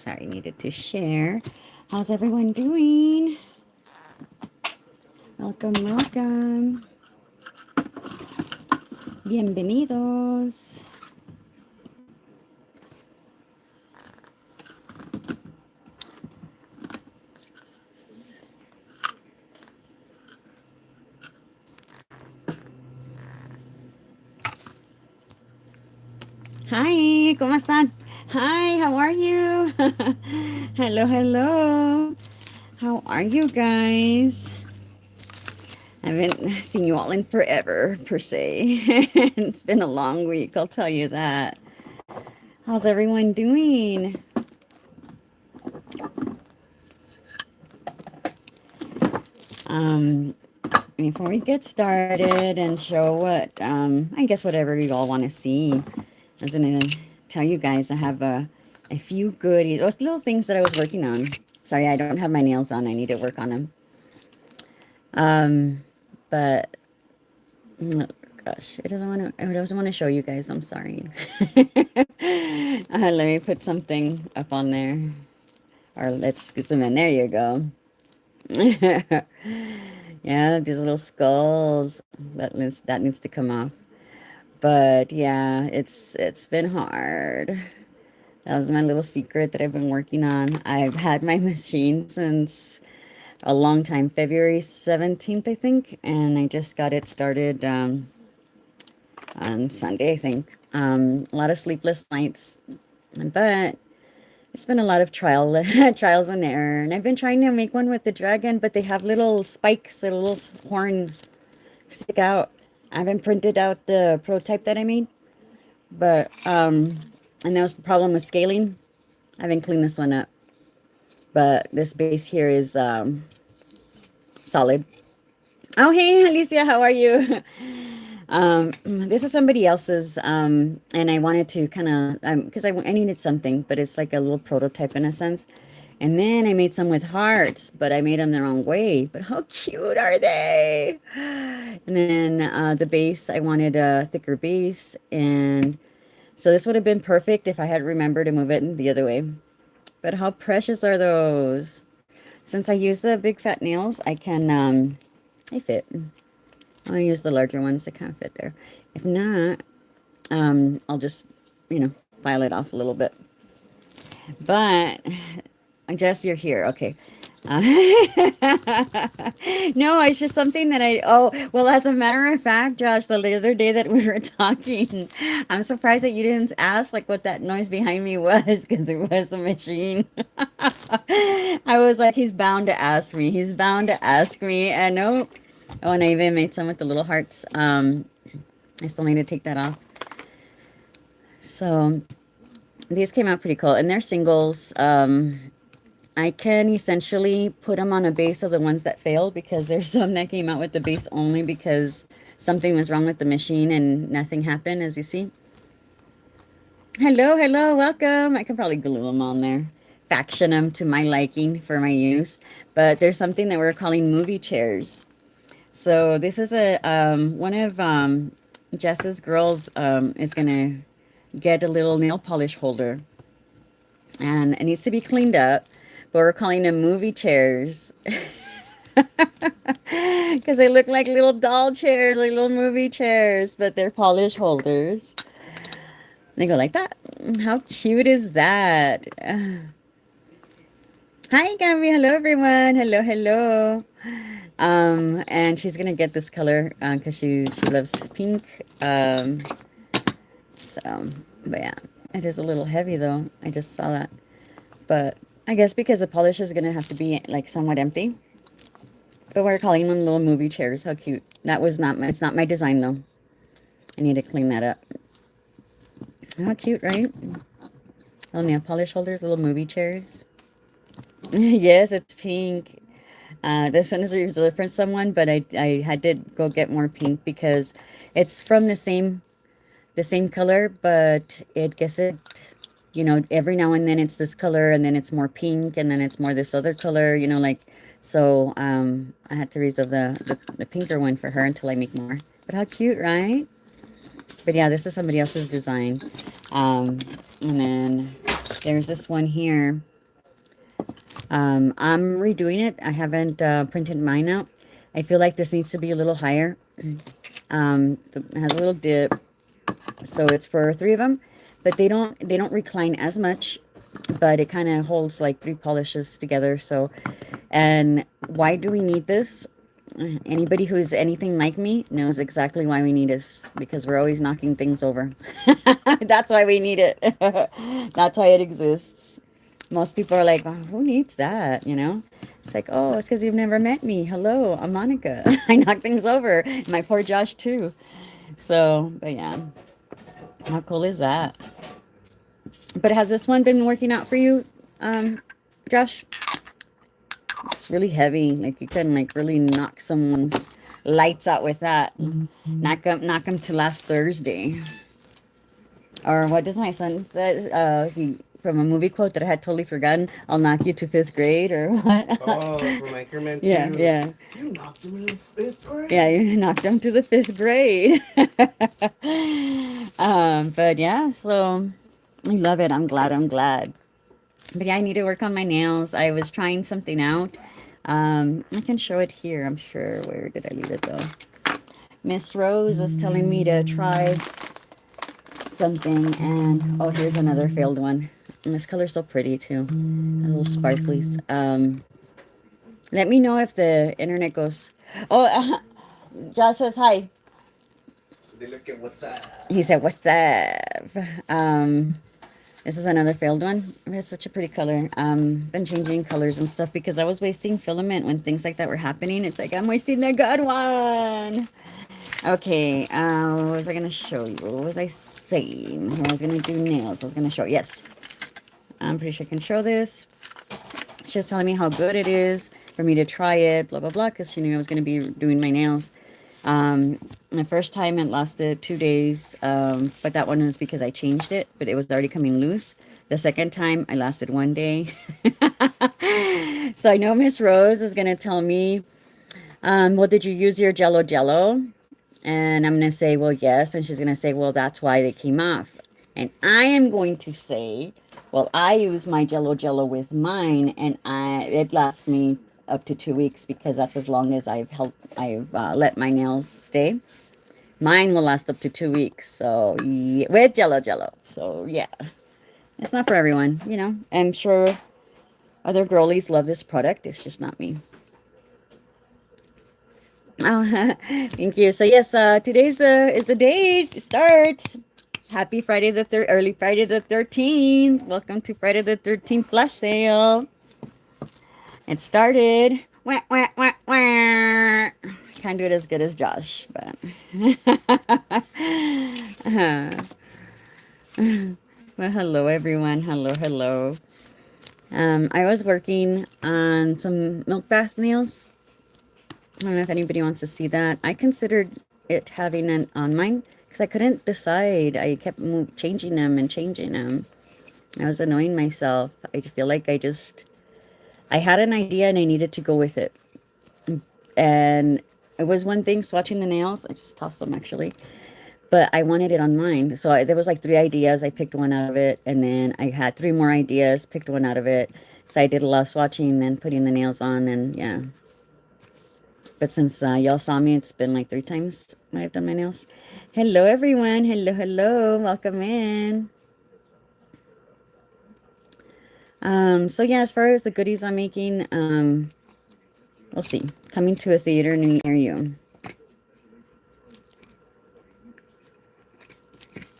Sorry, needed to share. How's everyone doing? Welcome, welcome. Bienvenidos. Hi, ¿cómo están? Hi, how are you? Hello, hello. How are you guys? I haven't seen you all in forever, per se. It's been a long week, I'll tell you that. How's everyone doing? Um, Before we get started and show what, I guess whatever you all want to see, I was going to tell you guys I have a few goodies, those little things that I was working on. Sorry, I don't have my nails on. I need to work on them. But oh, gosh, it doesn't want to show you guys. I'm sorry. Let me put something up on there, or let's get some in. There you go. Yeah, these little skulls that needs to come off. But yeah, it's been hard. That was my little secret that I've been working on. I've had my machine since a long time, February 17th, I think, and I just got it started on Sunday, I think. A lot of sleepless nights, but it's been a lot of trials and error. And I've been trying to make one with the dragon, but they have little spikes, little horns stick out. I haven't printed out the prototype that I made, but and there was a problem with scaling. I haven't cleaned this one up, but this base here is solid. Oh, hey, Alicia, how are you? This is somebody else's, and I wanted to kind of, because I needed something, but it's like a little prototype in a sense. And then I made some with hearts, but I made them the wrong way. But how cute are they? And then the base, I wanted a thicker base, and so this would have been perfect if I had remembered to move it the other way. But how precious are those? Since I use the big fat nails, I can, they fit. I'll use the larger ones that kind of fit there. If not, I'll just, file it off a little bit. But, Jess, you're here. Okay. Uh, no, it's just something that well, as a matter of fact, Josh, the other day that we were talking, I'm surprised that you didn't ask like what that noise behind me was, because it was a machine. I was like, he's bound to ask me. He's bound to ask me. And no, oh, and I even made some with the little hearts. I still need to take that off. So these came out pretty cool, and they're singles. I can essentially put them on a base of the ones that failed, because there's some that came out with the base only because something was wrong with the machine and nothing happened, as you see. Hello, hello, welcome. I can probably glue them on there. Faction them to my liking for my use. But there's something that we're calling movie chairs. So this is one of Jess's girls is going to get a little nail polish holder. And it needs to be cleaned up. But we're calling them movie chairs. Because they look like little doll chairs, like little movie chairs, but they're polish holders. They go like that. How cute is that? Hi, Gabby. Hello, everyone. Hello, hello. And she's gonna get this color because she loves pink. So, but yeah, it is a little heavy though. I just saw that, but I guess because the polish is gonna have to be like somewhat empty. But we're calling them little movie chairs. How cute. That was not it's not my design though. I need to clean that up. How cute, right? Little nail polish holders, little movie chairs. Yes, it's pink. This one is reserved for someone, but I had to go get more pink because it's from the same color, but every now and then it's this color, and then it's more pink, and then it's more this other color, like, so I had to reserve the pinker one for her until I make more. But how cute, right? But yeah, this is somebody else's design. And then there's this one here. I'm redoing it. I haven't printed mine out. I feel like this needs to be a little higher. It has a little dip, so it's for three of them, but they don't recline as much, but it kind of holds like three polishes together. So, and why do we need this? Anybody who's anything like me knows exactly why we need this, because we're always knocking things over. That's why we need it. That's why it exists. Most people are like, oh, who needs that? You know? It's like, oh, it's because you've never met me. Hello, I'm Monica. I knock things over. My poor Josh, too. So, but yeah, how cool is that? But has this one been working out for you, Josh? It's really heavy. Like you can like really knock someone's lights out with that. Knock them to last Thursday. Or what does my son say? He from a movie quote that I had totally forgotten. I'll knock you to fifth grade or what? Oh, from Anchorman Yeah, 2. yeah. You knocked him in the fifth grade. Yeah, you knocked him to the fifth grade. But yeah, so I love it. I'm glad. I'm glad. But yeah, I need to work on my nails. I was trying something out. I can show it here, I'm sure. Where did I leave it though? Miss Rose was telling me to try something, and oh, here's another failed one. And this color's so pretty too. A little sparklies. Let me know if the internet goes. Oh, Josh says hi. They look at what's up. He said, "What's up?" This is another failed one. It's such a pretty color. Been changing colors and stuff because I was wasting filament when things like that were happening. It's like I'm wasting the good one. Okay, what was I gonna show you? What was I saying? I was gonna do nails. I was gonna show. Yes, I'm pretty sure I can show this. She was telling me how good it is for me to try it. Blah blah blah, because she knew I was gonna be doing my nails. My first time it lasted 2 days, but that one was because I changed it, but it was already coming loose. The second time I lasted 1 day. So I know Miss Rose is gonna tell me, well, did you use your Jello? And I'm gonna say, well, yes. And she's gonna say, well, that's why they came off. And I am going to say, well, I use my Jello with mine, and it lasts me up to 2 weeks because that's as long as I've let my nails stay. Mine will last up to 2 weeks. So yeah, with Jello. So yeah, it's not for everyone, you know. I'm sure other girlies love this product. It's just not me. Oh, thank you. So yes, today's the day it starts. Happy Friday early Friday the 13th. Welcome to Friday the 13th flash sale. It started. Wah, wah, wah, wah. Can't do it as good as Josh, but well, hello everyone. Hello. I was working on some milk bath nails. I don't know if anybody wants to see that. I considered it having an on mine because I couldn't decide. I kept changing them and changing them. I was annoying myself. I feel like I had an idea and I needed to go with it. And it was one thing swatching the nails. I just tossed them actually. But I wanted it on mine. So there was like 3 ideas. I picked one out of it. And then I had 3 more ideas, picked one out of it. So I did a lot of swatching and putting the nails on, and yeah. But since y'all saw me, it's been like 3 times I've done my nails. Hello, everyone. Hello. Welcome in. So yeah, as far as the goodies I'm making, we'll see. Coming to a theater near you.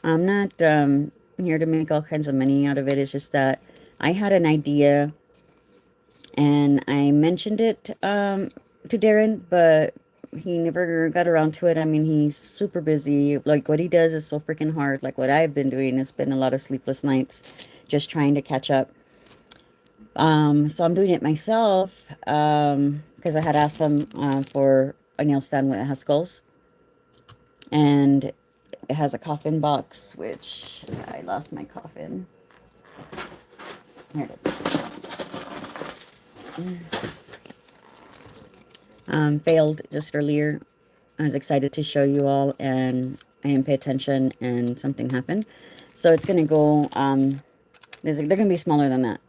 I'm not here to make all kinds of money out of it. It's just that I had an idea and I mentioned it to Darren, but he never got around to it. I mean, he's super busy. Like, what he does is so freaking hard. Like, what I've been doing has been a lot of sleepless nights just trying to catch up. So I'm doing it myself because I had asked them for a nail stand that has skulls. And it has a coffin box, which I lost my coffin. Here it is. Failed just earlier. I was excited to show you all, and I didn't pay attention, and something happened. So it's gonna go. They're gonna be smaller than that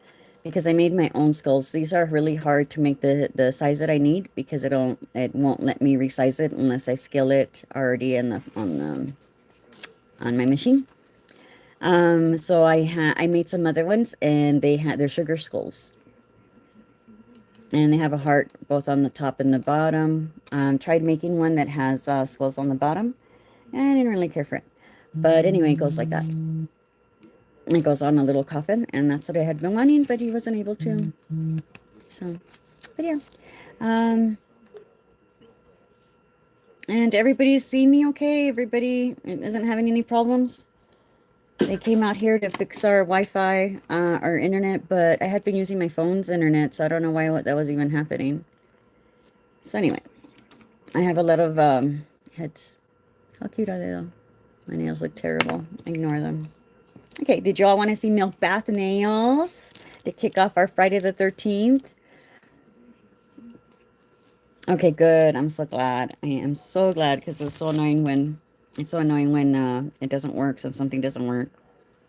because I made my own skulls. These are really hard to make the size that I need because it won't let me resize it unless I scale it already on my machine. So I made some other ones, and they're sugar skulls, and they have a heart both on the top and the bottom. Tried making one that has skulls on the bottom, and I didn't really care for it. But anyway, it goes like that. It goes on a little coffin, and that's what I had been wanting, but he wasn't able to. So, but yeah. And everybody's seen me okay. Everybody isn't having any problems. They came out here to fix our Wi-Fi, our internet, but I had been using my phone's internet, so I don't know why that was even happening. So anyway, I have a lot of heads. How cute are they though? My nails look terrible. Ignore them. Okay, did you all want to see Milk Bath nails to kick off our Friday the 13th? Okay, good. I'm so glad. I am so glad because it's so annoying when it doesn't work, so something doesn't work.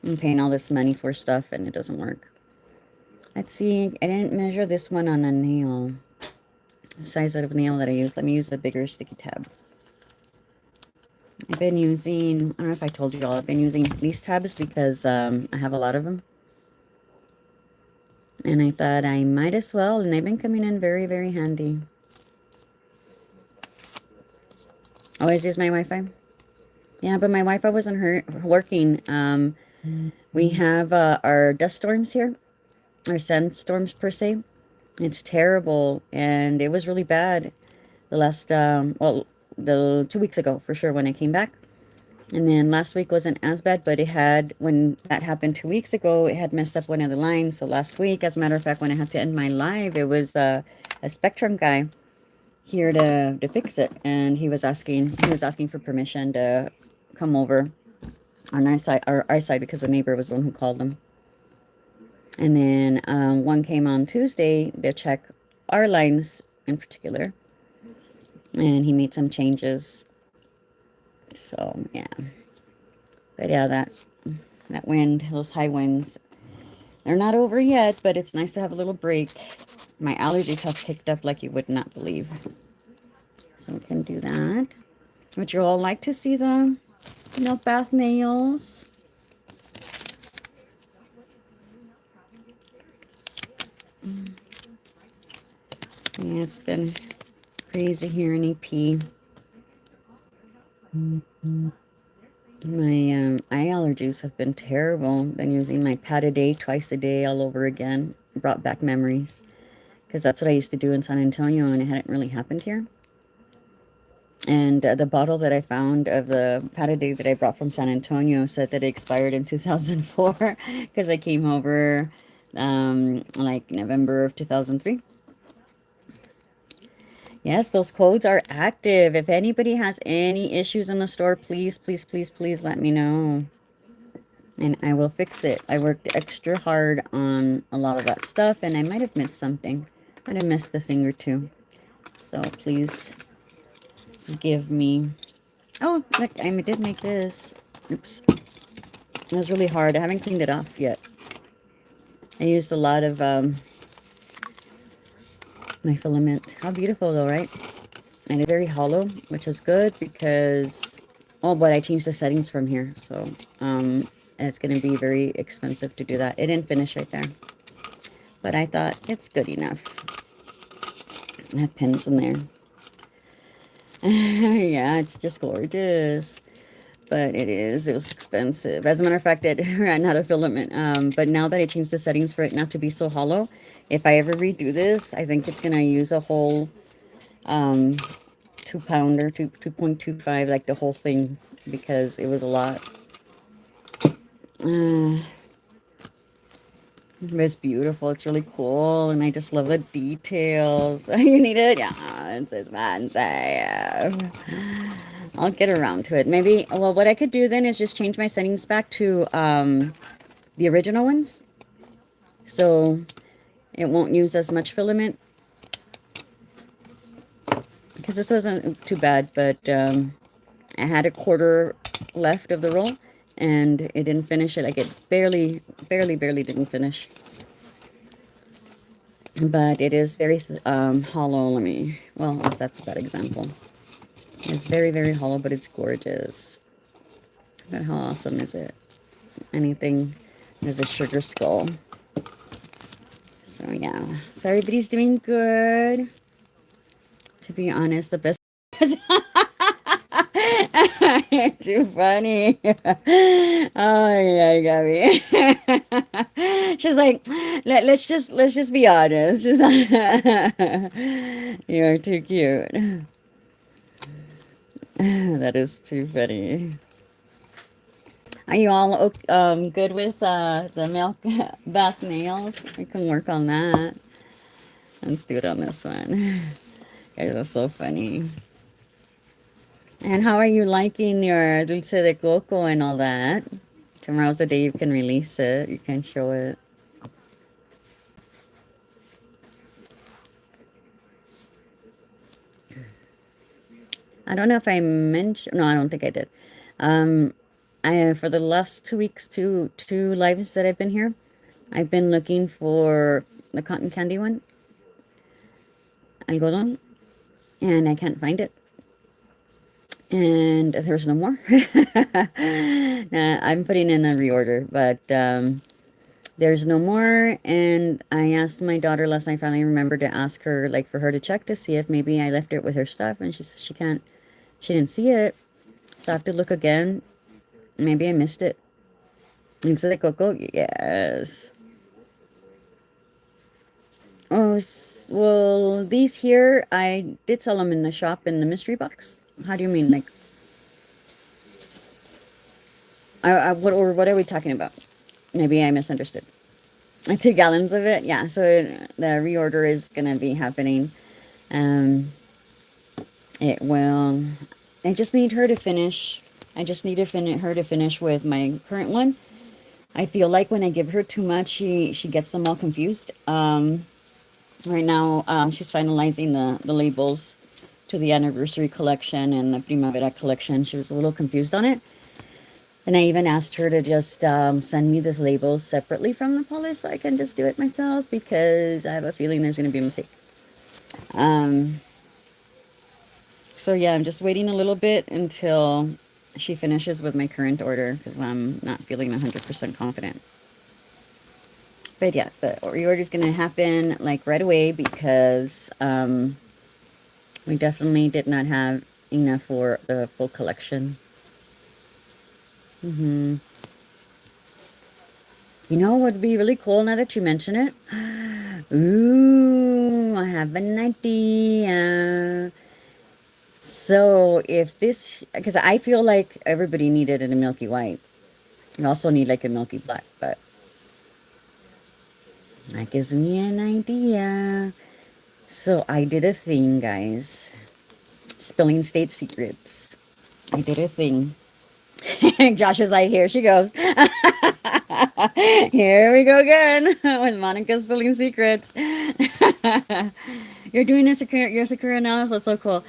I'm paying all this money for stuff and it doesn't work. Let's see. I didn't measure this one on a nail. The size of the nail that I use. Let me use the bigger sticky tab. I've been using, I don't know if I told you all, I've been using these tabs because I have a lot of them. And I thought I might as well, and they've been coming in very, very handy. Always use my Wi-Fi. Yeah, but my Wi-Fi wasn't working. We have our dust storms here, our sandstorms per se. It's terrible, and it was really bad the last, well, the 2 weeks ago for sure when I came back. And then last week wasn't as bad, but when that happened 2 weeks ago, it had messed up one of the lines. So last week, as a matter of fact, when I had to end my live, it was a Spectrum guy here to fix it, and he was asking for permission to come over on our side because the neighbor was the one who called him. And then one came on Tuesday to check our lines in particular, and he made some changes. So yeah, but yeah, that wind, those high winds, they're not over yet, but it's nice to have a little break. My allergies have kicked up like you would not believe. So we can do that. Would you all like to see the Milk Bath nails? Yeah, it's been crazy here in EP. My eye allergies have been terrible. Been using my pad a day, twice a day, all over again. Brought back memories. Because that's what I used to do in San Antonio, and it hadn't really happened here. And the bottle that I found of the pad a day that I brought from San Antonio said that it expired in 2004 because I came over like November of 2003. Yes, those codes are active. If anybody has any issues in the store, please, please, please, please let me know. And I will fix it. I worked extra hard on a lot of that stuff, and I might have missed something. Might have missed a thing or two. So please forgive me. Oh, look, I did make this. Oops. It was really hard. I haven't cleaned it off yet. I used a lot of my filament. How beautiful though, right? And it's very hollow, which is good because, oh, but I changed the settings from here. So it's going to be very expensive to do that. It didn't finish right there. But I thought it's good enough. I have pins in there. Yeah, it's just gorgeous. But it was expensive. As a matter of fact, it ran out of filament. But now that I changed the settings for it not to be so hollow, if I ever redo this, I think it's going to use a whole 2-pounder, 2.25, like the whole thing, because it was a lot. It's beautiful. It's really cool, and I just love the details. You need it? Yeah, it says fancy. I'll get around to it. Maybe, well, what I could do then is just change my settings back to the original ones. So it won't use as much filament. Because this wasn't too bad, but I had a quarter left of the roll, and it didn't finish it. Like it barely didn't finish. but it is very hollow. Well, if that's a bad example. It's very, very hollow, but it's gorgeous. But how awesome is it? Anything is a sugar skull. So yeah, so everybody's doing good. To be honest, the best. Too funny. Oh yeah, Gabby. She's like, let's just be honest. She's like, you're too cute. That is too funny. Are you all good with the milk bath nails? We can work on that. Let's do it on this one. Guys are so funny. And how are you liking your dulce de coco and all that? Tomorrow's the day you can release it. You can show it. I don't know if I mentioned. No, I don't think I did. I for the last 2 weeks, two lives that I've been here, I've been looking for the cotton candy one, algodón, and I can't find it. And there's no more. Nah, I'm putting in a reorder, but there's no more. And I asked my daughter last night, finally remembered to ask her, like, for her to check to see if maybe I left it with her stuff, and she says she can't, she didn't see it, so I have to look again. Maybe I missed it. Dulce de coco, yes. Oh, well, these here, I did sell them in the shop in the mystery box. How do you mean? Like, what are we talking about? Maybe I misunderstood. 2 gallons of it, yeah. So the reorder is gonna be happening. Um, it will. I just need her to finish. I just need to her to finish with my current one. I feel like when I give her too much, she gets them all confused. Right now, she's finalizing the labels to the anniversary collection and the Primavera collection. She was a little confused on it. And I even asked her to just send me this labels separately from the polish so I can just do it myself, because I have a feeling there's going to be a mistake. So yeah, I'm just waiting a little bit until she finishes with my current order, because I'm not feeling 100% confident. But yeah, the reorder is going to happen like right away, because we definitely did not have enough for the full collection. You know what would be really cool now that you mention it? Ooh, I have an idea. So if this, because I feel like everybody needed a milky white. You also need like a milky black, but that gives me an idea. So I did a thing, guys. Spilling state secrets. I did a thing. Josh is like, here she goes. Here we go again with Monica spilling secrets. You're doing your Sakura analysis. That's so cool.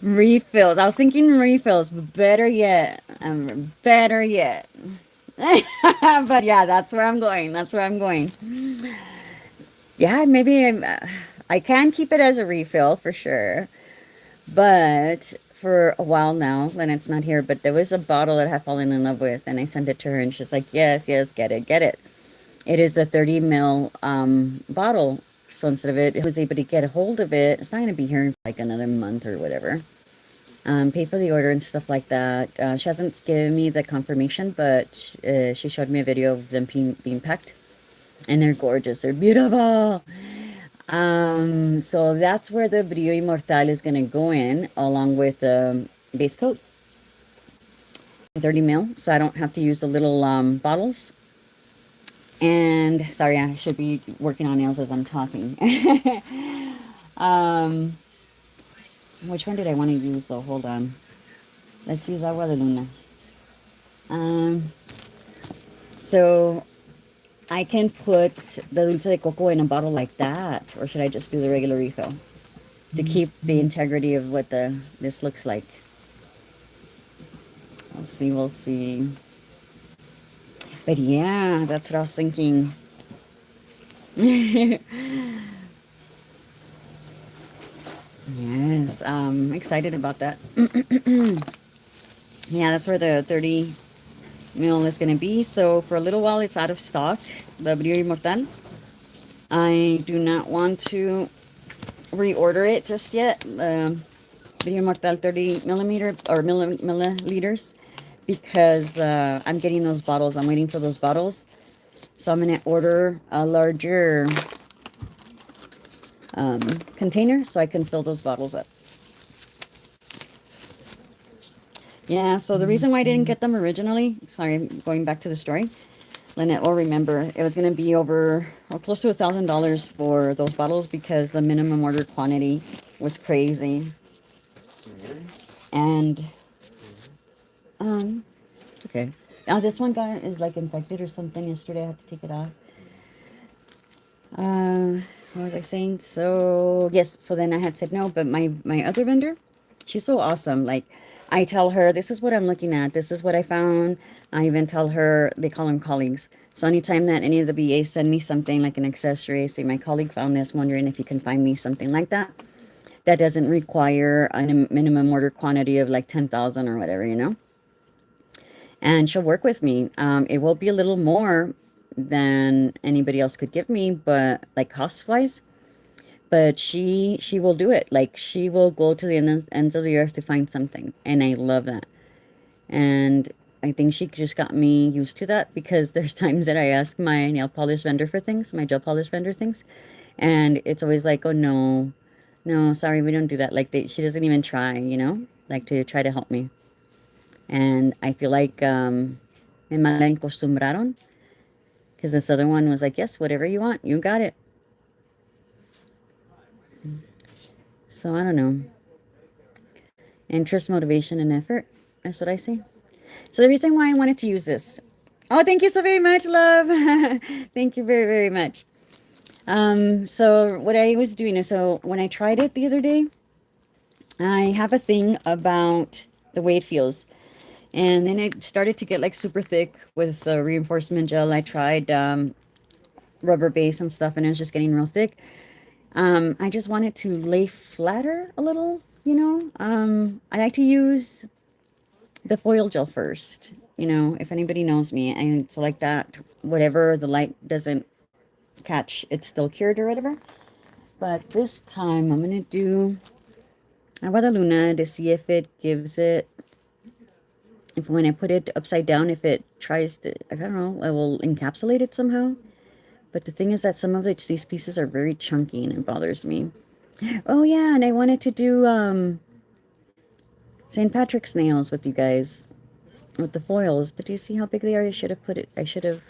Refills. I was thinking refills, but better yet. Better yet. But yeah, that's where I'm going. That's where I'm going. Yeah, maybe I can keep it as a refill for sure. But for a while now, when it's not here, but there was a bottle that I had fallen in love with, and I sent it to her, and she's like, yes, yes, get it, get it. It is a 30 ml bottle. So instead of it, I was able to get a hold of it. It's not going to be here in like another month or whatever. Pay for the order and stuff like that. She hasn't given me the confirmation, but she showed me a video of them being packed. And they're gorgeous. They're beautiful. So that's where the Brillo Immortal is going to go in, along with the base coat. 30 ml, so I don't have to use the little bottles. And sorry, I should be working on nails as I'm talking. Which one did I want to use though? Hold on. Let's use Agua de Luna. So I can put the dulce de coco in a bottle like that, or should I just do the regular refill to keep the integrity of what this looks like? We'll see, we'll see. But yeah, that's what I was thinking. was excited about that. Yeah, that's where the 30 mil is going to be. So for a little while, it's out of stock, the Brillo Inmortal. I do not want to reorder it just yet. Brillo Inmortal 30 millimeter or milliliters, because I'm getting those bottles. I'm waiting for those bottles. So I'm going to order a larger container so I can fill those bottles up. Yeah, so the reason why I didn't get them originally, sorry, going back to the story, Lynette will remember, it was going to be over, or close to $1,000 for those bottles because the minimum order quantity was crazy. And, it's okay. This one is like infected or something. Yesterday I had to take it off. What was I saying? So, yes, so then I had said no, but my other vendor, she's so awesome. Like, I tell her, this is what I'm looking at. This is what I found. I even tell her, they call them colleagues. So anytime that any of the BAs send me something like an accessory, say my colleague found this, wondering if you can find me something like that, that doesn't require a minimum order quantity of like 10,000 or whatever, you know? And she'll work with me. It will be a little more than anybody else could give me, but like cost wise, but she will do it. Like, she will go to the ends of the earth to find something, and I love that. And I think she just got me used to that, because there's times that I ask my nail polish vendor for things, my gel polish vendor things, and it's always like, oh no, no, sorry, we don't do that. Like, she doesn't even try, you know, like to try to help me. And I feel like me mal acostumbraron, because this other one was like, yes, whatever you want, you got it. So I don't know. Interest, motivation, and effort. That's what I say. So the reason why I wanted to use this. Oh, thank you so very much, love. Thank you very, very much. So what I was doing is, so when I tried it the other day, I have a thing about the way it feels. And then it started to get like super thick with the reinforcement gel. I tried rubber base and stuff, and it was just getting real thick. I just want it to lay flatter a little, you know. I like to use the foil gel first. You know, if anybody knows me, I so like that. Whatever the light doesn't catch, it's still cured or whatever. But this time I'm gonna do Agua de Luna to see if it gives it. If when I put it upside down, if it tries to, I don't know, I will encapsulate it somehow. But the thing is that some of these pieces are very chunky and it bothers me. Oh yeah, and I wanted to do St. Patrick's nails with you guys with the foils, but do you see how big they are? I should have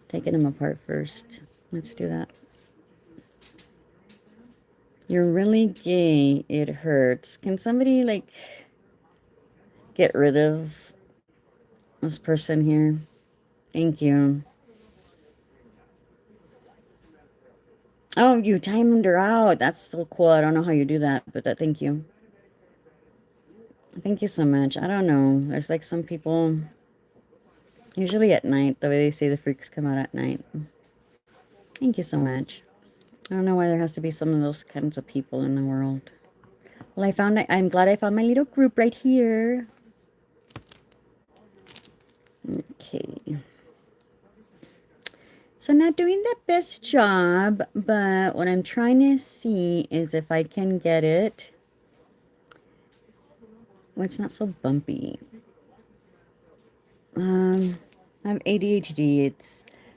taken them apart first. Let's do that. You're really gay. It hurts. Can somebody like get rid of this person here? Thank you. Oh, you timed her out. That's so cool. I don't know how you do that, but thank you. Thank you so much. I don't know. There's like some people, usually at night, the way they say the freaks come out at night. Thank you so much. I don't know why there has to be some of those kinds of people in the world. Well, I'm glad I found my little group right here. Okay. So not doing the best job, but what I'm trying to see is if I can get it. Well, it's not so bumpy. I have ADHD.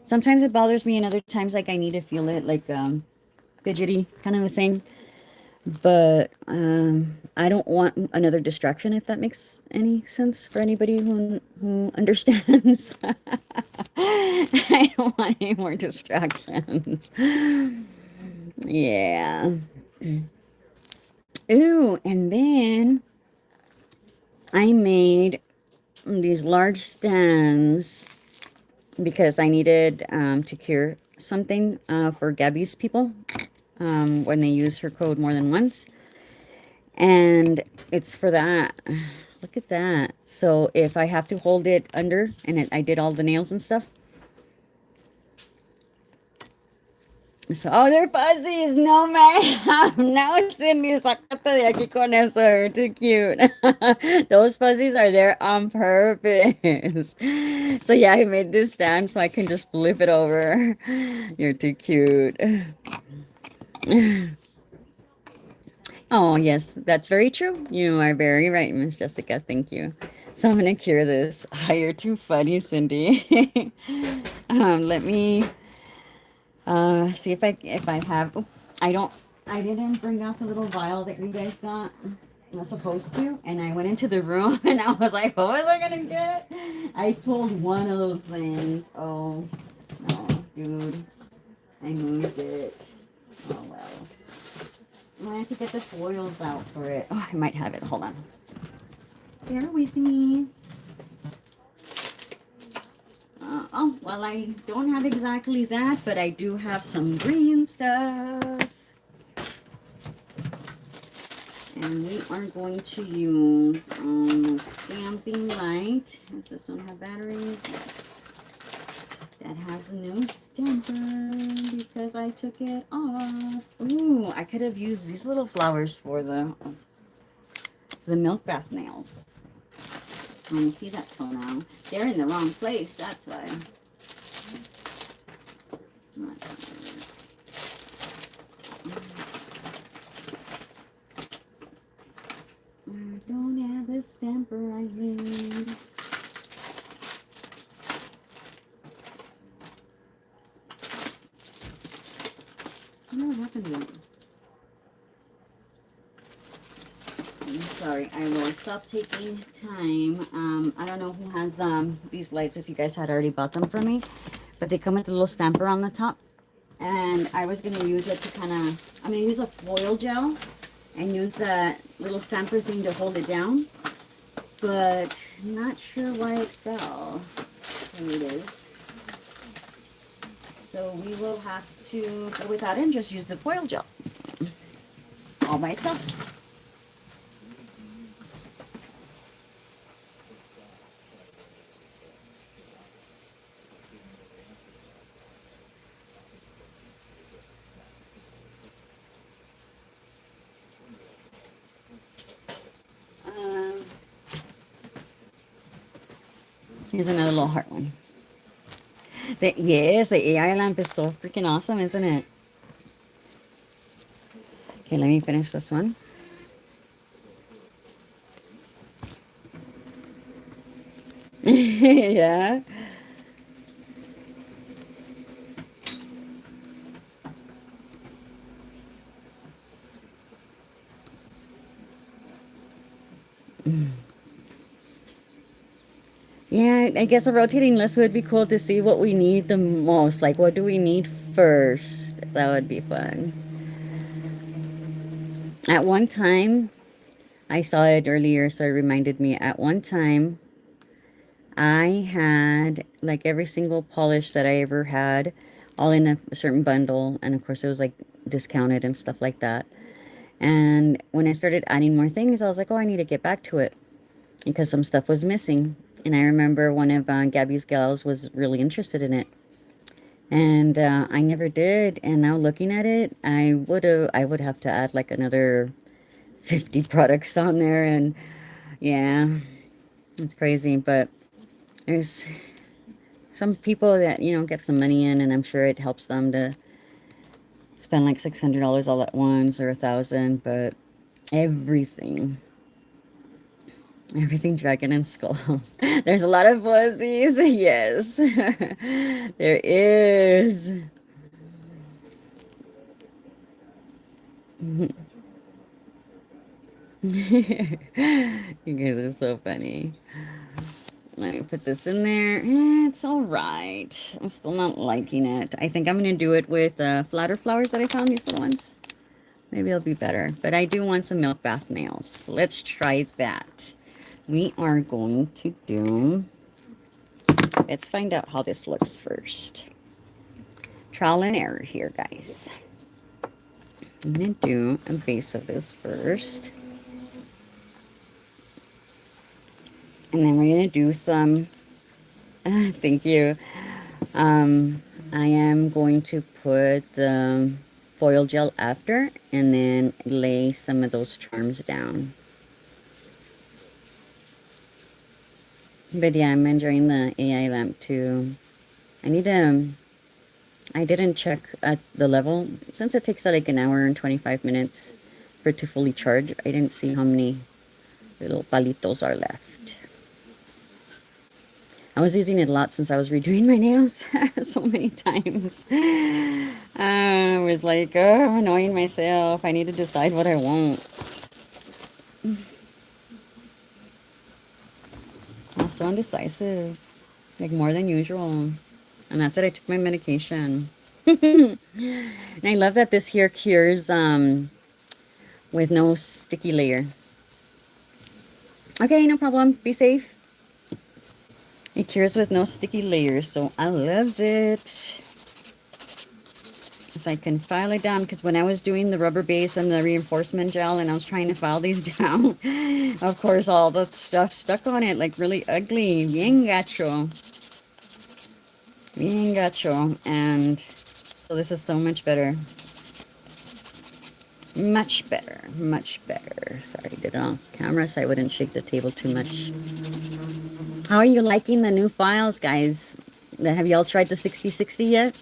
Sometimes it bothers me, and other times like I need to feel it, like fidgety kind of a thing. But I don't want another distraction, if that makes any sense for anybody who understands. I don't want any more distractions. Yeah. Ooh, and then I made these large stands because I needed to cure something for Gabby's people when they use her code more than once. And it's for that. Look at that. So if I have to hold it under, and I did all the nails and stuff, So, oh, they're fuzzies. No, ma'am. No, Cindy, sácate de aquí con eso. You're too cute. Those fuzzies are there on purpose. So, yeah, I made this stand so I can just flip it over. You're too cute. Oh, yes, that's very true. You are very right, Miss Jessica. Thank you. So I'm gonna cure this. Oh, you're too funny, Cindy. Let me see if I have. Oh, I don't. I didn't bring out the little vial that you guys got. I was supposed to, and I went into the room and I was like, "What was I gonna get?" I pulled one of those things. Oh no, dude! I moved it. Oh well. I have to get the foils out for it. Oh, I might have it. Hold on. Bear with me. Oh, well, I don't have exactly that, but I do have some green stuff. And we are going to use stamping light. Does this one have batteries? Yes. That has a new stamper because I took it off. Ooh, I could have used these little flowers for the milk bath nails. I don't see that till now. They're in the wrong place, that's why. I don't have the stamper I need. What happened to it? I'm sorry, I will stop taking time. I don't know who has these lights, if you guys had already bought them from me, but they come with a little stamper on the top. And I was going to use it to kind of, I'm going to use a foil gel and use that little stamper thing to hold it down. But I'm not sure why it fell. Here it is. So we will have to go without it and just use the foil gel all by itself. Here's another little heart one. Yes, the AI lamp is so freaking awesome, isn't it? Okay, let me finish this one. Yeah. Yeah, I guess a rotating list would be cool to see what we need the most. Like, what do we need first? That would be fun. At one time, I saw it earlier, so it reminded me. At one time, I had like every single polish that I ever had, all in a certain bundle, and of course, it was like discounted and stuff like that. And when I started adding more things, I was like, oh, I need to get back to it because some stuff was missing. And I remember one of Gabby's gals was really interested in it. And I never did. And now looking at it, I would have to add like another 50 products on there. And yeah, it's crazy. But there's some people that, get some money in, and I'm sure it helps them to spend like $600 all at once or 1,000. But everything Everything dragon and skulls. There's a lot of fuzzies. Yes, there is. You guys are so funny. Let me put this in there. It's all right. I'm still not liking it. I think I'm going to do it with flatter flowers that I found, these little ones. Maybe it'll be better. But I do want some milk bath nails. So let's try that. We are going to do... Let's find out how this looks first. Trial and error here, guys. I'm going to do a base of this first. And then we're going to do some... thank you. I am going to put the foil gel after and then lay some of those charms down. But yeah, I'm enjoying the AI lamp too. I need to, I didn't check at the level. Since it takes like an hour and 25 minutes for it to fully charge, I didn't see how many little palitos are left. I was using it a lot since I was redoing my nails so many times. I was like, oh, I'm annoying myself. I need to decide what I want. I was so indecisive, like more than usual. And that's it. I took my medication. And I love that this here cures with no sticky layer. Okay, no problem. Be safe. It cures with no sticky layers, so I loves it. So I can file it down, because when I was doing the rubber base and the reinforcement gel and I was trying to file these down, of course all the stuff stuck on it like really ugly. Bien gacho. Bien gacho. And so this is so much better. Much better. Much better. Sorry, did it on camera so I wouldn't shake the table too much. How are you liking the new files, guys? Have y'all tried the 6060 yet?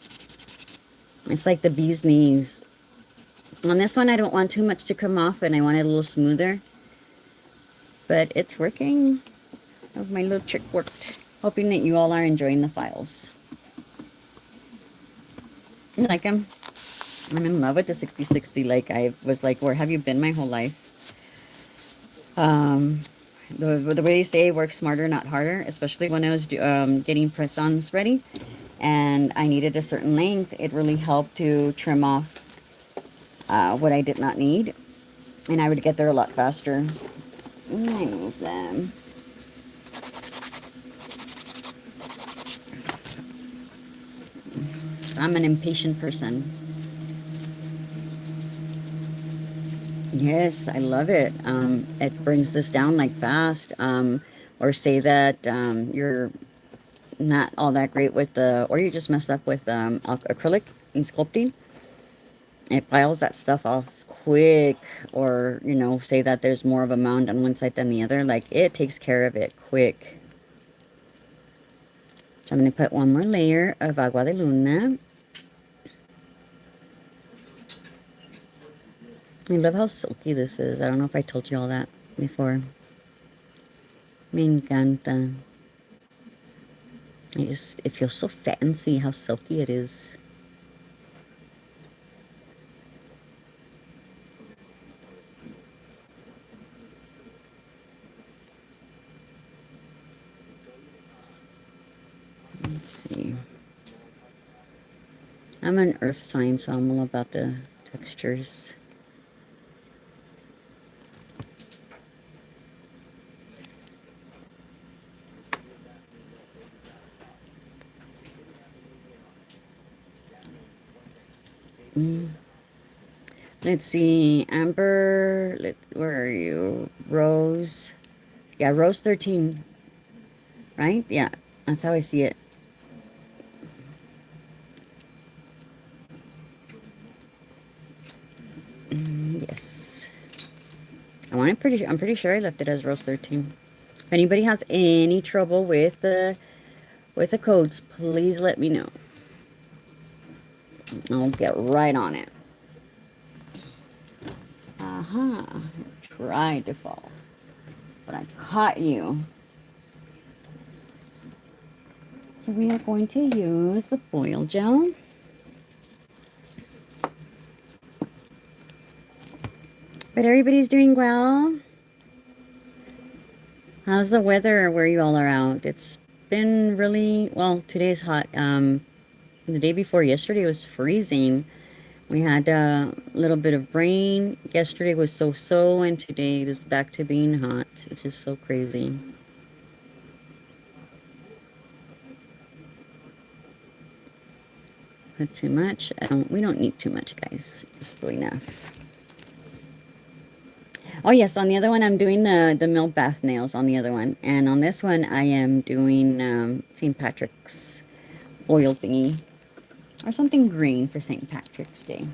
It's like the bee's knees. On this one, I don't want too much to come off, and I want it a little smoother. But it's working. Oh, my little trick worked. Hoping that you all are enjoying the files. You like them? I'm in love with the 6060. Like, I was like, where have you been my whole life? The way they say work smarter, not harder, especially when I was getting press-ons ready. And I needed a certain length. It really helped to trim off what I did not need, and I would get there a lot faster. I move them. I'm an impatient person. Yes, I love it. It brings this down like fast. Or say that you're not all that great with the, or you just messed up with acrylic and sculpting. It piles that stuff off quick, or you know, say that there's more of a mound on one side than the other. Like, it takes care of it quick. So I'm going to put one more layer of agua de luna. I love how silky this is. I don't know if I told you all that before. Me encanta. It feels so fancy how silky it is. Let's see. I'm an earth sign, so I'm all about the textures. Let's see, Amber, where are you? Rose. Yeah, Rose 13, right? Yeah, that's how I see it. Yes. I'm pretty sure I left it as Rose 13. If anybody has any trouble with the codes, please let me know. I'll get right on it. Tried to fall, but I caught you. So we are going to use the foil gel. But everybody's doing well. How's the weather where you all are out? It's been really, well, today's hot. The day before yesterday was freezing. We had a little bit of rain. Yesterday was so-so, and today it is back to being hot. It's just so crazy. Not too much. We don't need too much, guys. Just enough. Oh yes, on the other one I'm doing the milled bath nails on the other one. And on this one I am doing St. Patrick's oil thingy. or something green for St. Patrick's Day.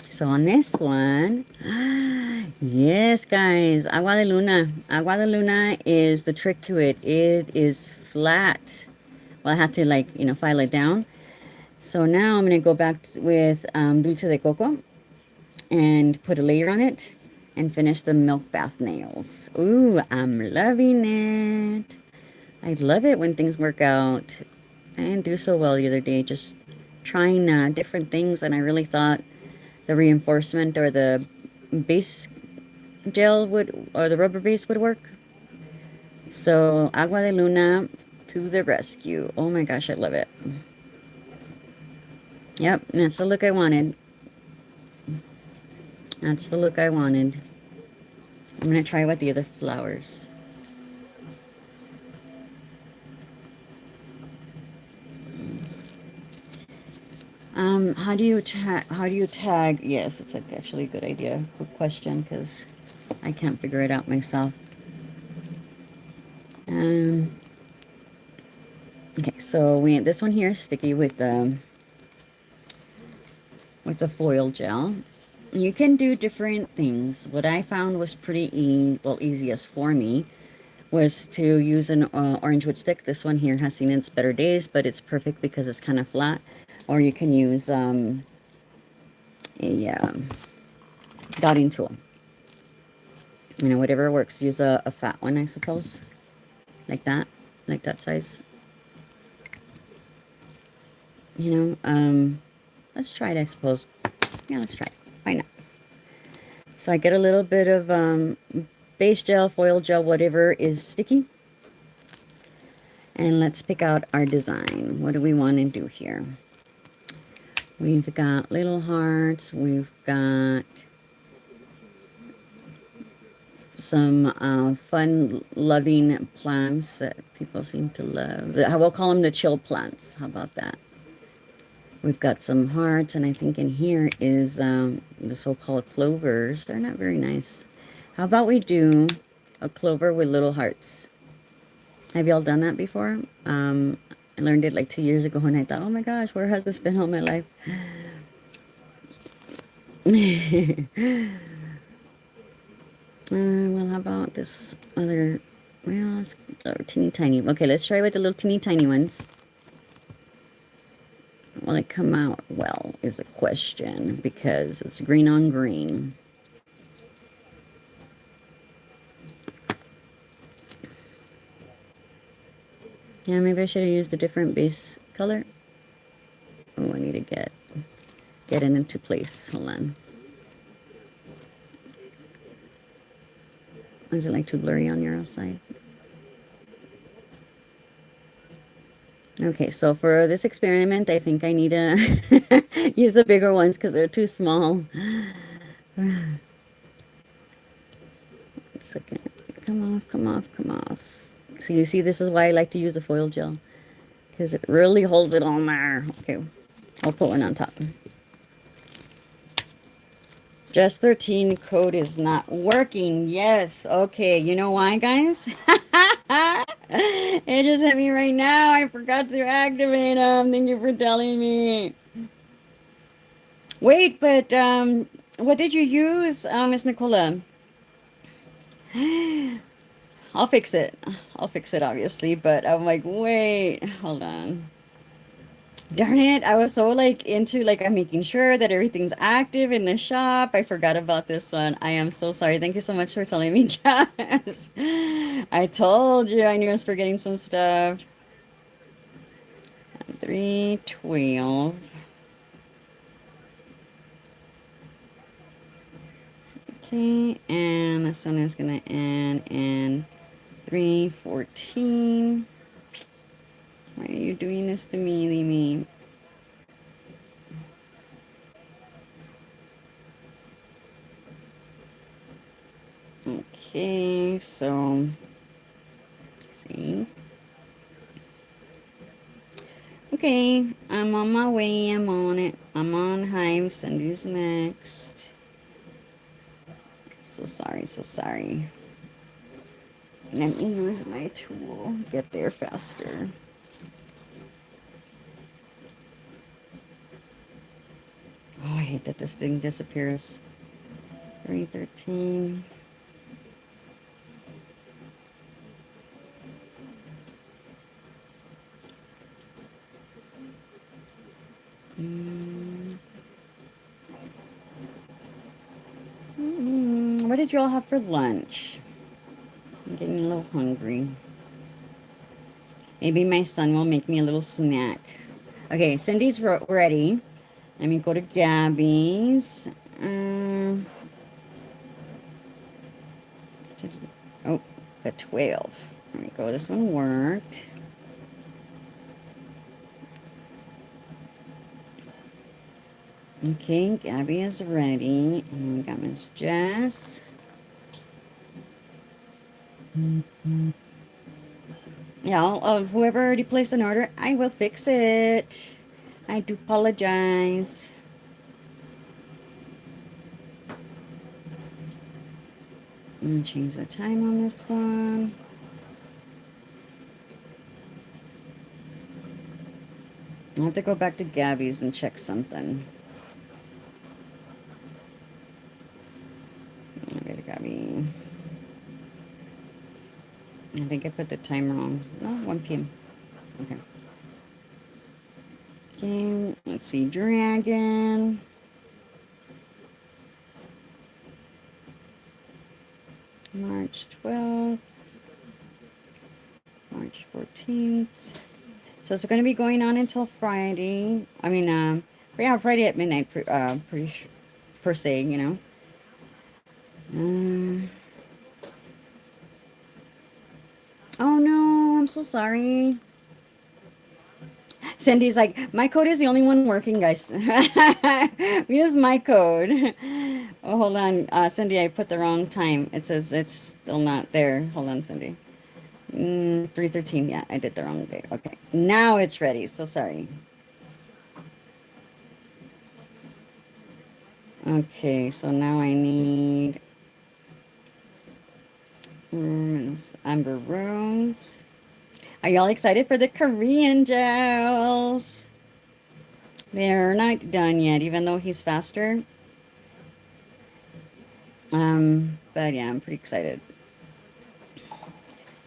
So on this one, yes, guys, agua de luna. Agua de luna is the trick to it. It is flat. Well, I have to like, file it down. So now I'm going to go back with dulce de coco and put a layer on it and finish the milk bath nails. Ooh, I'm loving it. I love it when things work out. I didn't do so well the other day, just trying different things, and I really thought the reinforcement or the base gel would, or the rubber base would work. So agua de luna to the rescue. Oh my gosh, I love it. Yep, that's the look I wanted. That's the look I wanted. I'm gonna try with the other flowers. How do you tag? How do you tag? Yes, it's actually a good idea. Good question, because I can't figure it out myself. Okay, so this one here is sticky with the foil gel. You can do different things. What I found was pretty easiest for me was to use an orange wood stick. This one here has seen its better days, but it's perfect because it's kind of flat. Or you can use a dotting tool. Whatever works. Use a fat one, I suppose. Like that size. Let's try it, I suppose. Yeah, let's try it. Why not? So I get a little bit of base gel, foil gel, whatever is sticky. And let's pick out our design. What do we want to do here? We've got little hearts. We've got some fun-loving plants that people seem to love. We'll call them the chill plants. How about that? We've got some hearts, and I think in here is the so-called clovers. They're not very nice. How about we do a clover with little hearts? Have y'all done that before? I learned it like 2 years ago, and I thought, oh my gosh, where has this been all my life? Well, how about this other? Well, it's teeny tiny. Okay, let's try with the little teeny tiny ones. Will it come out well is the question, because it's green on green. Yeah, maybe I should have used a different base color. Oh, I need to get it into place. Hold on. Is it like too blurry on your side? Okay, so for this experiment, I think I need to use the bigger ones because they're too small. 1 second. Come off, come off, come off. So you see, this is why I like to use the foil gel, because it really holds it on there. Okay, I'll put one on top. Just 13 code is not working. Yes. Okay. You know why, guys? It just hit me right now. I forgot to activate them. Thank you for telling me. Wait, but what did you use, Miss Nicola? I'll fix it. I'll fix it, obviously. But I'm like, wait, hold on. Darn it, I was so like into like I'm making sure that everything's active in the shop. I forgot about this one. I am so sorry. Thank you so much for telling me, Jess. I told you I knew I was forgetting some stuff. 312. Okay, and this one is gonna end in 314. Why are you doing this to me, Mimi? Okay, so see. Okay, I'm on my way. I'm on it. I'm on Hives, and who's next? So sorry, so sorry. Let me use my tool. Get there faster. Oh, I hate that this thing disappears. 313. What did you all have for lunch? I'm getting a little hungry. Maybe my son will make me a little snack. Okay, Cindy's ready. Let me go to Gabby's. Oh, the 12. There we go. This one worked. Okay, Gabby is ready. And we got Miss Jess. Yeah, whoever already placed an order, I will fix it. I do apologize. I'm gonna change the time on this one. I have to go back to Gabby's and check something. Okay, Gabby. I think I put the time wrong. No, 1 p.m. Okay. Okay, let's see. Dragon. March 12th. March 14th. So it's going to be going on until Friday. I mean, yeah, Friday at midnight, per se, you know. Oh no, I'm so sorry. Cindy's like, my code is the only one working, guys. Use my code. Oh, hold on. Cindy, I put the wrong time. It says it's still not there. Hold on, Cindy. 313. Yeah, I did the wrong day. Okay. Now it's ready. So sorry. Okay, so now I need amber rose. Are y'all excited for the Korean gels? They're not done yet, even though he's faster. But yeah, I'm pretty excited.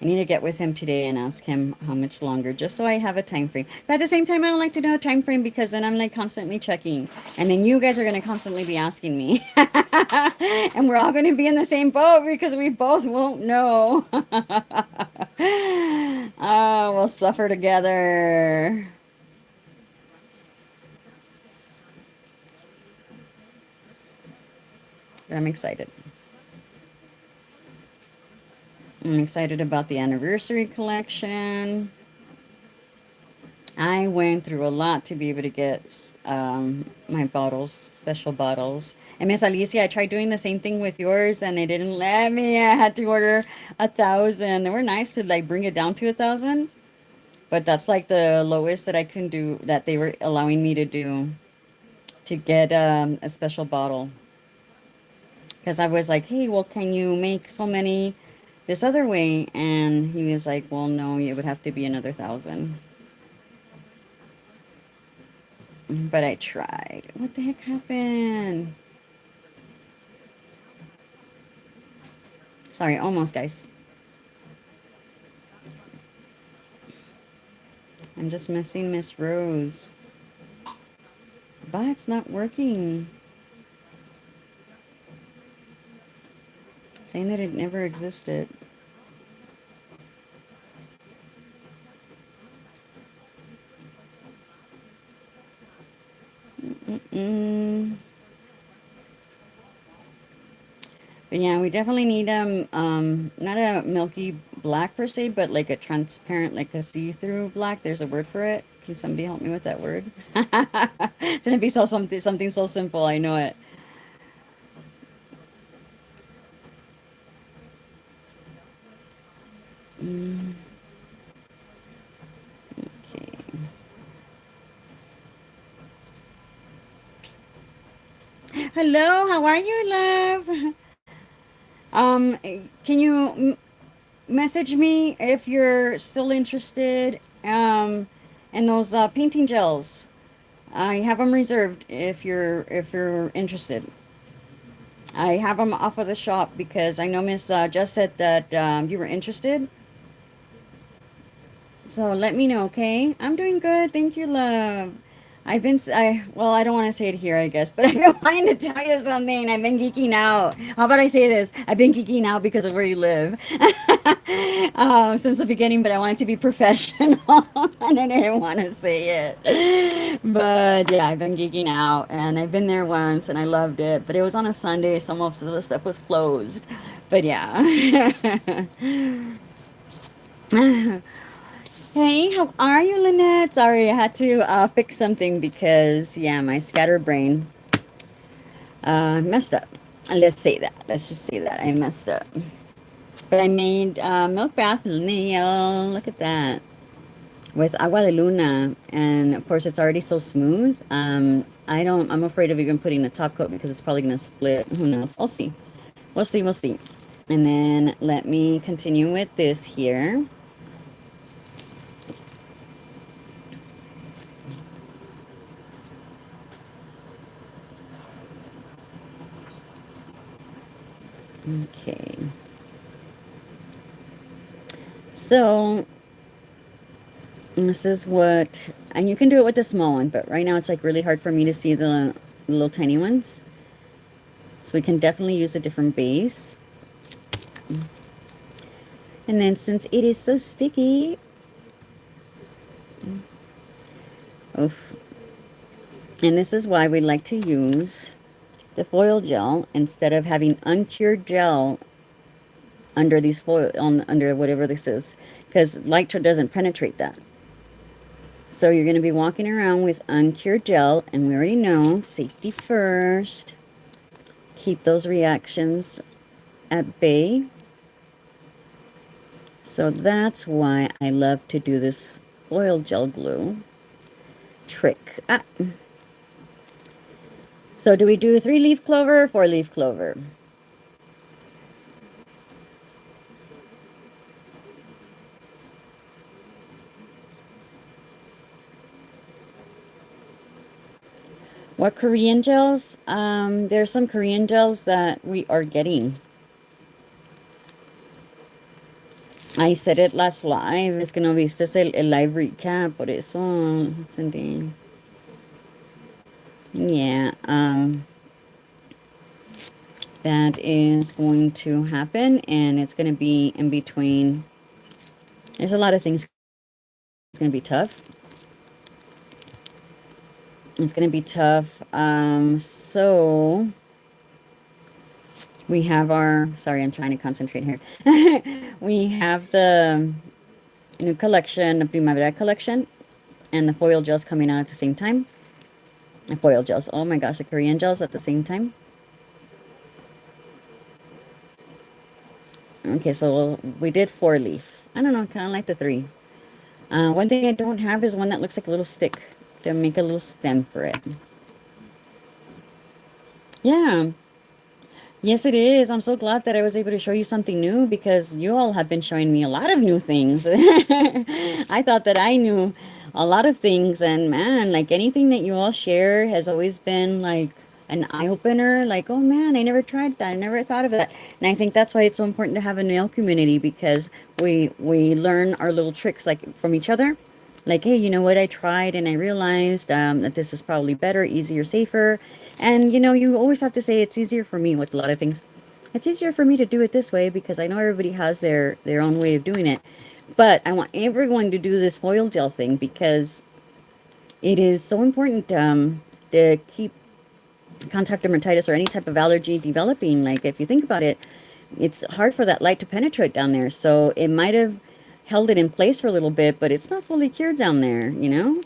I need to get with him today and ask him how much longer, just so I have a time frame. But at the same time, I don't like to know a time frame because then I'm like constantly checking. And then you guys are going to constantly be asking me. And we're all going to be in the same boat because we both won't know. Oh, we'll suffer together. But I'm excited. I'm excited about the anniversary collection. I went through a lot to be able to get my bottles, special bottles. And Miss Alicia, I tried doing the same thing with yours, and they didn't let me. I had to order 1,000. They were nice to like bring it down to 1,000, but that's like the lowest that I can do that they were allowing me to do to get a special bottle. Because I was like, hey, well, can you make so many this other way? And he was like, well, no, it would have to be another 1,000. But I tried. What the heck happened? Sorry, almost, guys. I'm just missing Miss Rose. But it's not working. Saying that it never existed. But yeah, we definitely need not a milky black per se, but like a transparent, like a see-through black. There's a word for it. Can somebody help me with that word? It's gonna be something so simple. I know it. Okay. Hello, how are you, love? Can you message me if you're still interested in those painting gels. I have them reserved if you're interested. I have them off of the shop because I know Miss just said that you were interested. So let me know, okay? I'm doing good. Thank you, love. Well, I don't want to say it here, I guess, but I've been wanting to tell you something. I've been geeking out. How about I say this? I've been geeking out because of where you live since the beginning, but I wanted to be professional and I didn't want to say it. But yeah, I've been geeking out and I've been there once and I loved it, but it was on a Sunday, so most of the stuff was closed. But yeah. Hey, how are you, Lynette? Sorry, I had to fix something because, yeah, my scatterbrain messed up. Let's say that. Let's just say that I messed up. But I made milk bath nail. Look at that. With agua de luna. And of course, it's already so smooth. I'm afraid of even putting a top coat because it's probably going to split. Who knows? We'll see. We'll see. We'll see. And then let me continue with this here. Okay. So this is what, and you can do it with the small one, but right now it's like really hard for me to see the little tiny ones. So we can definitely use a different base. And then since it is so sticky, oof. And this is why we like to use the foil gel instead of having uncured gel under these foil, under whatever this is, because light doesn't penetrate that. So you're going to be walking around with uncured gel, and we already know, safety first. Keep those reactions at bay. So that's why I love to do this foil gel glue trick. So do we do 3-leaf clover or 4-leaf clover? What Korean gels? There's some Korean gels that we are getting. I said it last live. Es que no viste el live recap, por eso sentí. Yeah, that is going to happen, and it's going to be in between. There's a lot of things. It's going to be tough. It's going to be tough. So we have our, sorry, I'm trying to concentrate here. We have the new collection, the Primavera collection, and the foil gels coming out at the same time. The foil gels, oh my gosh, the Korean gels at the same time. Okay, so we did 4-leaf. I don't know, kind of like the 3. One thing I don't have is one that looks like a little stick to make a little stem for it. Yeah. Yes, it is. I'm so glad that I was able to show you something new because you all have been showing me a lot of new things. I thought that I knew a lot of things, and man, like anything that you all share has always been like an eye-opener. Like, oh man, I never tried that. I never thought of that. And I think that's why it's so important to have a nail community because we learn our little tricks like from each other. Like, hey, you know what? I tried and I realized that this is probably better, easier, safer. And, you know, you always have to say it's easier for me with a lot of things. It's easier for me to do it this way because I know everybody has their own way of doing it. But I want everyone to do this foil gel thing because it is so important to keep contact dermatitis or any type of allergy developing. Like, if you think about it, it's hard for that light to penetrate down there. So it might have held it in place for a little bit, but it's not fully cured down there, you know?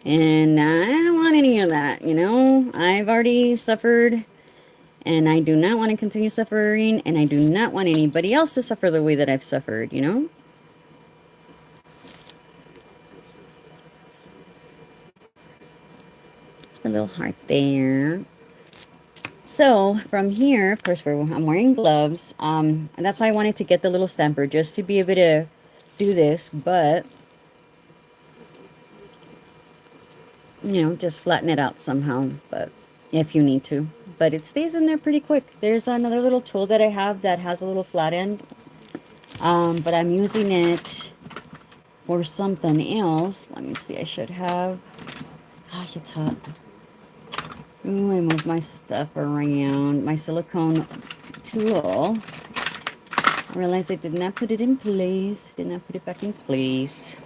And I don't want any of that, you know? I've already suffered, and I do not want to continue suffering, and I do not want anybody else to suffer the way that I've suffered, you know? It's a little heart there. So from here, of course, I'm wearing gloves. And that's why I wanted to get the little stamper just to be able to do this, but just flatten it out somehow, but if you need to. But it stays in there pretty quick. There's another little tool that I have that has a little flat end, but I'm using it for something else. Let me see, I should have, gosh, it's hot. Ooh, I move my stuff around. My silicone tool. I realized I did not put it in place. Did not put it back in place.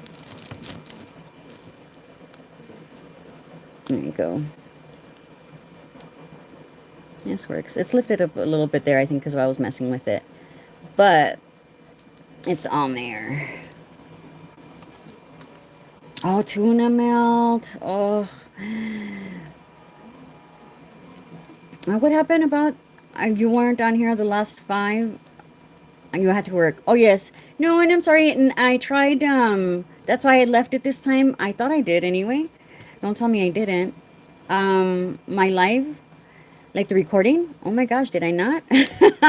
There you go. This works. It's lifted up a little bit there, I think, because I was messing with it. But it's on there. Oh, tuna melt. Oh. What happened about you weren't on here the last 5 and you had to work? Oh, yes. No, and I'm sorry. And I tried, that's why I left it this time. I thought I did anyway. Don't tell me I didn't. My live, like the recording. Oh my gosh, did I not?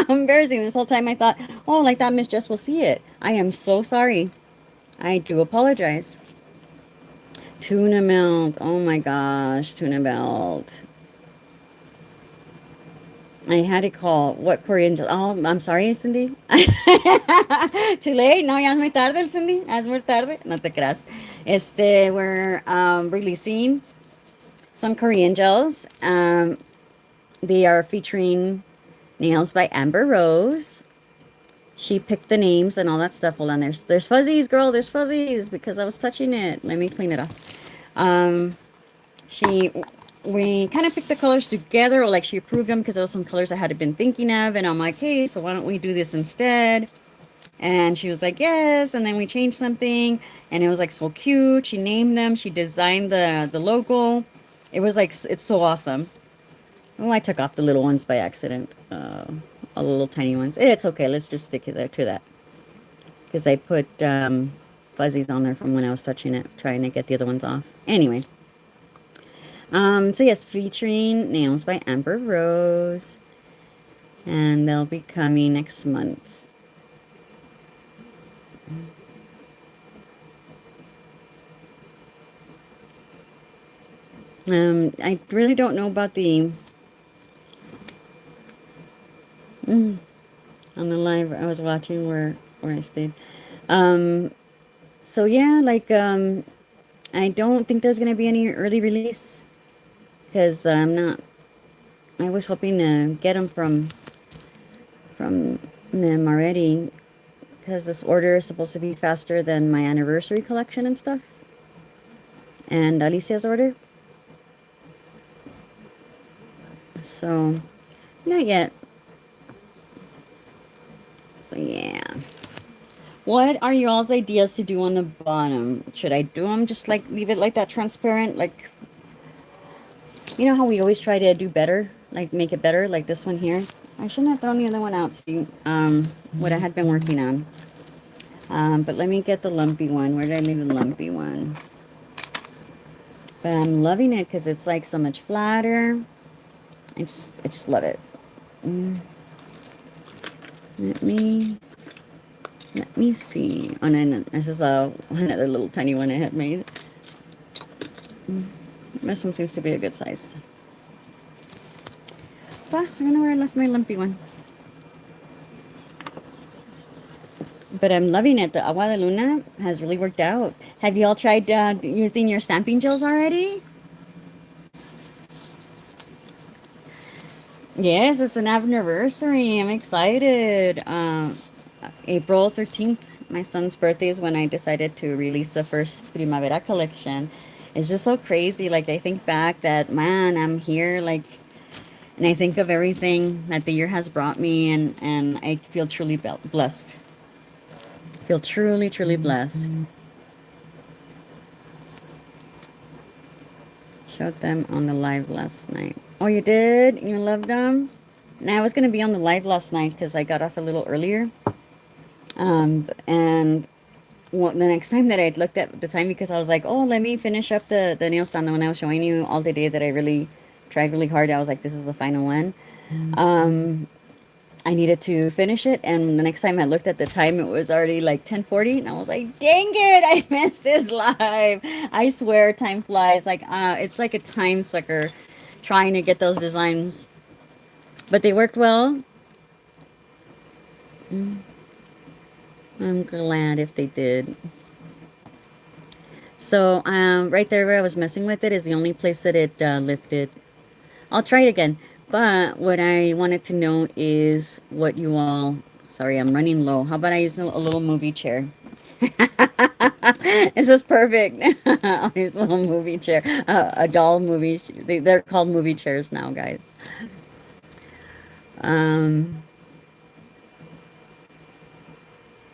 Embarrassing. This whole time I thought, oh, like that Miss Jess will see it. I am so sorry. I do apologize. Tuna melt. Oh my gosh, tuna melt. I had to call. What Korean? Oh, I'm sorry, Cindy. Too late. No, ya es muy tarde, Cindy. Ya es muy tarde. No te creas. We're releasing some Korean gels. They are featuring nails by Amber Rose. She picked the names and all that stuff. Hold on, there's fuzzies, girl. There's fuzzies because I was touching it. Let me clean it off. We kind of picked the colors together, or like she approved them because there was some colors I had been thinking of, and I'm like, hey, so why don't we do this instead? And she was like, yes. And then we changed something, and it was like so cute. She named them. She designed the logo. It was like, it's so awesome. Oh, I took off the little ones by accident. All the little tiny ones. It's okay. Let's just stick it there to that. Because I put fuzzies on there from when I was touching it, trying to get the other ones off. Anyway. So yes, featuring nails by Amber Rose. And they'll be coming next month. I really don't know about the on the live I was watching where I stayed. So yeah, like I don't think there's gonna be any early release because I'm not. I was hoping to get them from them already because this order is supposed to be faster than my anniversary collection and stuff, and Alicia's order. So not yet. So yeah. What are y'all's ideas to do on the bottom? Should I do them just like leave it like that transparent? Like, you know how we always try to do better? Like make it better, like this one here. I shouldn't have thrown the other one out, see what I had been working on. But let me get the lumpy one. Where did I leave the lumpy one? But I'm loving it because it's like so much flatter. I just love it. Let me see. Oh, no, this is another little tiny one I had made. This one seems to be a good size. But I don't know where I left my lumpy one. But I'm loving it. The Agua de Luna has really worked out. Have you all tried using your stamping gels already? Yes, it's an anniversary. I'm excited. April 13th, my son's birthday, is when I decided to release the first Primavera collection. It's just so crazy. Like, I think back that, man, I'm here, like, and I think of everything that the year has brought me, and I feel truly blessed. Feel truly, truly blessed. Showed them on the live last night. Oh, you did? You loved them? Now, I was going to be on the live last night because I got off a little earlier. And well, the next time that I looked at the time, because I was like, oh, let me finish up the nail stand. When I was showing you all the day that I really tried really hard, I was like, this is the final one. Um, I needed to finish it, and the next time I looked at the time, it was already like 10:40, and I was like, "Dang it, I missed this live." I swear, time flies. Like, it's like a time sucker trying to get those designs, but they worked well. I'm glad if they did. So, right there where I was messing with it is the only place that it lifted. I'll try it again. But what I wanted to know is what you all. Sorry, I'm running low. How about I use a little movie chair? This is perfect. I'll use a little movie chair. A doll movie. They're called movie chairs now, guys. Um,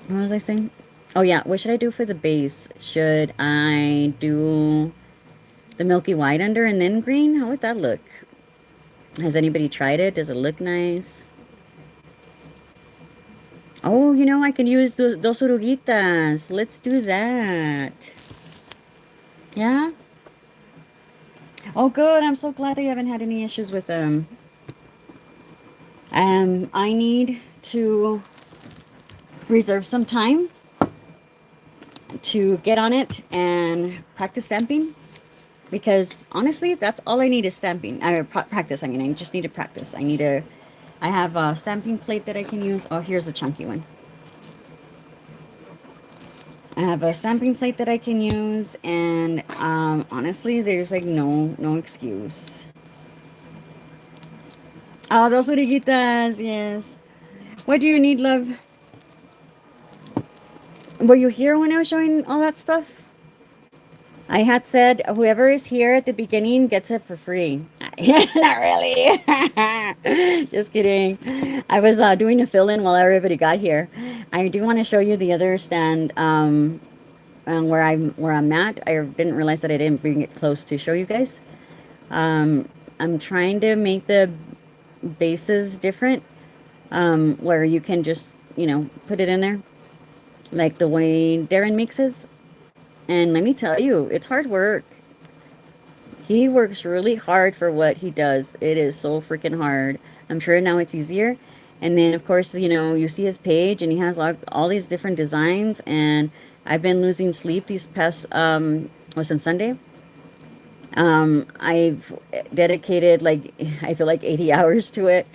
what was I saying? Oh, yeah. What should I do for the base? Should I do the milky white under and then green? How would that look? Has anybody tried it? Does it look nice? Oh, I can use those dos oruguitas. Let's do that. Yeah? Oh, good. I'm so glad that you haven't had any issues with them. I need to reserve some time to get on it and practice stamping because honestly, that's all I need is stamping. Practice. I mean, I just need to practice. I have a stamping plate that I can use. Oh, here's a chunky one. I have a stamping plate that I can use, and honestly, there's like no excuse. Oh, those oruguitas, yes. What do you need, love? Were you here when I was showing all that stuff? I had said whoever is here at the beginning gets it for free. Not really. Just kidding. I was doing a fill-in while everybody got here. I do want to show you the other stand where I'm at. I didn't realize that I didn't bring it close to show you guys. I'm trying to make the bases different, where you can just put it in there like the way Darren makes his. And let me tell you, it's hard work. He works really hard for what he does. It is so freaking hard. I'm sure now it's easier. And then, of course, you see his page and he has all these different designs. And I've been losing sleep these past, since Sunday. I've dedicated like, I feel like 80 hours to it.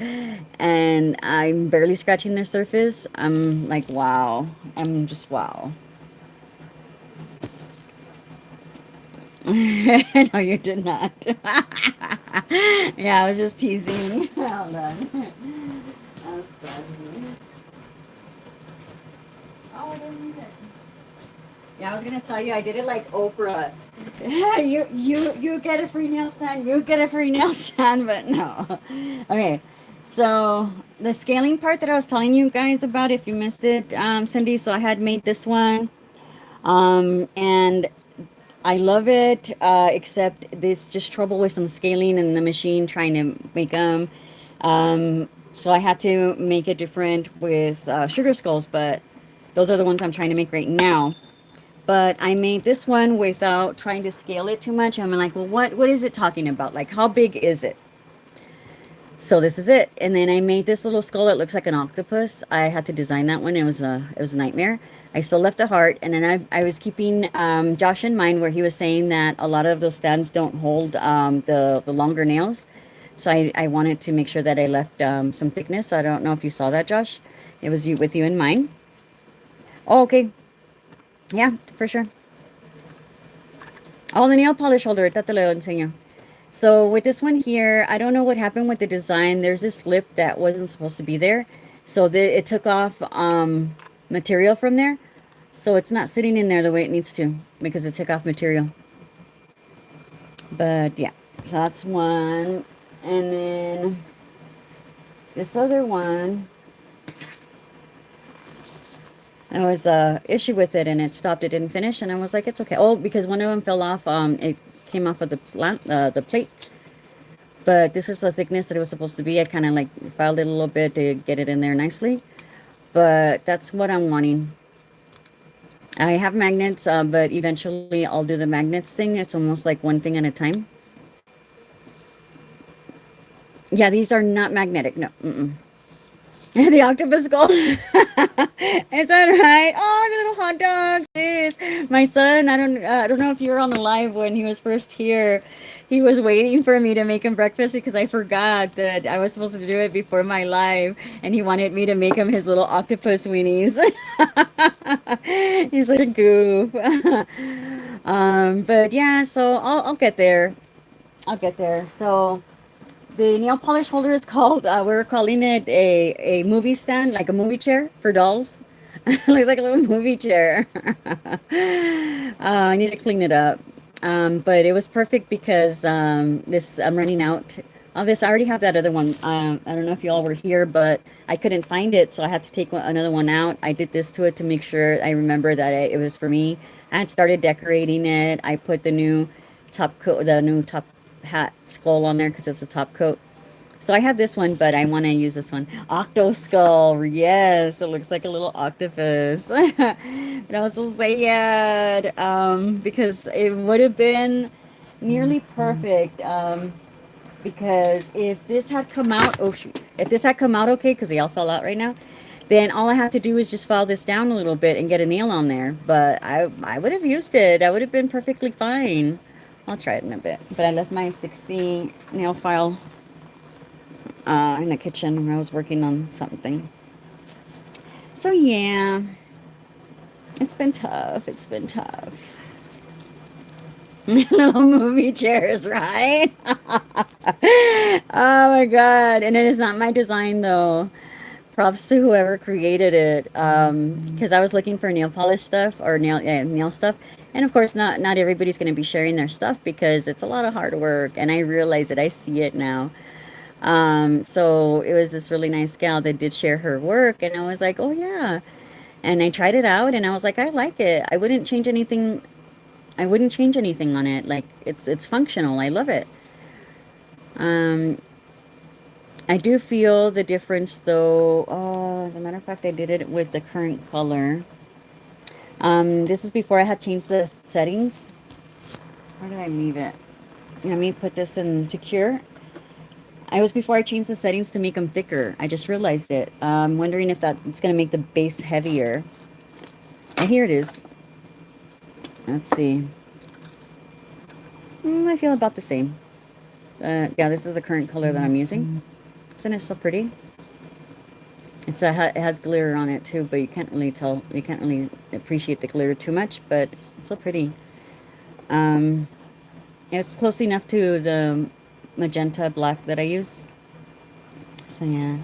And I'm barely scratching the surface. I'm like, wow. I'm just, wow. No, you did not. Yeah, I was just teasing. Hold on. That's funny. Oh, I didn't need it. Yeah, I was gonna tell you I did it like Oprah. You get a free nail stand. You get a free nail stand, but no. Okay, so the scaling part that I was telling you guys about, if you missed it, Cindy. So I had made this one, and I love it, except there's just trouble with some scaling in the machine trying to make them. So I had to make it different with sugar skulls, but those are the ones I'm trying to make right now. But I made this one without trying to scale it too much. I'm like, well, what is it talking about? Like, how big is it? So this is it. And then I made this little skull that looks like an octopus. I had to design that one. It was a nightmare. I still left a heart. And then I was keeping Josh in mind where he was saying that a lot of those stands don't hold the longer nails. So I wanted to make sure that I left some thickness. So I don't know if you saw that, Josh. It was with you in mind. Oh, okay. Yeah, for sure. Oh, the nail polish holder. Esta te lo enseño. So with this one here, I don't know what happened with the design. There's this lip that wasn't supposed to be there. So it took off material from there. So it's not sitting in there the way it needs to because it took off material. But yeah, so that's one. And then this other one, there was a issue with it and it stopped. It didn't finish. And I was like, it's okay. Oh, because one of them fell off. It came off of the plate. But this is the thickness that it was supposed to be. I kind of like filed it a little bit to get it in there nicely. But that's what I'm wanting. I have magnets, but eventually I'll do the magnets thing. It's almost like one thing at a time. Yeah, these are not magnetic. No. Mm-mm. The octopus skull. Is that right? Oh, the little hot dogs. Yes. My son, I don't know if you were on the live when he was first here. He was waiting for me to make him breakfast because I forgot that I was supposed to do it before my live, and he wanted me to make him his little octopus weenies. He's such a goof. But yeah, so I'll get there. I'll get there. So the nail polish holder is called, we're calling it a movie stand, like a movie chair for dolls. Looks like a little movie chair. I need to clean it up. But it was perfect because this I'm running out of this. I already have that other one. I don't know if you all were here, but I couldn't find it, so I had to take another one out. I did this to it to make sure I remember that it was for me. I had started decorating it. I put the new top coat, the new top hat skull on there because it's a top coat. So I have this one, but I want to use this one. Octo skull. Yes, it looks like a little octopus. And I was so sad because it would have been nearly perfect. Because if this had come out, oh shoot, if this had come out okay, because they all fell out right now, then all I have to do is just file this down a little bit and get a nail on there. But I would have used it. I would have been perfectly fine. I'll try it in a bit. But I left my 60 nail file in the kitchen when I was working on something. So yeah, it's been tough. It's been tough. Little movie chairs, right? Oh my god! And it is not my design though. Props to whoever created it. Because I was looking for nail polish stuff or nail stuff, and of course, not everybody's going to be sharing their stuff because it's a lot of hard work. And I realize it. I see it now. So it was this really nice gal that did share her work, and I was like, oh yeah. And I tried it out, and I was like, I like it. I wouldn't change anything. I wouldn't change anything on it. Like it's functional. I love it. Um, I do feel the difference though. Oh, as a matter of fact, I did it with the current color. This is before I had changed the settings. Where did I leave it? Let me put this in to cure. I was before I changed the settings to make them thicker. I just realized it. I'm wondering if it's going to make the base heavier. And here it is. Let's see. I feel about the same. Yeah, this is the current color that I'm using. Isn't it so pretty? It has glitter on it too, but you can't really tell. You can't really appreciate the glitter too much, but it's so pretty. It's close enough to the magenta black that I use. So yeah.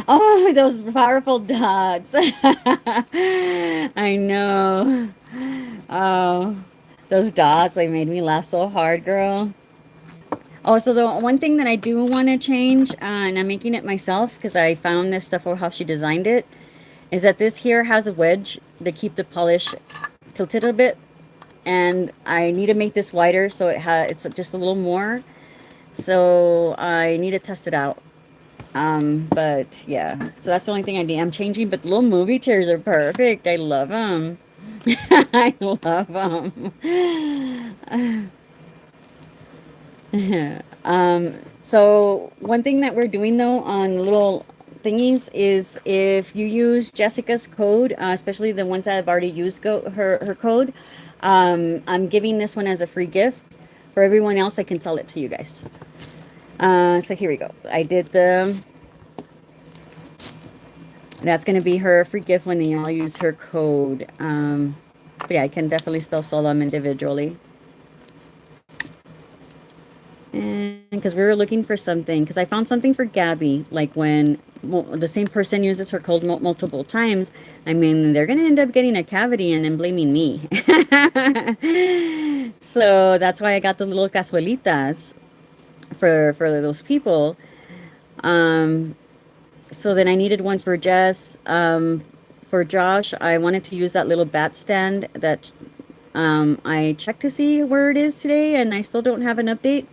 Oh, those powerful dots. I know. Oh, those dots, they made me laugh so hard, girl. Oh, so the one thing that I do want to change, and I'm making it myself because I found this stuff for how she designed it, is that this here has a wedge to keep the polish tilted a bit. And I need to make this wider so it's just a little more. So I need to test it out. But yeah, so that's the only thing I'm changing. But the little movie chairs are perfect. I love them. I love them. So one thing that we're doing though on little thingies is if you use Jessica's code, especially the ones that have already used her code, I'm giving this one as a free gift. For everyone else, I can sell it to you guys. So here we go. I did that's going to be her free gift when you all use her code. But yeah, I can definitely still sell them individually. And because we were looking for something, because I found something for Gabby, like when the same person uses her code multiple times, I mean, they're going to end up getting a cavity and then blaming me. So that's why I got the little casuelitas for those people. So then I needed one for Jess. For Josh, I wanted to use that little bat stand that I checked to see where it is today, and I still don't have an update.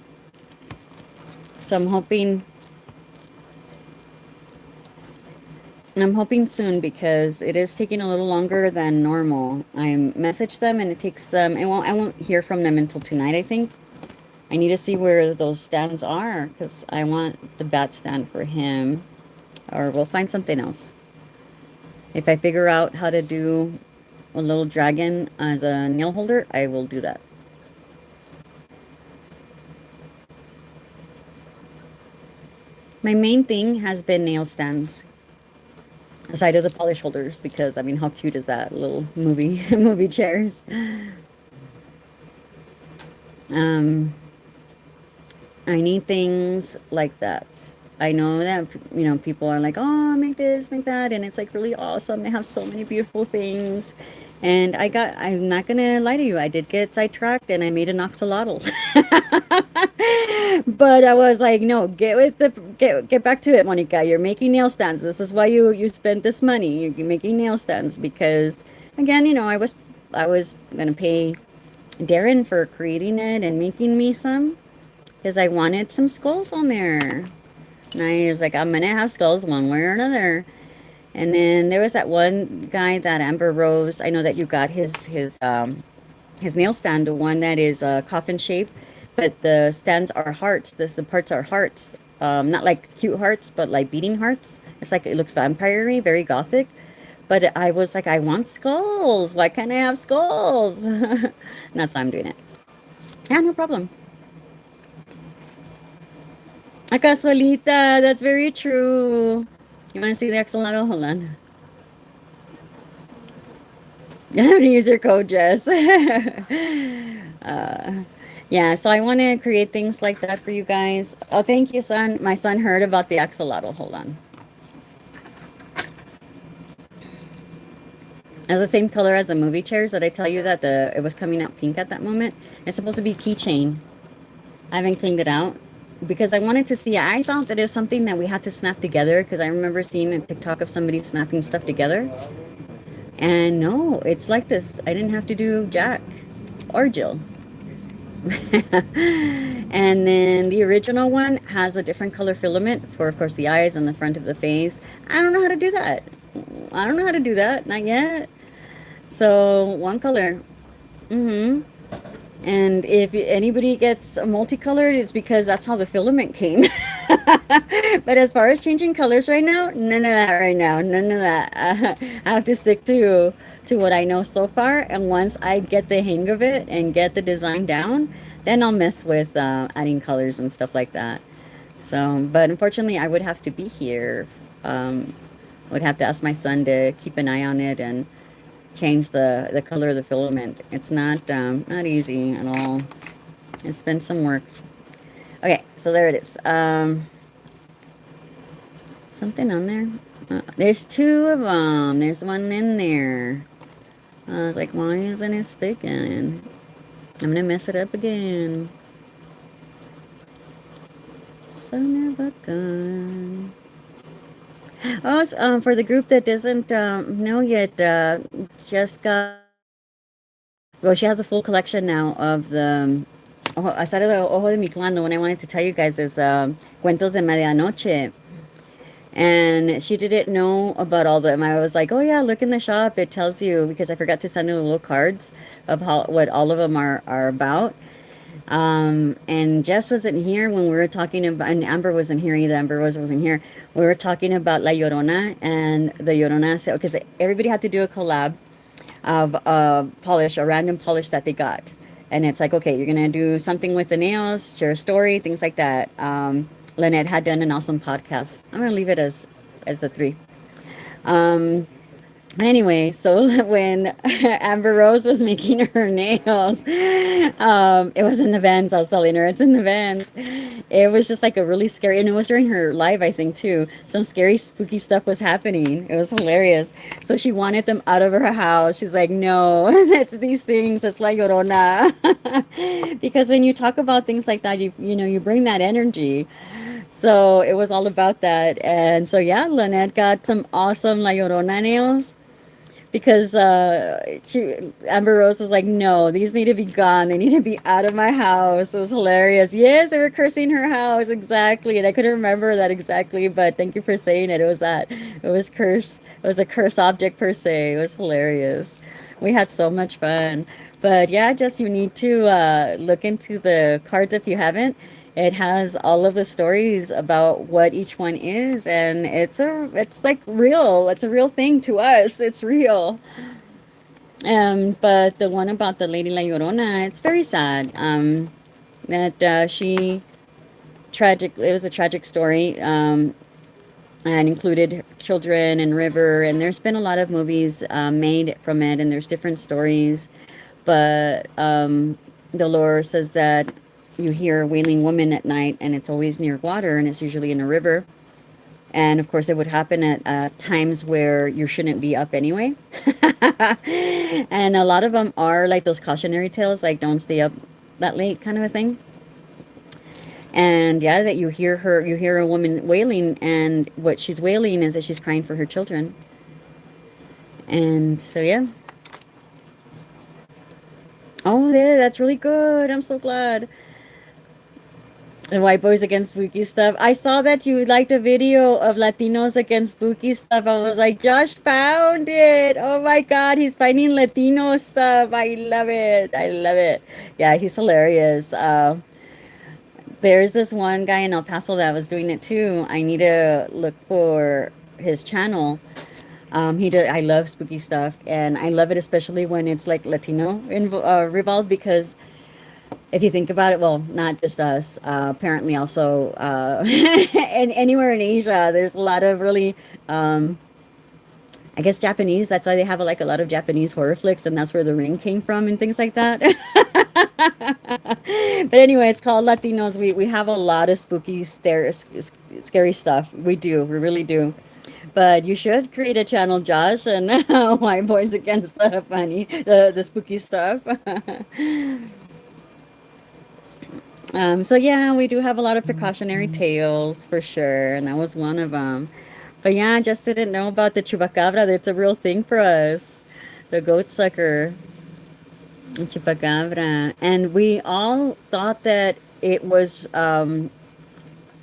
So I'm hoping soon because it is taking a little longer than normal. I messaged them and it takes them. I won't hear from them until tonight, I think. I need to see where those stands are because I want the bat stand for him, or we'll find something else. If I figure out how to do a little dragon as a nail holder, I will do that. My main thing has been nail stands, aside of the polish holders, because I mean, how cute is that little movie movie chairs? Um, I need things like that. I know that people are like, "Oh, make this, make that," and it's like really awesome. They have so many beautiful things. And I'm not gonna lie to you, I did get sidetracked and I made an axolotl. But I was like, no, get back to it, Monica. You're making nail stands. This is why you spent this money. You're making nail stands because again, I was gonna pay Darren for creating it and making me some because I wanted some skulls on there. And I was like, I'm gonna have skulls one way or another. And then there was that one guy, that Amber Rose. I know that you got his nail stand, the one that is coffin shaped, but the stands are hearts. The parts are hearts, not like cute hearts, but like beating hearts. It's like it looks vampire-y, very gothic. But I was like, I want skulls. Why can't I have skulls? And that's why I'm doing it. Yeah, no problem. Acá solita, that's very true. You want to see the axolotl? Hold on. I'm gonna use your code, Jess. Yeah, so I want to create things like that for you guys. Oh, thank you, son. My son heard about the axolotl. Hold on. It's the same color as the movie chairs that I tell you that it was coming out pink at that moment. It's supposed to be keychain. I haven't cleaned it out because I wanted to see. I thought that it was something that we had to snap together because I remember seeing a TikTok of somebody snapping stuff together. And no, it's like this. I didn't have to do Jack or Jill. And then the original one has a different color filament for, of course, the eyes and the front of the face. I don't know how to do that. I don't know how to do that. Not yet. So one color. Mm-hmm. And if anybody gets multicolored, it's because that's how the filament came. But as far as changing colors right now, none of that right now. None of that. I have to stick to what I know so far. And once I get the hang of it and get the design down, then I'll mess with adding colors and stuff like that. So, but unfortunately, I would have to be here. Would have to ask my son to keep an eye on it and change the color of the filament. It's not easy at all. It's been some work. Okay, so there it is. Something on there. There's two of them. There's one in there. I was like, why isn't it sticking? I'm gonna mess it up again. Son of a gun. Oh, for the group that doesn't know yet, Jessica. Well, she has a full collection now of the. Aside of the Ojo de mi Clan, the one I wanted to tell you guys is Cuentos de Medianoche. And she didn't know about all them. I was like, oh yeah, look in the shop. It tells you, because I forgot to send her little cards of what all of them are about. And Jess wasn't here when we were talking about, and Amber wasn't here either. Amber wasn't here. We were talking about La Llorona and the Llorona, because everybody had to do a collab of polish, a random polish that they got. And it's like, okay, you're gonna do something with the nails, share a story, things like that. Lynette had done an awesome podcast. I'm gonna leave it as the three. Um, but anyway, so when Amber Rose was making her nails, it was in the vents. I was telling her it's in the vents. It was just like a really scary, and it was during her live, I think, too. Some scary, spooky stuff was happening. It was hilarious. So she wanted them out of her house. She's like, no, it's these things. It's La Llorona. Because when you talk about things like that, you bring that energy. So it was all about that. And so, yeah, Lynette got some awesome La Llorona nails because Amber Rose was like, no, these need to be gone. They need to be out of my house. It was hilarious. Yes, they were cursing her house. Exactly. And I couldn't remember that exactly, but thank you for saying it. It was that. It was curse. It was a curse object per se. It was hilarious. We had so much fun. But yeah, just you need to look into the cards if you haven't. It has all of the stories about what each one is, and it's like real. It's a real thing to us. It's real. But the one about the Lady La Llorona, it's very sad. That she tragic. It was a tragic story. And included children and river, and there's been a lot of movies made from it, and there's different stories. But the lore says that you hear a wailing woman at night, and it's always near water, and it's usually in a river. And of course, it would happen at times where you shouldn't be up anyway. And a lot of them are like those cautionary tales, like don't stay up that late, kind of a thing. And yeah, that you hear a woman wailing, and what she's wailing is that she's crying for her children. And so, yeah. Oh, yeah, that's really good. I'm so glad. The white boys against spooky stuff. I saw that you liked a video of Latinos against spooky stuff. I was like, Josh found it. Oh my God, he's finding Latino stuff. I love it. I love it. Yeah, he's hilarious. There's this one guy in El Paso that was doing it too. I need to look for his channel. He did. I love spooky stuff, and I love it especially when it's like Latino revolved, because if you think about it, well, not just us. Apparently, also, and anywhere in Asia, there's a lot of really, I guess Japanese. That's why they have like a lot of Japanese horror flicks, and that's where The Ring came from and things like that. But anyway, it's called Latinos. We have a lot of spooky, scary stuff. We do. We really do. But you should create a channel, Josh, and White Boys Against the Funny, the spooky stuff. So yeah, we do have a lot of precautionary tales for sure, and that was one of them. But yeah, I just didn't know about the chupacabra. That's a real thing for us. The goat sucker, the chupacabra, and we all thought that it was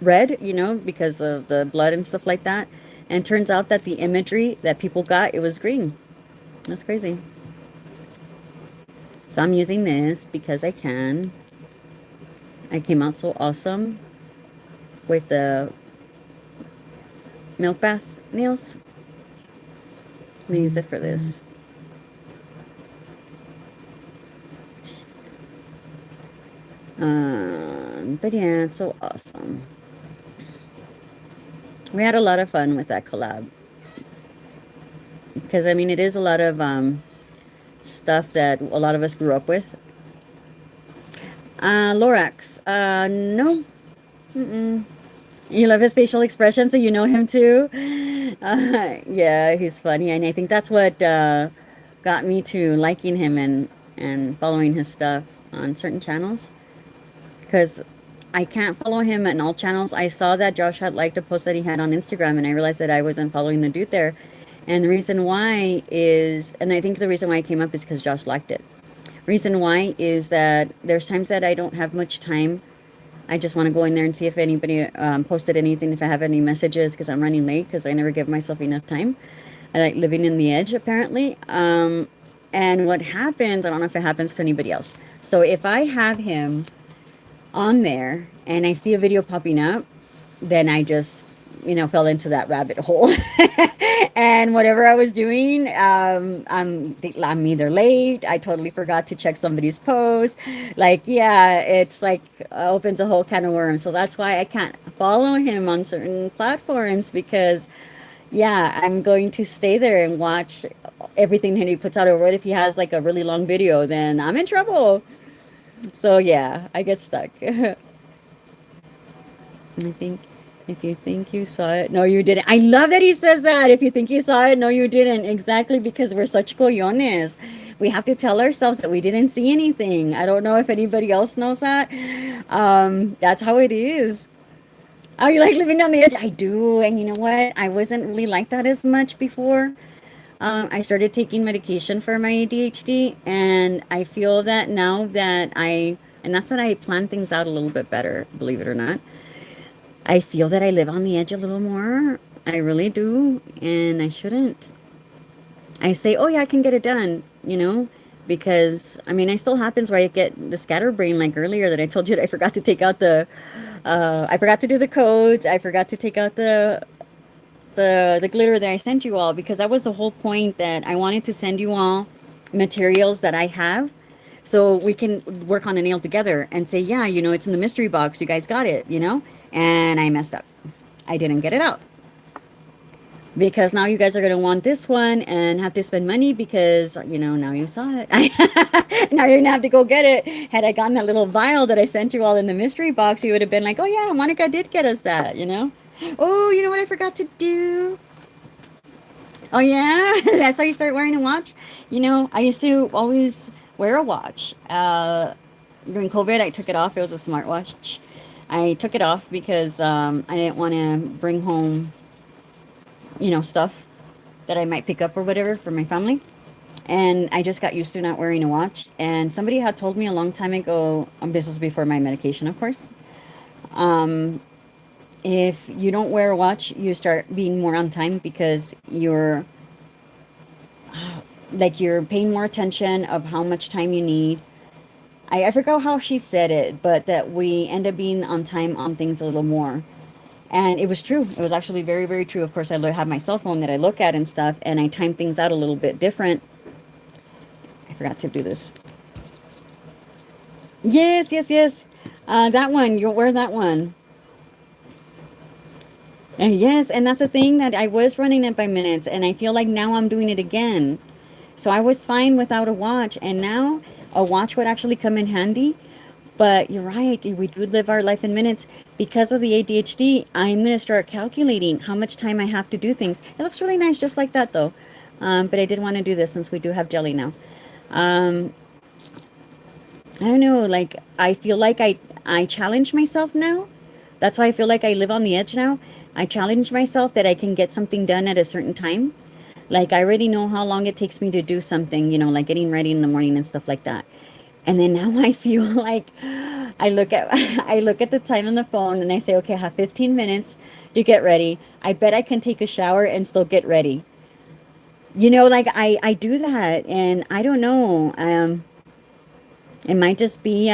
red, because of the blood and stuff like that. And turns out that the imagery that people got, it was green. That's crazy. So I'm using this because I can. I came out so awesome with the milk bath nails. I'm gonna use it for this. But yeah, it's so awesome. We had a lot of fun with that collab. Because, I mean, it is a lot of stuff that a lot of us grew up with. Lorax. No. Mm-mm. You love his facial expression, so you know him too. Yeah, he's funny. And I think that's what got me to liking him and following his stuff on certain channels. Because I can't follow him on all channels. I saw that Josh had liked a post that he had on Instagram, and I realized that I wasn't following the dude there. And the reason why is, and I think the reason why I came up is because Josh liked it. Reason why is that there's times that I don't have much time. I just want to go in there and see if anybody posted anything, if I have any messages, because I'm running late, because I never give myself enough time. I like living in the edge, apparently. And what happens, I don't know if it happens to anybody else. So if I have him on there and I see a video popping up, then I just, fell into that rabbit hole. And whatever I was doing, I'm either late, I totally forgot to check somebody's post. Like, yeah, it's like opens a whole can of worms. So that's why I can't follow him on certain platforms, because yeah, I'm going to stay there and watch everything that he puts out. Or what if he has like a really long video, then I'm in trouble. So yeah, I get stuck. I think if you think you saw it, no, you didn't. I love that he says that. If you think you saw it, no, you didn't. Exactly, because we're such coyones. We have to tell ourselves that we didn't see anything. I don't know if anybody else knows that. That's how it is. Oh, you like living on the edge? I do. And you know what? I wasn't really like that as much before. I started taking medication for my ADHD, and I feel that now that and that's when I plan things out a little bit better, believe it or not. I feel that I live on the edge a little more. I really do, and I shouldn't. I say, oh yeah, I can get it done, because I mean, it still happens where I get the scatterbrain like earlier that I told you that I forgot to take out I forgot to do the codes. I forgot to take out the glitter that I sent you all because that was the whole point that I wanted to send you all materials that I have so we can work on a nail together and say, yeah, you know, it's in the mystery box. You guys got it, you know? And I messed up. I didn't get it out. Because now you guys are going to want this one and have to spend money because, you know, now you saw it. Now you're going to have to go get it. Had I gotten that little vial that I sent you all in the mystery box, you would have been like, oh, yeah, Monica did get us that, you know? Oh, you know what I forgot to do? Oh, yeah? That's how you start wearing a watch? You know, I used to always wear a watch. During COVID, I took it off. It was a smartwatch. I took it off because I didn't want to bring home, you know, stuff that I might pick up or whatever for my family. And I just got used to not wearing a watch. And somebody had told me a long time ago, this is before my medication, of course. If you don't wear a watch, you start being more on time because you're like you're paying more attention of how much time you need. I forgot how she said it, but that we end up being on time on things a little more. And it was true. It was actually very, very true. Of course, I have my cell phone that I look at and stuff, and I time things out a little bit different. I forgot to do this. Yes, yes, yes. That one. You'll wear that one. And yes, and that's the thing that I was running it by minutes, and I feel like now I'm doing it again. So I was fine without a watch, and now a watch would actually come in handy. But you're right, we do live our life in minutes. Because of the ADHD, I'm going to start calculating how much time I have to do things. It looks really nice just like that, though. But I did want to do this since we do have jelly now. Um, I don't know, like, I feel like I challenge myself now. That's why I feel like I live on the edge now. I challenge myself that I can get something done at a certain time. Like, I already know how long it takes me to do something, you know, like getting ready in the morning and stuff like that. And then now I feel like I look at I look at the time on the phone and I say, okay, I have 15 minutes to get ready. I bet I can take a shower and still get ready. You know, like I do that and I don't know. It might just be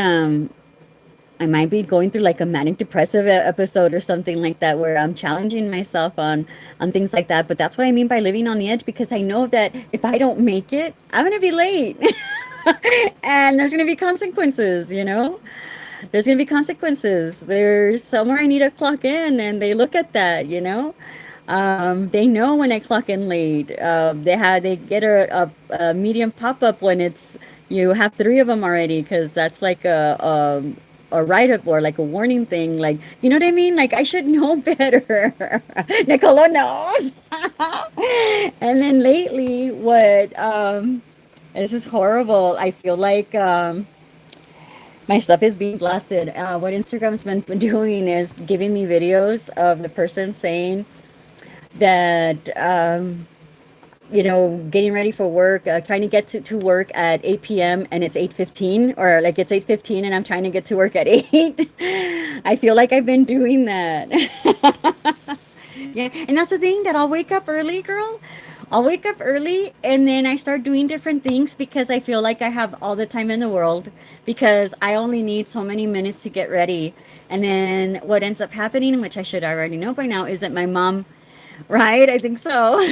I might be going through like a manic depressive episode or something like that where I'm challenging myself on things like that. But that's what I mean by living on the edge because I know that if I don't make it, I'm gonna be late. And there's gonna be consequences, you know? There's gonna be consequences. There's somewhere I need to clock in and they look at that, you know? They know when I clock in late. They get a medium pop-up when it's you have three of them already because that's like a write-up or like a warning thing. Like, you know what I mean? Like, I should know better. Nicolo knows. And then lately, this is horrible. I feel like my stuff is being blasted. What Instagram's been doing is giving me videos of the person saying that you know, getting ready for work, trying to get to work at 8 p.m. and it's 8:15, or like it's 8:15 and I'm trying to get to work at 8. I feel like I've been doing that. Yeah, and that's the thing that I'll wake up early, girl. I'll wake up early and then I start doing different things because I feel like I have all the time in the world because I only need so many minutes to get ready. And then what ends up happening, which I should already know by now, is that my mom, right? I think so.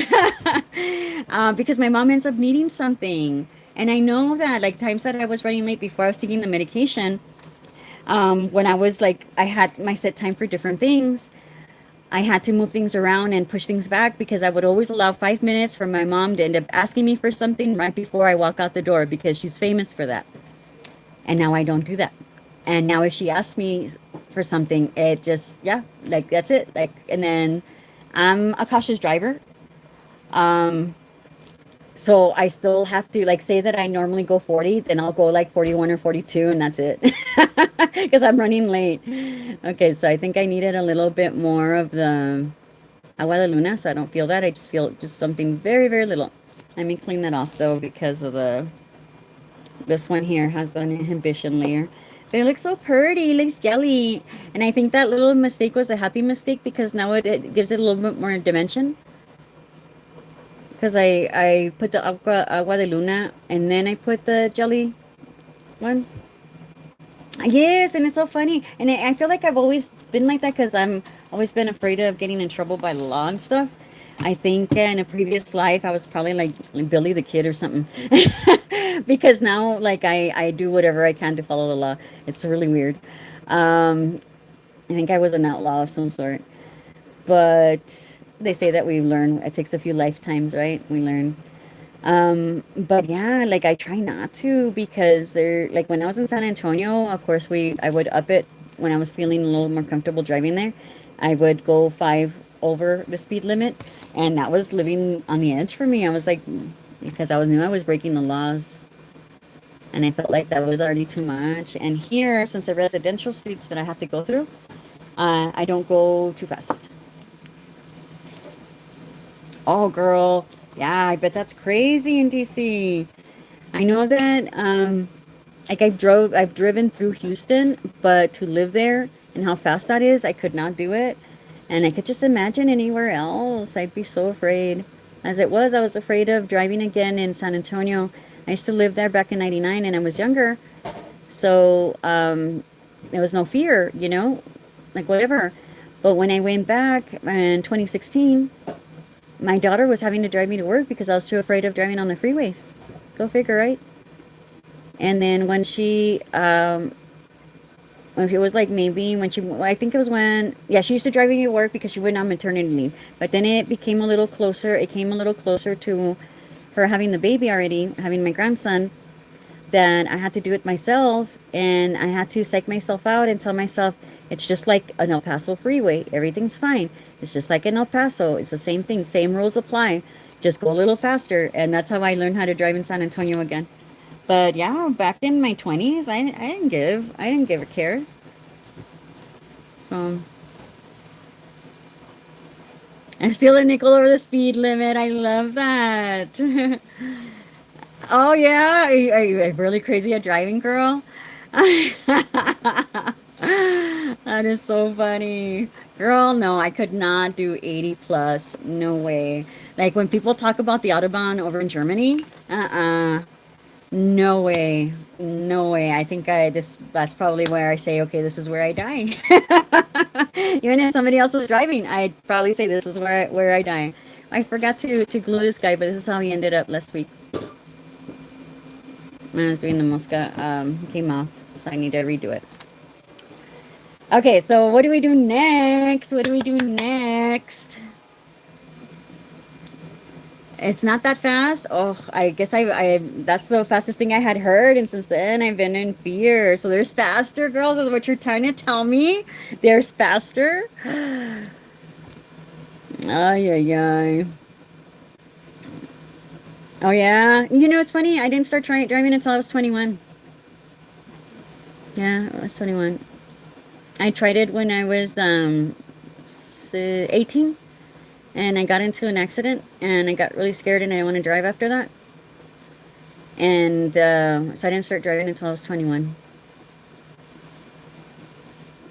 Because my mom ends up needing something. And I know that like times that I was running late before I was taking the medication, when I was like, I had my set time for different things. I had to move things around and push things back because I would always allow 5 minutes for my mom to end up asking me for something right before I walk out the door because she's famous for that. And now I don't do that. And now if she asks me for something, it just, yeah, like that's it. Like, and then I'm a cautious driver. Um, so I still have to like say that I normally go 40, then I'll go like 41 or 42 and that's it. Because I'm running late. Okay, so I think I needed a little bit more of the agua de luna, so I don't feel that. I just feel just something very, very little. Let me clean that off though because of this one here has an inhibition layer. But it looks so pretty, it looks jelly. And I think that little mistake was a happy mistake because now it gives it a little bit more dimension. Because I put the agua de luna and then I put the jelly one. Yes, and it's so funny. And I feel like I've always been like that because I'm always been afraid of getting in trouble by the law and stuff. I think in a previous life I was probably like Billy the Kid or something. Because now like I do whatever I can to follow the law. It's really weird. Um, I think I was an outlaw of some sort. But they say that we learn. It takes a few lifetimes, right? We learn. But yeah, like I try not to because they're like when I was in San Antonio, of course I would up it when I was feeling a little more comfortable driving there. I would go five over the speed limit, and that was living on the edge for me. I was like, because I was knew I was breaking the laws, and I felt like that was already too much. And here, since the residential streets that I have to go through, I don't go too fast. Oh, girl. Yeah, I bet that's crazy in DC. I know that like I've driven through Houston, but to live there and how fast that is, I could not do it. And I could just imagine anywhere else. I'd be so afraid. As it was, I was afraid of driving again in San Antonio. I used to live there back in 99 and I was younger. So there was no fear, like whatever. But when I went back in 2016, my daughter was having to drive me to work because I was too afraid of driving on the freeways. Go figure, right? And then when it was like maybe when I think it was when, yeah, she used to drive me to work because she went on maternity leave. But then it became a little closer. It came a little closer to her having the baby already, having my grandson, that I had to do it myself. And I had to psych myself out and tell myself, it's just like an El Paso freeway. Everything's fine. It's just like in El Paso. It's the same thing. Same rules apply. Just go a little faster. And that's how I learned how to drive in San Antonio again. But yeah, back in my 20s, I didn't give a care. So I'm still a nickel over the speed limit. I love that. Oh yeah, are you really crazy at driving, girl? That is so funny. Girl, no, I could not do 80 plus. No way. Like when people talk about the Autobahn over in Germany, no way. No way. I think that's probably where I say, okay, this is where I die. Even if somebody else was driving, I'd probably say this is where I die. I forgot to glue this guy, but this is how he ended up last week. When I was doing the mosca, came off, so I need to redo it. Okay, so what do we do next? What do we do next? It's not that fast. Oh, I guess I that's the fastest thing I had heard, and since then I've been in fear. So there's faster, girls, is what you're trying to tell me? There's faster? Ay, ay, ay. Oh yeah. It's funny. I didn't start driving until I was 21. Yeah, I was 21. I tried it when I was 18. And I got into an accident and I got really scared and I didn't want to drive after that. And so I didn't start driving until I was 21.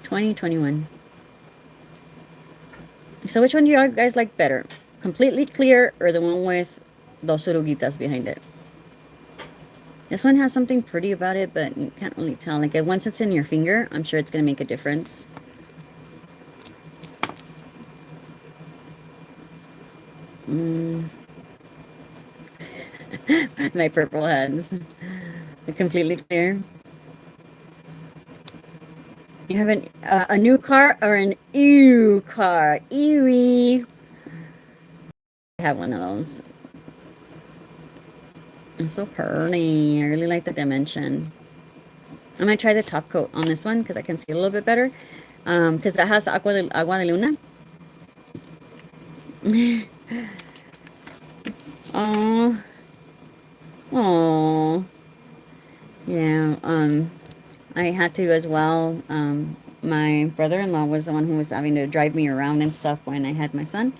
2021. So which one do you guys like better? Completely clear or the one with those oruguitas behind it? This one has something pretty about it, but you can't really tell. Like once it's in your finger, I'm sure it's going to make a difference. My purple hands. They're completely clear. You have a new car or an ew car? Ewy. I have one of those. It's so pretty. I really like the dimension. I'm gonna try the top coat on this one because I can see a little bit better. Because that has agua de luna. Oh. Oh. Yeah, I had to as well. My brother-in-law was the one who was having to drive me around and stuff when I had my son.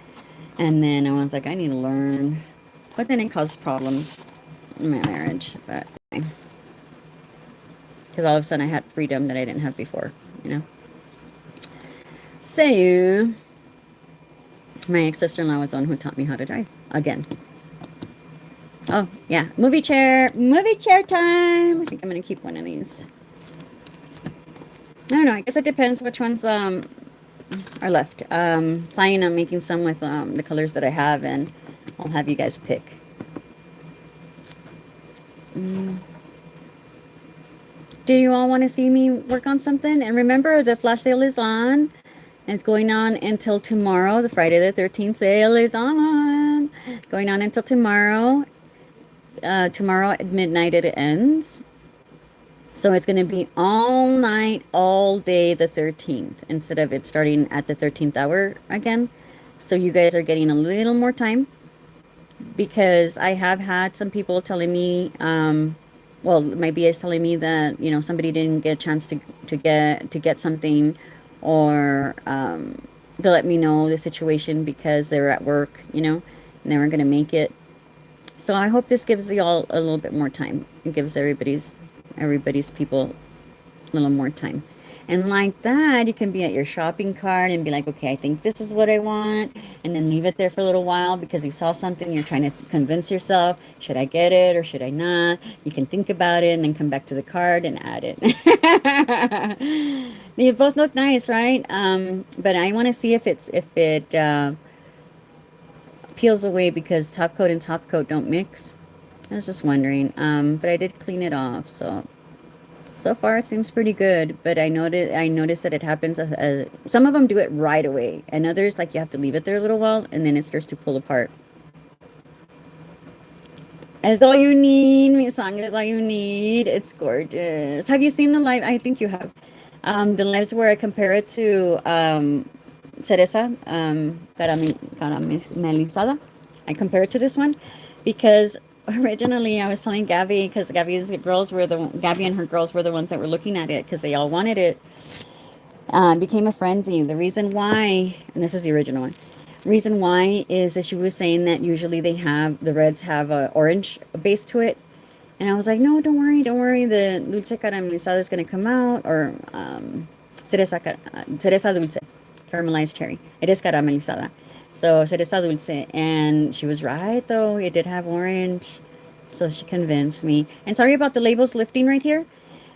And then I was like, I need to learn. But then it caused problems in my marriage. But because all of a sudden I had freedom that I didn't have before, So, my ex-sister-in-law was the one who taught me how to drive again. Oh, yeah. Movie chair time. I think I'm going to keep one of these. I don't know. I guess it depends which ones are left. Planning on making some with the colors that I have, and I'll have you guys pick. Mm. Do you all want to see me work on something? And remember, the flash sale is on. And it's going on until tomorrow. The Friday the 13th sale is on. Going on until tomorrow. Tomorrow at midnight it ends. So it's going to be all night, all day the 13th, instead of it starting at the 13th hour again. So you guys are getting a little more time, because I have had some people telling me, well, my BA is telling me that, you know, somebody didn't get a chance to get something, or to let me know the situation because they were at work, you know, and they weren't going to make it. So I hope this gives you all a little bit more time. It gives everybody's people a little more time. And like that, you can be at your shopping cart and be like, okay, I think this is what I want. And then leave it there for a little while because you saw something, you're trying to convince yourself, should I get it or should I not? You can think about it and then come back to the cart and add it. They both look nice, right? But I want to see if it peels away, because top coat and top coat don't mix. I was just wondering. But I did clean it off, so far it seems pretty good. But I noticed that it happens. Some of them do it right away, and others, like, you have to leave it there a little while, and then it starts to pull apart. That's all you need. My song is all you need. It's gorgeous. Have you seen the live? I think you have. The lives where I compare it to cereza, caramelizada. I compare it to this one because originally I was telling Gabby, because Gabby and her girls were the ones that were looking at it because they all wanted it. It became a frenzy. The reason why, and this is the original one, reason why is that she was saying that usually the reds have a orange base to it. And I was like, no, don't worry, the dulce caramelizada is going to come out, or cereza dulce, caramelized cherry. It is caramelizada. So cereza dulce. And she was right, though. It did have orange. So she convinced me. And sorry about the labels lifting right here.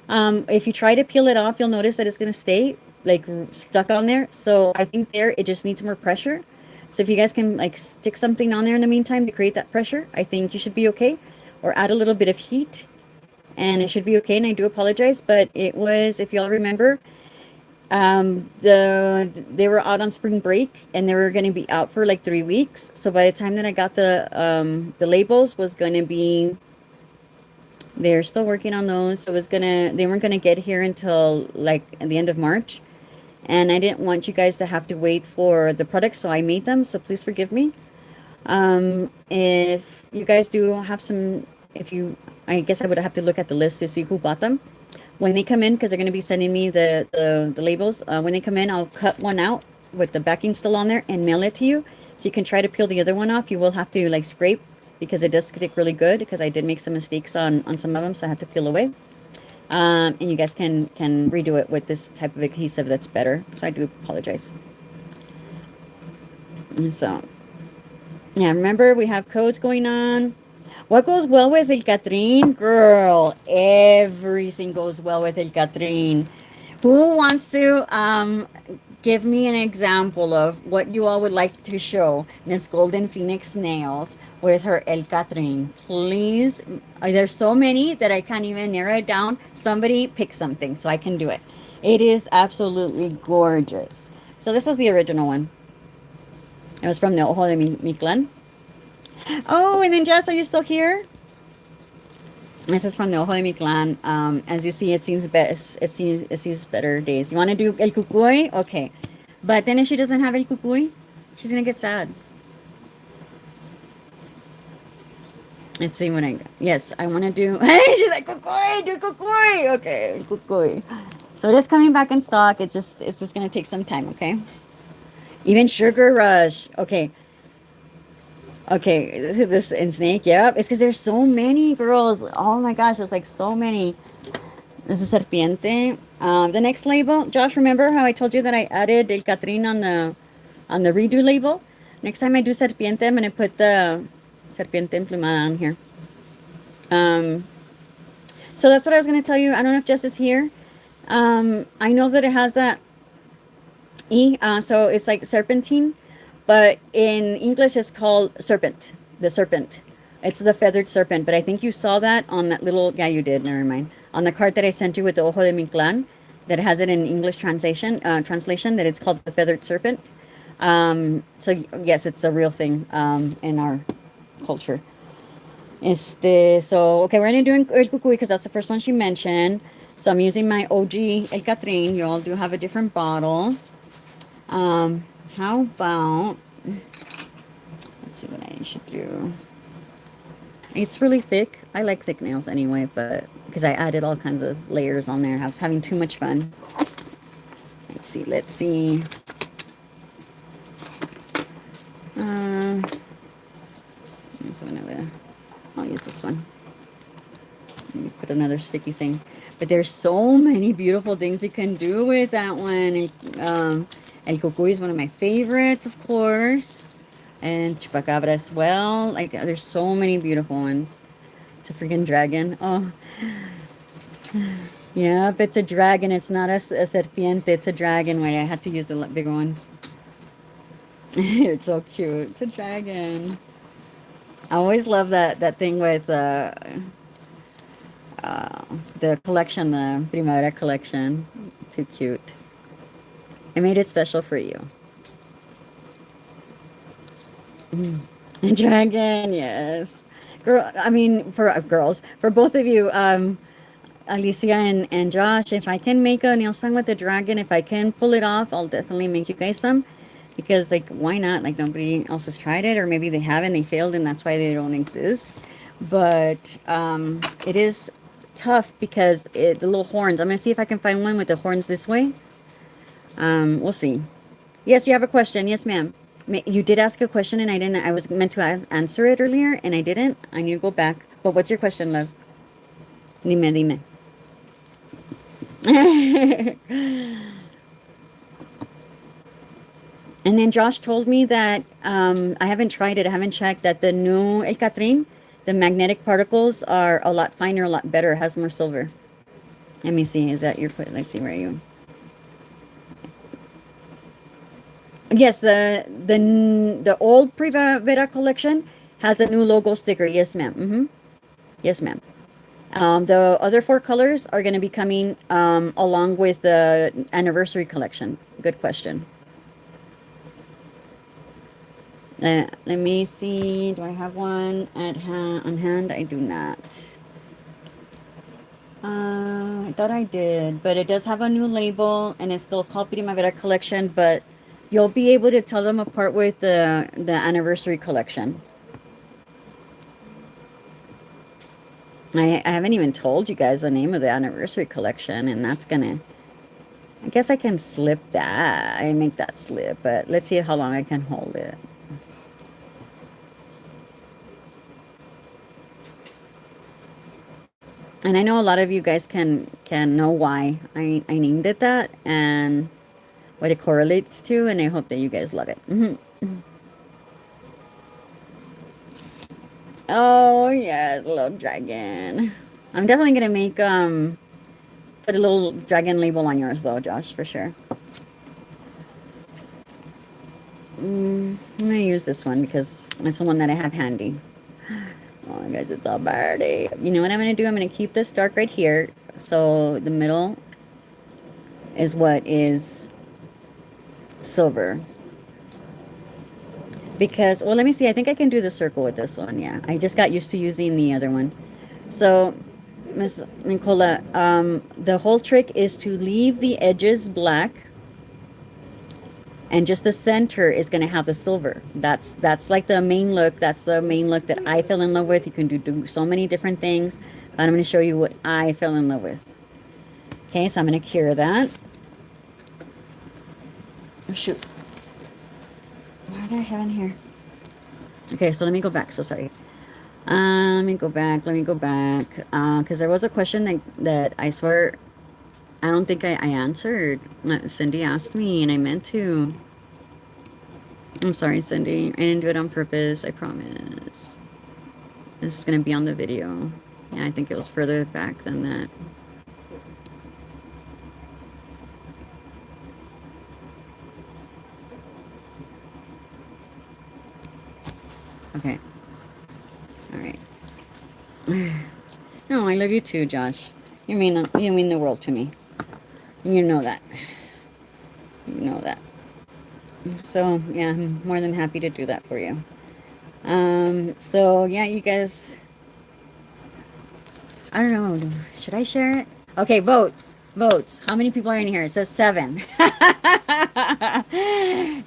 If you try to peel it off, you'll notice that it's going to stay like stuck on there. So I think there, it just needs more pressure. So if you guys can like stick something on there in the meantime to create that pressure, I think you should be okay. Or add a little bit of heat, and it should be okay. And I do apologize, but it was, if y'all remember, they were out on spring break, and they were going to be out for like 3 weeks. So by the time that I got the labels, was going to be, they're still working on those. So they weren't gonna get here until like at the end of March. And I didn't want you guys to have to wait for the products, so I made them. So please forgive me. If you guys do have some, I guess I would have to look at the list to see who bought them when they come in, because they're going to be sending me the labels. When they come in, I'll cut one out with the backing still on there and mail it to you. So you can try to peel the other one off. You will have to like scrape, because it does stick really good, because I did make some mistakes on some of them, so I have to peel away. And you guys can redo it with this type of adhesive that's better. So I do apologize. And so, yeah, remember we have codes going on. What goes well with El Catrín? Girl, everything goes well with El Catrín. Who wants to give me an example of what you all would like to show Miss Golden Phoenix Nails with her El Catrín? Please. There's so many that I can't even narrow it down. Somebody pick something so I can do it. It is absolutely gorgeous. So this was the original one. It was from the Ojo de Mi Clan. Oh, and then Jess, are you still here? This is from the Ojo de Mi Clan. As you see, it sees better days. You want to do El Cucuy? Okay. But then if she doesn't have El Cucuy, she's going to get sad. Let's see what yes, I want to do. She's like, Cucuy, do Cucuy. Okay, Cucuy. So it is coming back in stock. It's just going to take some time, okay? Even Sugar Rush. Okay. Okay, this in Snake, yep. It's because there's so many girls. Oh my gosh, there's like so many. This is Serpiente. The next label, Josh, remember how I told you that I added El Catrín on the redo label? Next time I do Serpiente, I'm gonna put the Serpiente Emplumada on here. Um, so that's what I was going to tell you. I don't know if Jess is here. I know that it has that E, so it's like serpentine, but in English it's called serpent, the serpent. It's the feathered serpent, but I think you saw that on that little, yeah, you did, never mind. On the card that I sent you with the Ojo de mi clan, that has it in English translation, that it's called the feathered serpent. So yes, it's a real thing, in our culture. So, okay, we're gonna do El Cucuy because that's the first one she mentioned. So I'm using my OG El Catrin. You all do have a different bottle. How about, let's see what I should do. It's really thick. I like thick nails anyway, but because I added all kinds of layers on there. I was having too much fun. Let's see. That's another, I'll use this one. Let me put another sticky thing. But there's so many beautiful things you can do with that one. El Cucuy is one of my favorites, of course. And Chupacabra as well. Like, there's so many beautiful ones. It's a freaking dragon. Oh, yeah, if it's a dragon, it's not a serpiente. It's a dragon. Wait, I had to use the bigger ones. It's so cute. It's a dragon. I always love that thing with the collection, the Primavera collection. Too cute. I made it special for you. Dragon, yes. Girl, I mean, for girls, for both of you, Alicia and Josh, if I can make a nail song with the dragon, if I can pull it off, I'll definitely make you guys some. Because, like, why not? Like, nobody else has tried it, or maybe they haven't, they failed, and that's why they don't exist. But it is tough because the little horns. I'm gonna see if I can find one with the horns this way. We'll see. Yes, you have a question. Yes, ma'am. You did ask a question, and I didn't. I was meant to answer it earlier, and I didn't. I need to go back. But what's your question, love? Dime. And then Josh told me that I haven't tried it. I haven't checked that the new El Catrin, the magnetic particles are a lot finer, a lot better. It has more silver. Let me see. Is that your? Let's see. Where are you? Yes, the old Primavera collection has a new logo sticker. Yes, ma'am. Yes, ma'am. The other four colors are going to be coming along with the anniversary collection. Good question. Let me see. Do I have one on hand? I do not. I thought I did, but it does have a new label, and it's still called Primavera Collection, but you'll be able to tell them apart with the anniversary collection. I haven't even told you guys the name of the anniversary collection, and that's gonna, I guess I can slip that. I make that slip, but let's see how long I can hold it. And I know a lot of you guys can know why I named it that and what it correlates to, and I hope that you guys love it. Oh yes, little dragon. I'm definitely gonna make put a little dragon label on yours though, Josh, for sure. I'm gonna use this one because it's the one that I have handy. Oh my gosh, it's all birdie. You know what I'm gonna do? I'm gonna keep this dark right here. So the middle is what is silver. Because, well, let me see. I think I can do the circle with this one. Yeah, I just got used to using the other one. So, Miss Nicola, the whole trick is to leave the edges black, and just the center is going to have the silver. That's like the main look. That's the main look that I fell in love with. You can do so many different things, but I'm going to show you what I fell in love with. Okay, so I'm going to cure that. Oh, shoot. What do I have in here? Okay, so let me go back. So sorry. Let me go back. Because there was a question that I swear I don't think I answered. Cindy asked me, and I meant to. I'm sorry, Cindy. I didn't do it on purpose. I promise. This is going to be on the video. Yeah, I think it was further back than that. Okay. All right. No, I love you too, Josh. You mean the world to me. You know that. You know that. So yeah, I'm more than happy to do that for you. So yeah, you guys, I don't know. Should I share it? Okay, votes. Votes. How many people are in here? It says 7.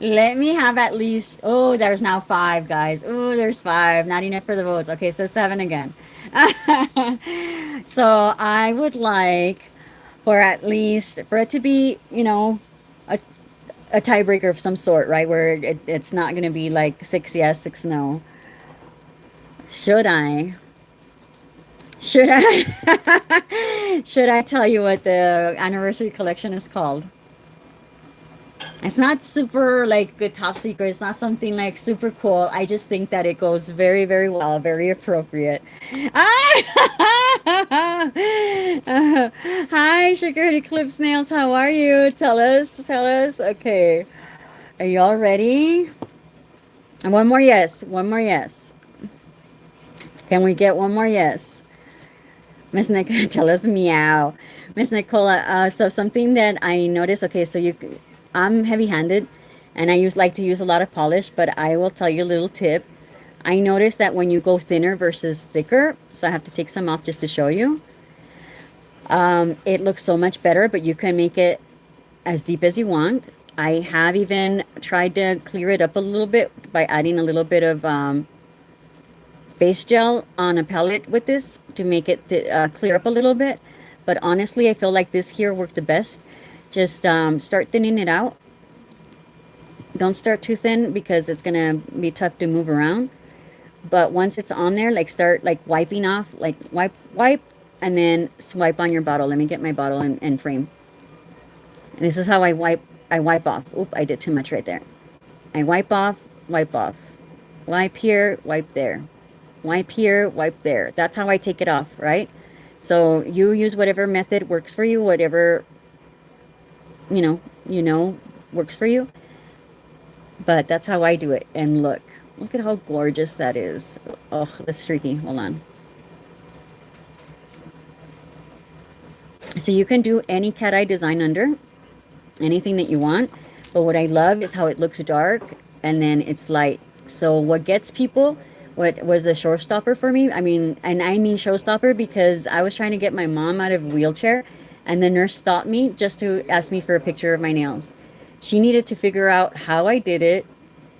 Let me have at least. Oh, there's now 5, guys. Oh, there's 5. Not enough for the votes. Okay, so 7 again. So I would like for at least for it to be, a, a tiebreaker of some sort, right? Where it's not going to be like 6 yes, 6 no. Should I? Should I? Should I tell you what the anniversary collection is called? It's not super like good top secret. It's not something like super cool. I just think that it goes very, very well, very appropriate. Ah! Hi, Sugar Eclipse Nails. How are you? Tell us. Tell us. Okay. Are y'all ready? And one more yes. One more yes. Can we get one more yes? Miss Nicola, tell us meow. Miss Nicola, so something that I noticed, okay, so I'm heavy-handed and I like to use a lot of polish, but I will tell you a little tip. I noticed that when you go thinner versus thicker, so I have to take some off just to show you, it looks so much better, but you can make it as deep as you want. I have even tried to clear it up a little bit by adding a little bit of base gel on a palette with this to make it clear up a little bit. But honestly, I feel like this here worked the best. Just start thinning it out. Don't start too thin because it's gonna be tough to move around. But once it's on there, like start like wiping off, like wipe, and then swipe on your bottle. Let me get my bottle and frame. And this is how I wipe. I wipe off. Oop, I did too much right there. I wipe off, wipe off. Wipe here, wipe there. Wipe here, wipe there. That's how I take it off, right? So you use whatever method works for you, whatever works for you. But that's how I do it. And look at how gorgeous that is. Oh, that's streaky. Hold on. So you can do any cat eye design under anything that you want. But what I love is how it looks dark and then it's light. So what gets people, what was a showstopper for me, I mean showstopper because I was trying to get my mom out of a wheelchair and the nurse stopped me just to ask me for a picture of my nails. She needed to figure out how I did it.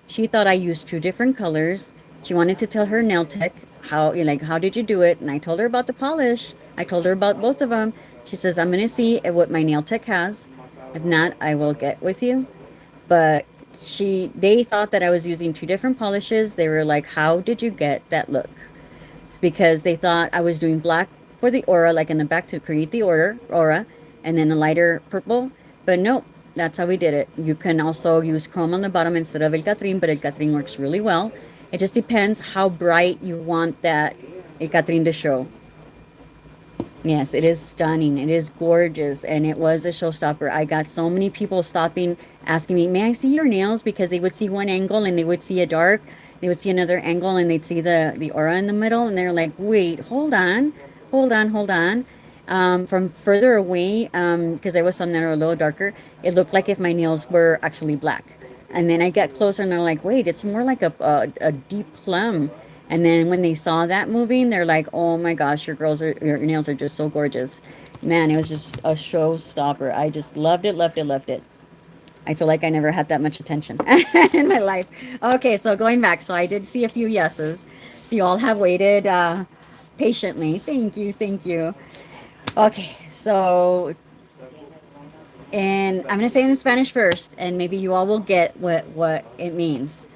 She thought I used 2 different colors. She wanted to tell her nail tech how did you do it? And I told her about the polish. I told her about both of them. She says, I'm going to see what my nail tech has. If not, I will get with you. But they thought that I was using 2 different polishes. They were like, how did you get that look? It's because they thought I was doing black for the aura, like in the back to create the aura, and then a lighter purple. But nope, that's how we did it. You can also use chrome on the bottom instead of El Catrin, but El Catrin works really well. It just depends how bright you want that El Catrin to show. Yes, it is stunning. It is gorgeous. And it was a showstopper. I got so many people stopping, asking me, may I see your nails? Because they would see one angle and they would see a dark. They would see another angle and they'd see the aura in the middle. And they're like, wait, hold on, hold on, hold on. From further away, because there was some that are a little darker, it looked like if my nails were actually black. And then I get closer and they're like, wait, it's more like a deep plum. And then when they saw that moving, they're like, oh my gosh, your nails are just so gorgeous. Man, it was just a showstopper. I just loved it, loved it, loved it. I feel like I never had that much attention in my life. Okay, so going back, so I did see a few yeses. So you all have waited patiently. Thank you, thank you. Okay, so, and I'm going to say it in Spanish first, and maybe you all will get what it means.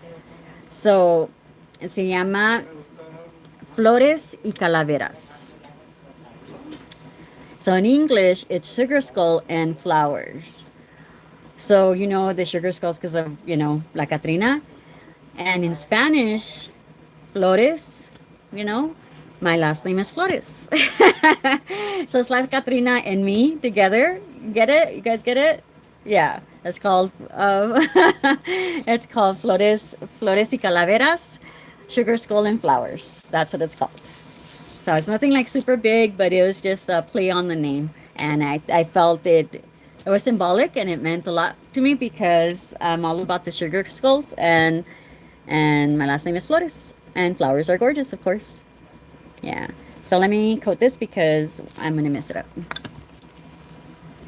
So, se llama flores y calaveras. So in English, it's sugar skull and flowers. So you know the sugar skulls because of, La Catrina. And in Spanish, flores, My last name is Flores. So it's like Katrina and me together. Get it? You guys get it? Yeah. It's called it's called Flores y Calaveras, Sugar Skull and Flowers. That's what it's called. So it's nothing like super big, but it was just a play on the name. And I felt it was symbolic and it meant a lot to me because I'm all about the sugar skulls and my last name is Flores. And flowers are gorgeous, of course. Yeah. So let me coat this because I'm gonna mess it up.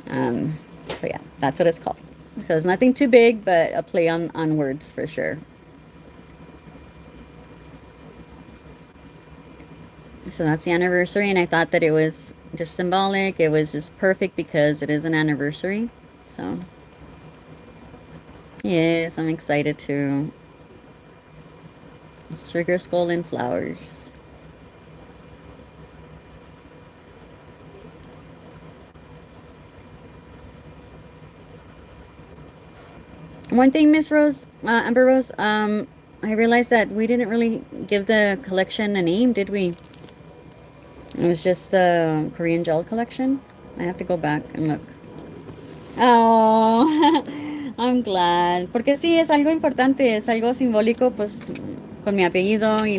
So yeah, that's what it's called. So it's nothing too big, but a play on words for sure. So that's the anniversary, and I thought that it was just symbolic. It was just perfect because it is an anniversary. So yes, I'm excited to sugar skull and flowers. One thing, Miss Rose, Amber Rose, I realized that we didn't really give the collection a name, did we? It was just the Korean gel collection. I have to go back and look. Oh, I'm glad. Porque sí, es algo importante, es algo simbólico, pues, con mi apellido y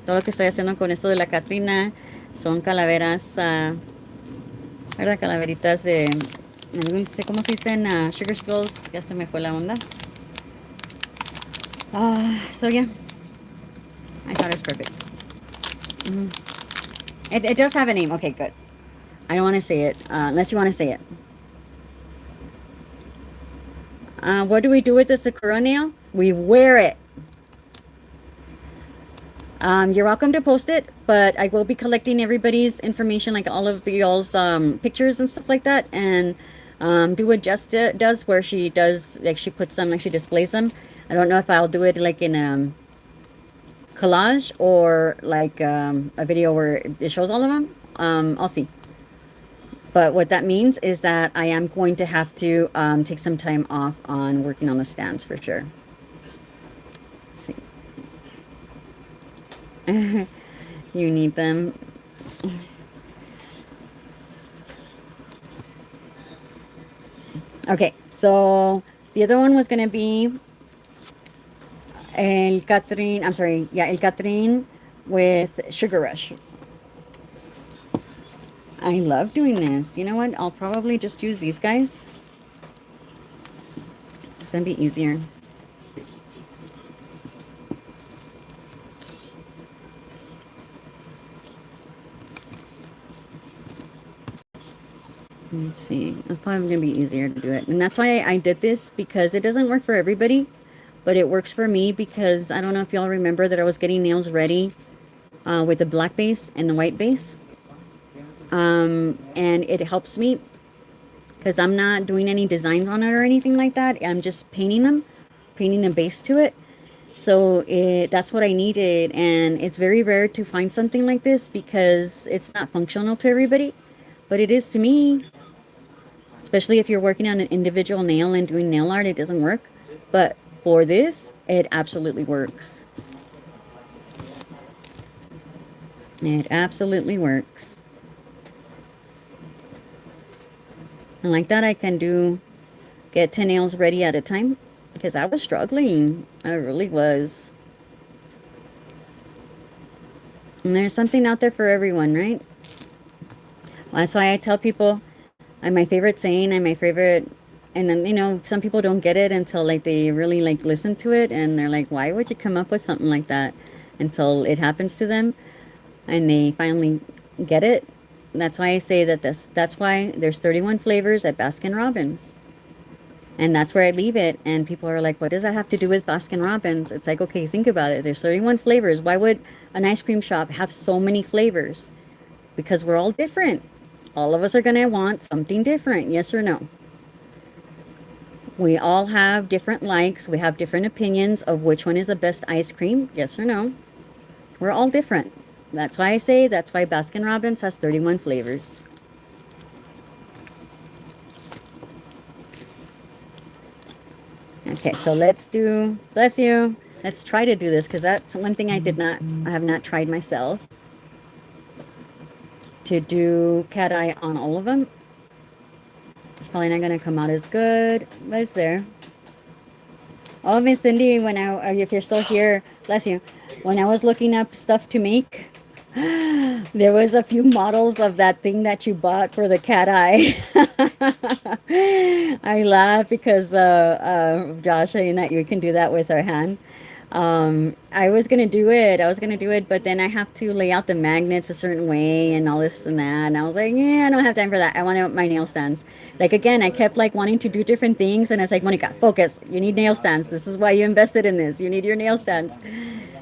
todo lo que estoy haciendo con esto de la Catrina. Son calaveras, ¿verdad? Calaveritas de, no sé cómo se dicen, sugar skulls. Ya se me fue la onda. So yeah, I thought it was perfect. It does have a name. Okay, good. I don't want to say it unless you want to say it. What do we do with the Sakura nail? We wear it. You're welcome to post it, but I will be collecting everybody's information, like all of the y'all's pictures and stuff like that, and do what Jess does, where she does, like she puts them, like she displays them. I don't know if I'll do it like in a collage or like a video where it shows all of them. I'll see. But what that means is that I am going to have to take some time off on working on the stands for sure. Let's see. You need them. Okay, so the other one was going to be El Catherine, I'm sorry, yeah, El Catherine with Sugar Rush. I love doing this. You know what? I'll probably just use these guys. It's going to be easier. Let's see. It's probably going to be easier to do it. And that's why I did this, because it doesn't work for everybody, but it works for me because I don't know if y'all remember that I was getting nails ready with the black base and the white base. And it helps me because I'm not doing any designs on it or anything like that. I'm just painting them, painting a base to it. So that's what I needed. And it's very rare to find something like this because it's not functional to everybody, but it is to me. Especially if you're working on an individual nail and doing nail art, it doesn't work. But for this, it absolutely works. It absolutely works. And like that, I can get 10 nails ready at a time because I was struggling. I really was. And there's something out there for everyone, right? Well, that's why I tell people, my favorite saying and my favorite, and then, you know, some people don't get it until like they really like listen to it and they're like, why would you come up with something like that, until it happens to them and they finally get it. That's why I say that that's why there's 31 flavors at Baskin Robbins. And that's where I leave it. And people are like, what does that have to do with Baskin Robbins? It's like, okay, think about it. There's 31 flavors. Why would an ice cream shop have so many flavors? Because we're all different. All of us are going to want something different, yes or no? We all have different likes. We have different opinions of which one is the best ice cream, yes or no? We're all different. That's why I say that's why Baskin Robbins has 31 flavors. Okay, so let's do, bless you. Let's try to do this because that's one thing I have not tried myself. to do cat eye on all of them. It's probably not going to come out as good, but it's there. Oh, Miss Cindy, if you're still here, bless you. When I was looking up stuff to make, there was a few models of that thing that you bought for the cat eye. I laugh because Josh saying that you can do that with our hand. I was gonna do it, but then I have to lay out the magnets a certain way and all this and that. And I was like, yeah, I don't have time for that. I want my nail stands. Like again, I kept like wanting to do different things, and it's like, Monica, focus. You need nail stands. This is why you invested in this. You need your nail stands,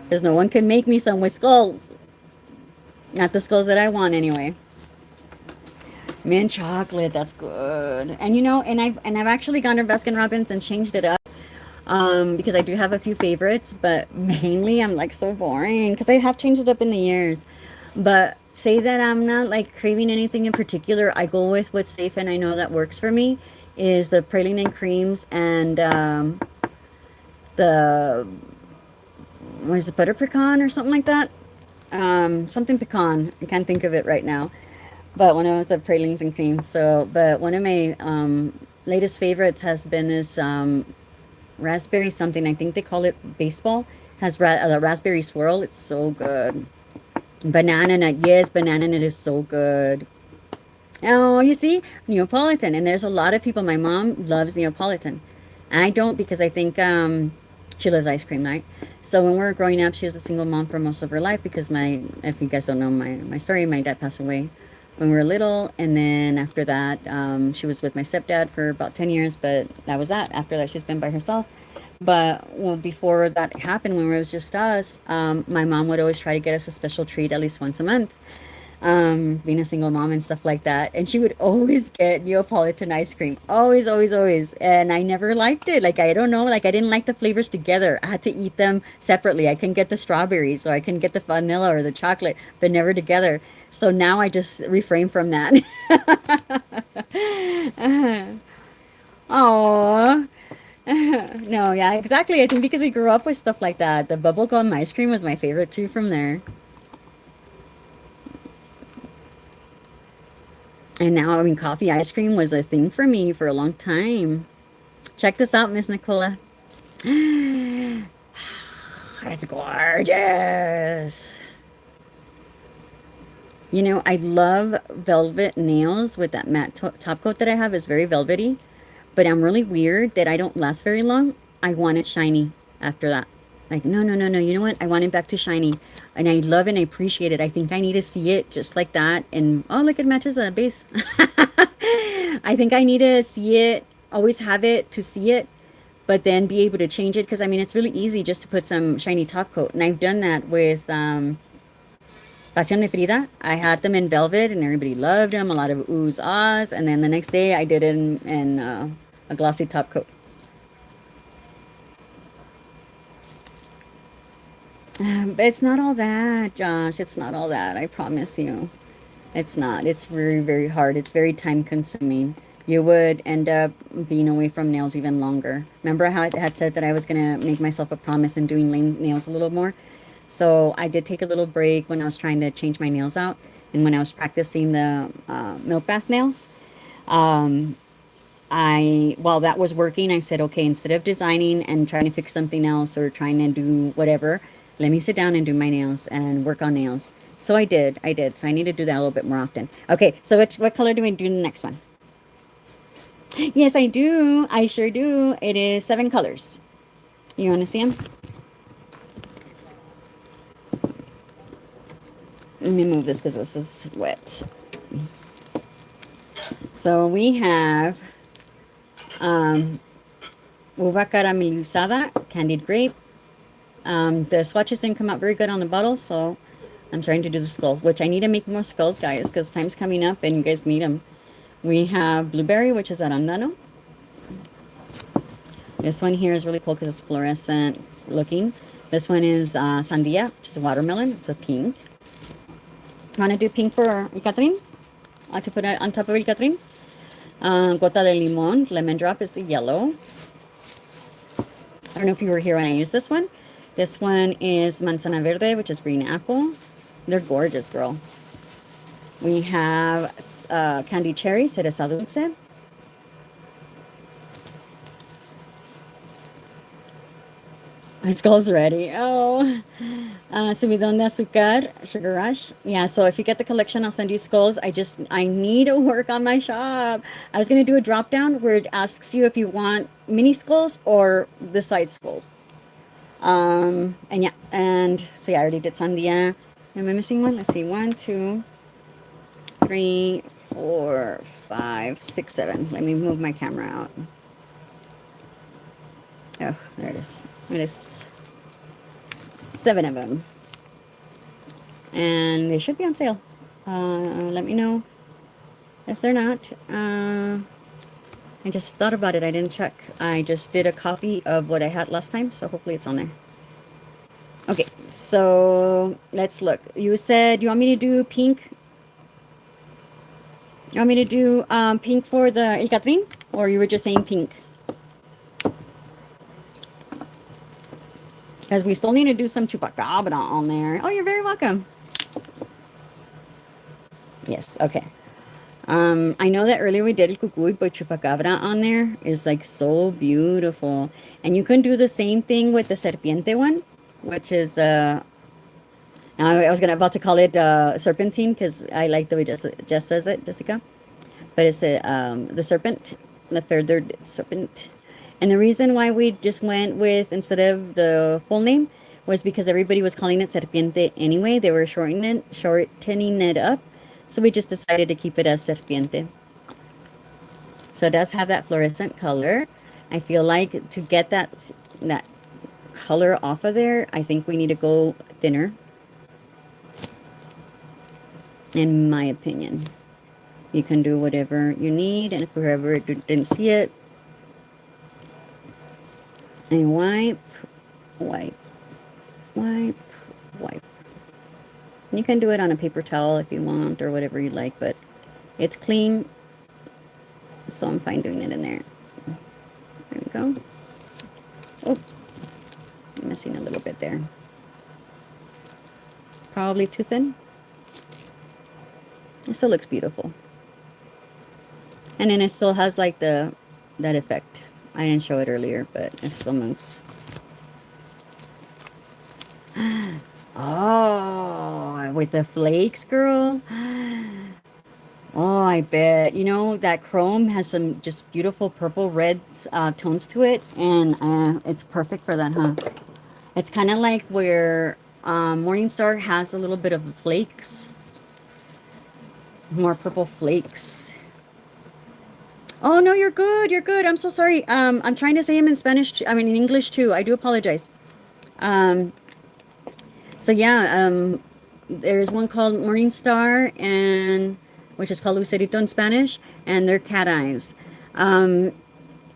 because no one can make me some with skulls. Not the skulls that I want anyway. Mint chocolate, that's good. And I've actually gone to Baskin Robbins and changed it up. Because I do have a few favorites, but mainly I'm like so boring because I have changed it up in the years. But say that I'm not like craving anything in particular. I go with what's safe and I know that works for me is the praline and creams and the what is it, butter pecan or something like that? Something pecan. I can't think of it right now. But one of those are pralines and creams. But one of my latest favorites has been this raspberry something. I think they call it baseball. Has raspberry swirl. It's so good. Banana nut. Yes, banana nut is so good. Oh, you see, Neapolitan. And there's a lot of people. My mom loves Neapolitan. I don't because I think she loves ice cream, right? So when we were growing up, she was a single mom for most of her life because if you guys don't know my story, my dad passed away when we were little. And then after that, she was with my stepdad for about 10 years, but that was that. After that, she's been by herself. But before that happened, when it was just us, my mom would always try to get us a special treat at least once a month. Being a single mom and stuff like that. And she would always get Neapolitan ice cream. Always, always, always. And I never liked it. Like, I don't know. Like, I didn't like the flavors together. I had to eat them separately. I couldn't get the strawberries or I couldn't get the vanilla or the chocolate, but never together. So now I just refrain from that. Oh. No, yeah, exactly. I think because we grew up with stuff like that. The bubblegum ice cream was my favorite too from there. And now, I mean, coffee ice cream was a thing for me for a long time. Check this out, Miss Nicola. It's gorgeous. I love velvet nails with that matte top coat that I have. Is very velvety. But I'm really weird that I don't last very long. I want it shiny after that. Like, no, no, no, no. You know what? I want it back to shiny. And I love and I appreciate it. I think I need to see it just like that. And, oh, look, it matches the base. I think I need to see it, always have it to see it, but then be able to change it. Because, I mean, it's really easy just to put some shiny top coat. And I've done that with Pasión de Frida. I had them in velvet and everybody loved them. A lot of oohs, ahs. And then the next day I did it in a glossy top coat. But it's not all that, Josh. It's not all that. I promise you. It's not. It's very, very hard. It's very time consuming. You would end up being away from nails even longer. Remember how I had said that I was going to make myself a promise in doing nails a little more? So I did take a little break when I was trying to change my nails out. And when I was practicing the milk bath nails, while that was working, I said, okay, instead of designing and trying to fix something else or trying to do whatever, let me sit down and do my nails and work on nails. So I did. So I need to do that a little bit more often. Okay, so what color do we do in the next one? Yes, I do. I sure do. It is 7 colors. You want to see them? Let me move this because this is wet. So we have uva caramelizada, candied grape. The swatches didn't come out very good on the bottle, so I'm trying to do the skull, which I need to make more skulls, guys, because time's coming up and you guys need them. We have blueberry, which is arandano. This one here is really cool because it's fluorescent looking. This one is sandia, which is a watermelon. It's a pink. Want to do pink for Catherine? I like to put it on top of Catherine. Gota de limon, lemon drop is the yellow. I don't know if you were here when I used this one. This one is manzana verde, which is green apple. They're gorgeous, girl. We have candied cherry, cereza dulce. My skull's ready. Oh, subidon de azúcar, sugar rush. Yeah, so if you get the collection, I'll send you skulls. I need to work on my shop. I was gonna do a drop down where it asks you if you want mini skulls or the size skulls. And yeah, and so yeah, I already did Sandia. Am I missing one? Let's see. 1, 2, 3, 4, 5, 6, 7. Let me move my camera out. Oh, there it is. It is 7 of them. And they should be on sale. Let me know if they're not. I just thought about it. I didn't check. I just did a copy of what I had last time, so hopefully it's on there. Okay, so let's look. You said you want me to do pink. You want me to do pink for the El Catrin? Or you were just saying pink? Because we still need to do some chupacabra on there. Oh, you're very welcome. Yes, okay. I know that earlier we did el cucuy, but chupacabra on there is like so beautiful. And you can do the same thing with the serpiente one, which is I was about to call it serpentine because I like the way Jess says it, Jessica. But it's the serpent, the feathered serpent. And the reason why we just went with instead of the full name was because everybody was calling it serpiente anyway. They were shortening it up. So we just decided to keep it as serpiente. So it does have that fluorescent color. I feel like to get that color off of there, I think we need to go thinner. In my opinion. You can do whatever you need, and if whoever didn't see it, and wipe, wipe, wipe, wipe. You can do it on a paper towel if you want, or whatever you like, but it's clean, so I'm fine doing it in there. There we go. Oh, I'm missing a little bit there. Probably too thin. It still looks beautiful. And then it still has like that effect. I didn't show it earlier, but it still moves. Oh, with the flakes, girl. Oh, I bet. You know, that chrome has some just beautiful purple red tones to it. And it's perfect for that, huh? It's kind of like where Morningstar has a little bit of flakes. More purple flakes. Oh, no, you're good. You're good. I'm so sorry. I'm trying to say them in Spanish. I mean, in English, too. I do apologize. So, yeah, there's one called Morningstar, and which is called Lucerito in Spanish, and they're cat eyes.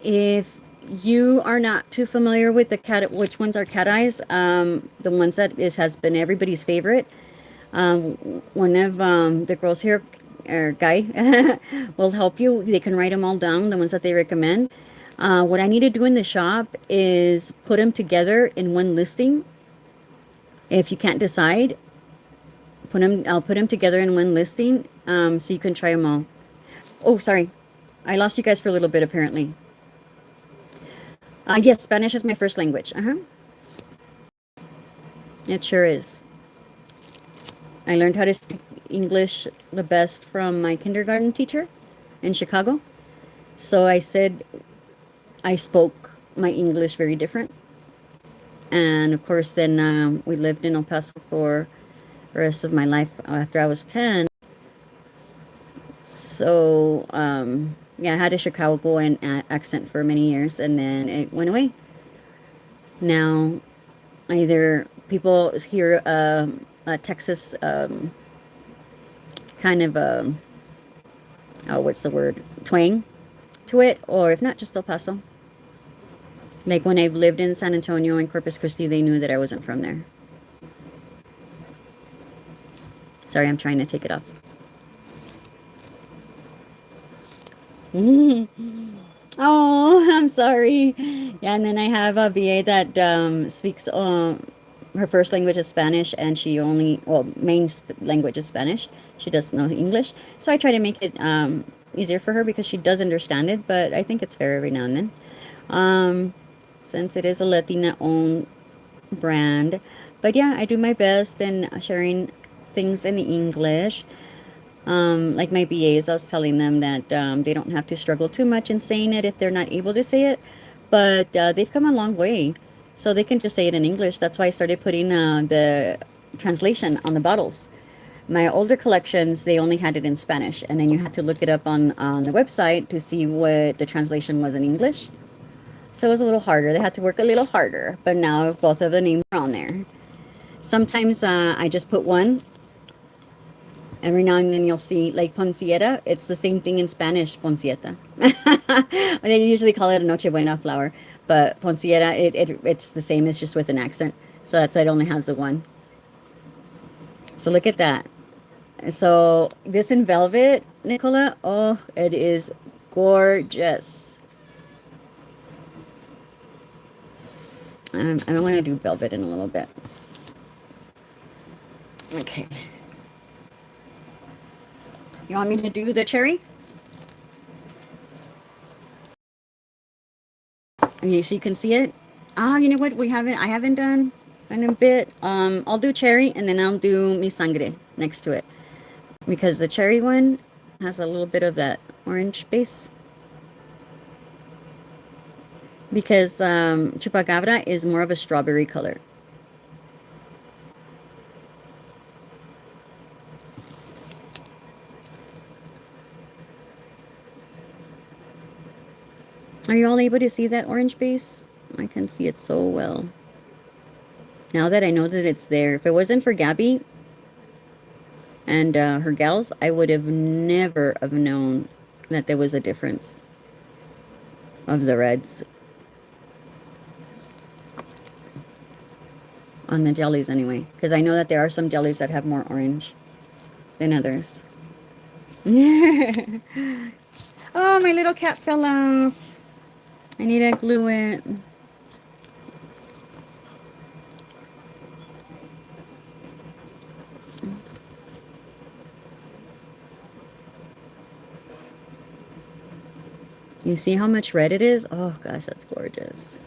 If you are not too familiar with which ones are cat eyes, the ones that has been everybody's favorite, one of the girls here, or guy, will help you. They can write them all down, the ones that they recommend. What I need to do in the shop is put them together in one listing. If you can't decide, I'll put them together in one listing, so you can try them all. Oh, sorry. I lost you guys for a little bit, apparently. Yes, Spanish is my first language. It sure is. I learned how to speak English the best from my kindergarten teacher in Chicago. So I spoke my English very different. And of course, then we lived in El Paso for the rest of my life after I was 10. So, yeah, I had a Chicago accent for many years, and then it went away. Now, either people hear Texas kind of what's the word, twang to it, or if not, just El Paso. Like when I've lived in San Antonio and Corpus Christi, they knew that I wasn't from there. Sorry, I'm trying to take it off. Oh, I'm sorry. Yeah, and then I have a VA that speaks her first language is Spanish, and she only, well, language is Spanish. She doesn't know English. So I try to make it easier for her because she does understand it, but I think it's fair every now and then. Since it is a Latina owned brand. But yeah, I do my best in sharing things in English. Like my BAs, I was telling them that they don't have to struggle too much in saying it if they're not able to say it, but they've come a long way. So they can just say it in English. That's why I started putting the translation on the bottles. My older collections, they only had it in Spanish, and then you had to look it up on the website to see what the translation was in English. So it was a little harder. They had to work a little harder, but now both of the names are on there. Sometimes I just put one. Every now and then you'll see like ponciera. It's the same thing in Spanish, poncieta. They usually call it a noche buena flower, but ponciera, it's the same. It's just with an accent. So that's why it only has the one. So look at that. So this in velvet, Nicola, oh, it is gorgeous. I want to do velvet in a little bit. Okay. You want me to do the cherry? So you can see it. Ah, you know what? I haven't done in a bit. I'll do cherry and then I'll do mi sangre next to it. Because the cherry one has a little bit of that orange base. Because chupacabra is more of a strawberry color. Are you all able to see that orange base? I can see it so well. Now that I know that it's there. If it wasn't for Gabby and her gals, I would have never have known that there was a difference of the reds on the jellies anyway. Because I know that there are some jellies that have more orange than others. Oh, my little cap fell off. I need to glue it. You see how much red it is? Oh gosh, that's gorgeous.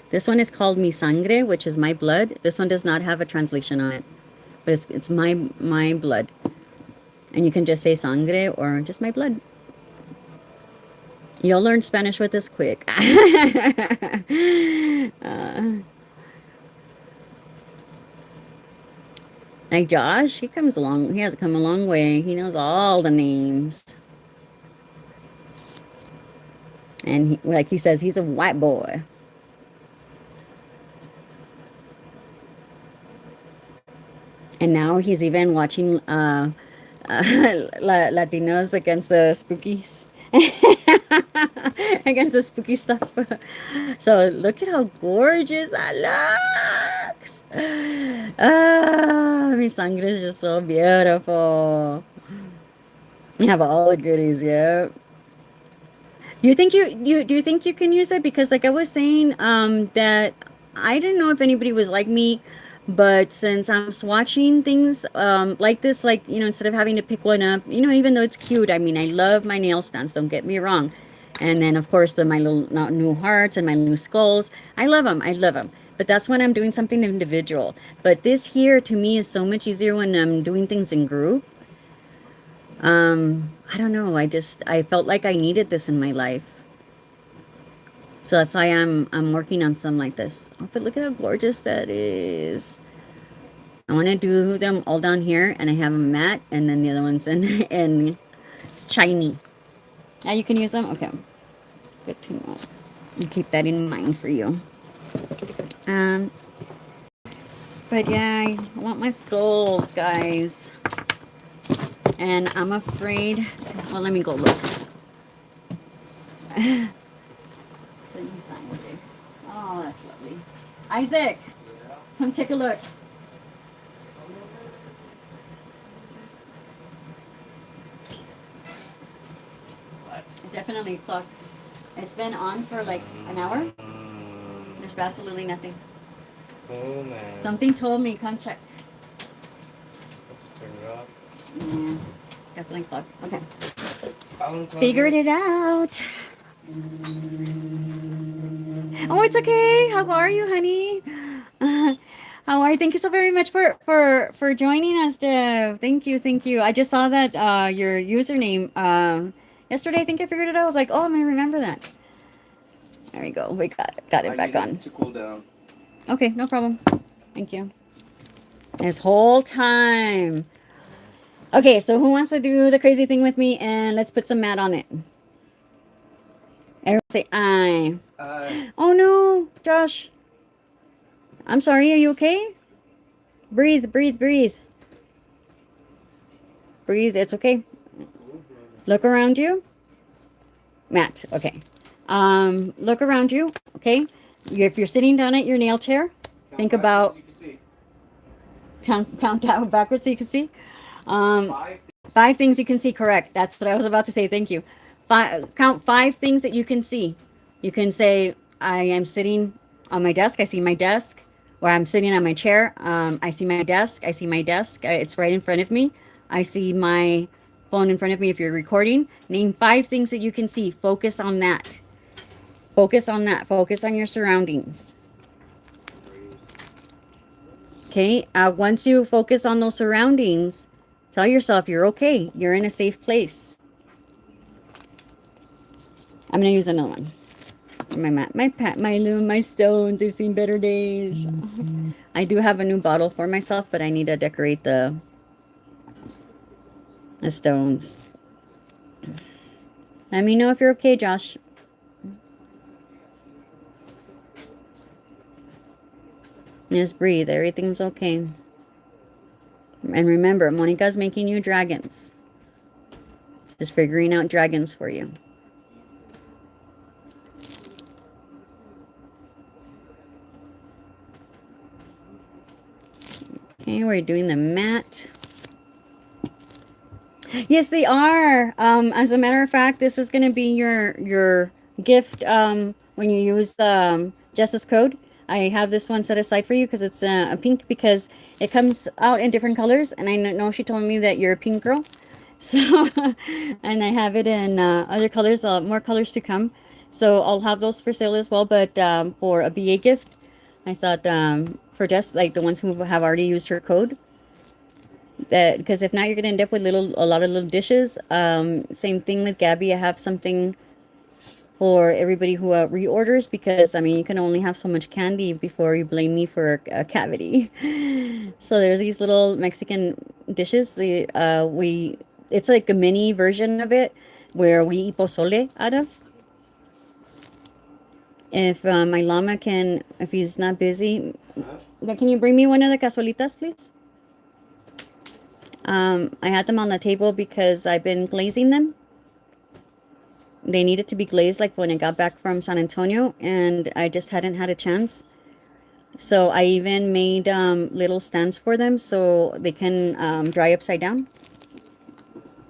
This one is called Mi Sangre, which is my blood. This one does not have a translation on it, but it's my blood. And you can just say sangre or just my blood. You'll learn Spanish with this quick. Like Josh, he has come a long way. He knows all the names. And like he says, he's a white boy. And now he's even watching Latinos against the spookies. Against the spooky stuff. So look at how gorgeous that looks. Ah, mi sangre is just so beautiful. You have all the goodies, yeah. Do you think you can use it? Because like I was saying, that I didn't know if anybody was like me, but since I'm swatching things like this, like, you know, instead of having to pick one up, you know, even though it's cute, I mean, I love my nail stands, don't get me wrong. And then of course my little new hearts and my new skulls, I love them, I love them. But that's when I'm doing something individual. But this here to me is so much easier when I'm doing things in group. I don't know. I felt like I needed this in my life. So that's why I'm working on some like this. Oh, but look at how gorgeous that is. I want to do them all down here, and I have them matte, and then the other ones in shiny. Now you can use them. Okay, good to know. I'll keep that in mind for you. But yeah, I want my skulls, guys. And I'm afraid well, let me go look. Oh, that's lovely. Isaac, come take a look. What? It's definitely clocked. It's been on for like an hour. There's absolutely nothing. Oh man. Something told me, come check. Just turn it off. Yeah, definitely plug. Okay. I'll unplug Figured it out. Oh, it's okay. How are you, honey? How are you? Thank you so very much for joining us, Dev. Thank you, thank you. I just saw that your username yesterday. I think I figured it out. I was like, oh, I'm gonna remember that. There we go. We got it I back need on. it to cool down. Okay, no problem. Thank you. This whole time. Okay, so who wants to do the crazy thing with me? And let's put some mat on it. Everyone say I. Oh no, Josh. I'm sorry. Are you okay? Breathe, breathe, breathe. Breathe. It's okay. Look around you. Matt. Okay. Look around you. Okay. If you're sitting down at your nail chair, think about count down backwards so you can see. Um, five things you can see. Correct. That's what I was about to say. Thank you. Count five things that you can see. You can say, I am sitting on my desk. I see my desk. Or I'm sitting on my chair. I see my desk. I see my desk. It's right in front of me. I see my phone in front of me. If you're recording, name five things that you can see. Focus on that. Focus on that. Focus on your surroundings. Okay. Once you focus on those surroundings, tell yourself you're okay. You're in a safe place. I'm gonna use another one. My mat, my stones. They've seen better days. I do have a new bottle for myself, but I need to decorate the stones. Let me know if you're okay, Josh. Just breathe. Everything's okay. And remember, Monica's making you dragons. Just figuring out dragons for you. Okay, we're doing the mat. Yes, they are. As a matter of fact, this is going to be your gift when you use Jess's code. I have this one set aside for you because it's a pink because it comes out in different colors, and I know she told me that you're a pink girl. So, and I have it in other colors, more colors to come. So I'll have those for sale as well. But for a BA gift, I thought for just like the ones who have already used her code, that because if not, you're gonna end up with a lot of little dishes. Same thing with Gabby. I have something for everybody who reorders because I mean you can only have so much candy before you blame me for a cavity. So there's these little Mexican dishes. It's like a mini version of it where we eat pozole out of. If my llama can, if he's not busy, can you bring me one of the cazuelitas, please? I had them on the table because I've been glazing them. They needed to be glazed like when I got back from San Antonio, and I just hadn't had a chance. So I even made little stands for them so they can dry upside down.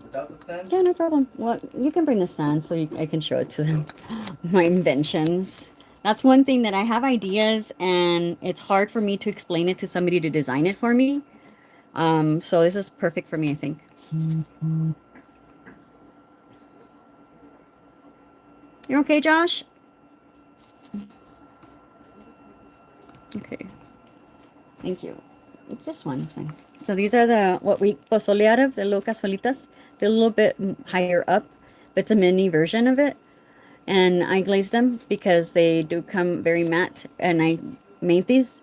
Without the stand? Yeah, no problem. Well, you can bring the stand so I can show it to them. My inventions. That's one thing that I have ideas, and it's hard for me to explain it to somebody to design it for me. So this is perfect for me, I think. You okay, Josh? Okay. Thank you. Just one is fine. So these are what we pozole out of, the little cazuelitas. They're a little bit higher up, but it's a mini version of it. And I glazed them because they do come very matte. And I made these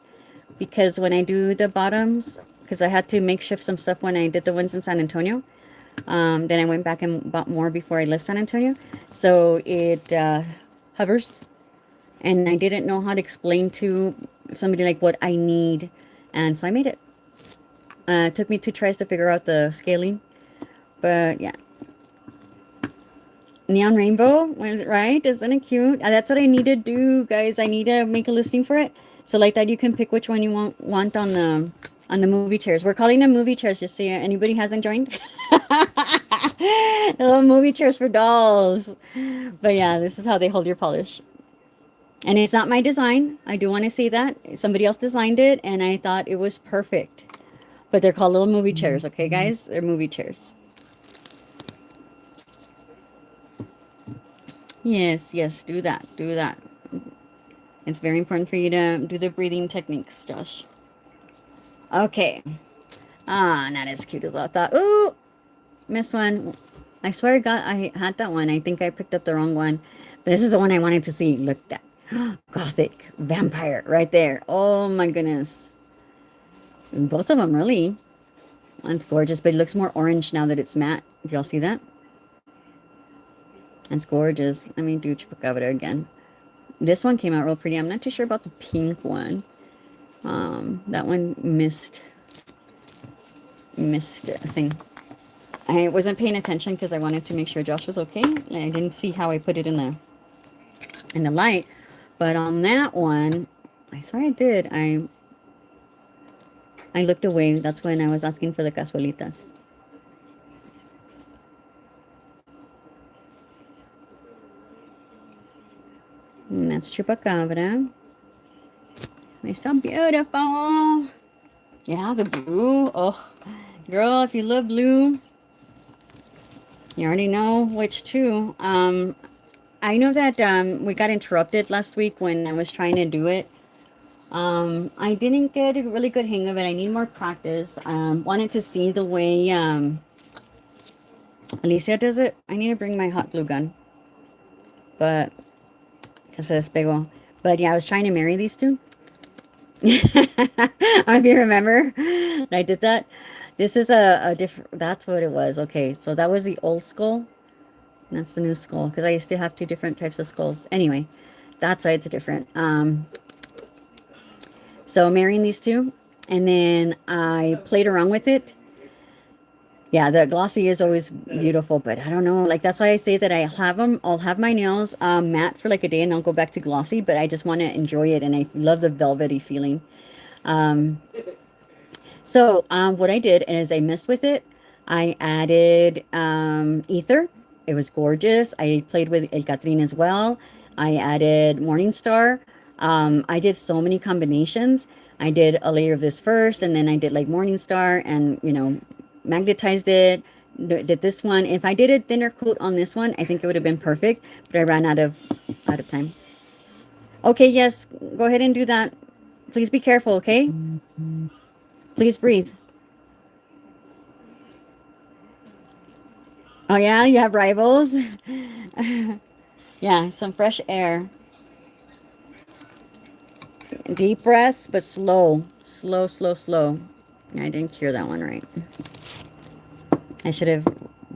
because when I do the bottoms, because I had to makeshift some stuff when I did the ones in San Antonio. Then I went back and bought more before I left San Antonio. So it hovers. And I didn't know how to explain to somebody like what I need. And so I made it. It took me 2 tries to figure out the scaling. But yeah. Neon rainbow, right? Isn't it cute? That's what I need to do, guys. I need to make a listing for it. So like that, you can pick which one you want on the movie chairs. We're calling them movie chairs, just so anybody hasn't joined. The little movie chairs for dolls. But yeah, this is how they hold your polish. And it's not my design. I do want to say that. Somebody else designed it, and I thought it was perfect. But they're called little movie chairs, okay, guys? They're movie chairs. Yes, yes, do that. Do that. It's very important for you to do the breathing techniques, Josh. Okay. Ah, not as cute as I thought. Ooh, missed one. I swear I had that one. I think I picked up the wrong one. But this is the one I wanted to see. Look at that. Gothic vampire right there. Oh my goodness. Both of them really. One's gorgeous, but it looks more orange now that it's matte. Do y'all see that? It's gorgeous. Let me do Chupacabra again. This one came out real pretty. I'm not too sure about the pink one. That one missed a thing. I wasn't paying attention because I wanted to make sure Josh was okay. I didn't see how I put it in the light. But on that one, I swear I did. I looked away. That's when I was asking for the cazuelitas. And that's Chupacabra. They're so beautiful. Yeah, the blue. Oh, girl, if you love blue, you already know which two. I know that we got interrupted last week when I was trying to do it. I didn't get a really good hang of it. I need more practice. Wanted to see the way Alicia does it. I need to bring my hot glue gun. But, because se despegó. But yeah, I was trying to marry these two. If you remember, I did that. This is a different, that's what it was. Okay, so that was the old skull. That's the new skull, because I used to have two different types of skulls. Anyway, that's why it's different. So marrying these two, and then I played around with it. Yeah, the glossy is always beautiful, but I don't know. Like, that's why I say that I'll have my nails matte for like a day, and I'll go back to glossy, but I just want to enjoy it, and I love the velvety feeling. So what I did is I messed with it. I added ether. It was gorgeous. I played with El Catrin as well. I added Morningstar. I did so many combinations. I did a layer of this first, and then I did like Morningstar, and magnetized it. Did this one. If I did a thinner coat on this one, I think it would have been perfect. But I ran out of time. Okay, yes, go ahead and do that. Please be careful, okay? Please breathe. Oh yeah, you have rivals. Yeah, some fresh air. Deep breaths, but slow. Slow, slow, slow. I didn't cure that one right. I should have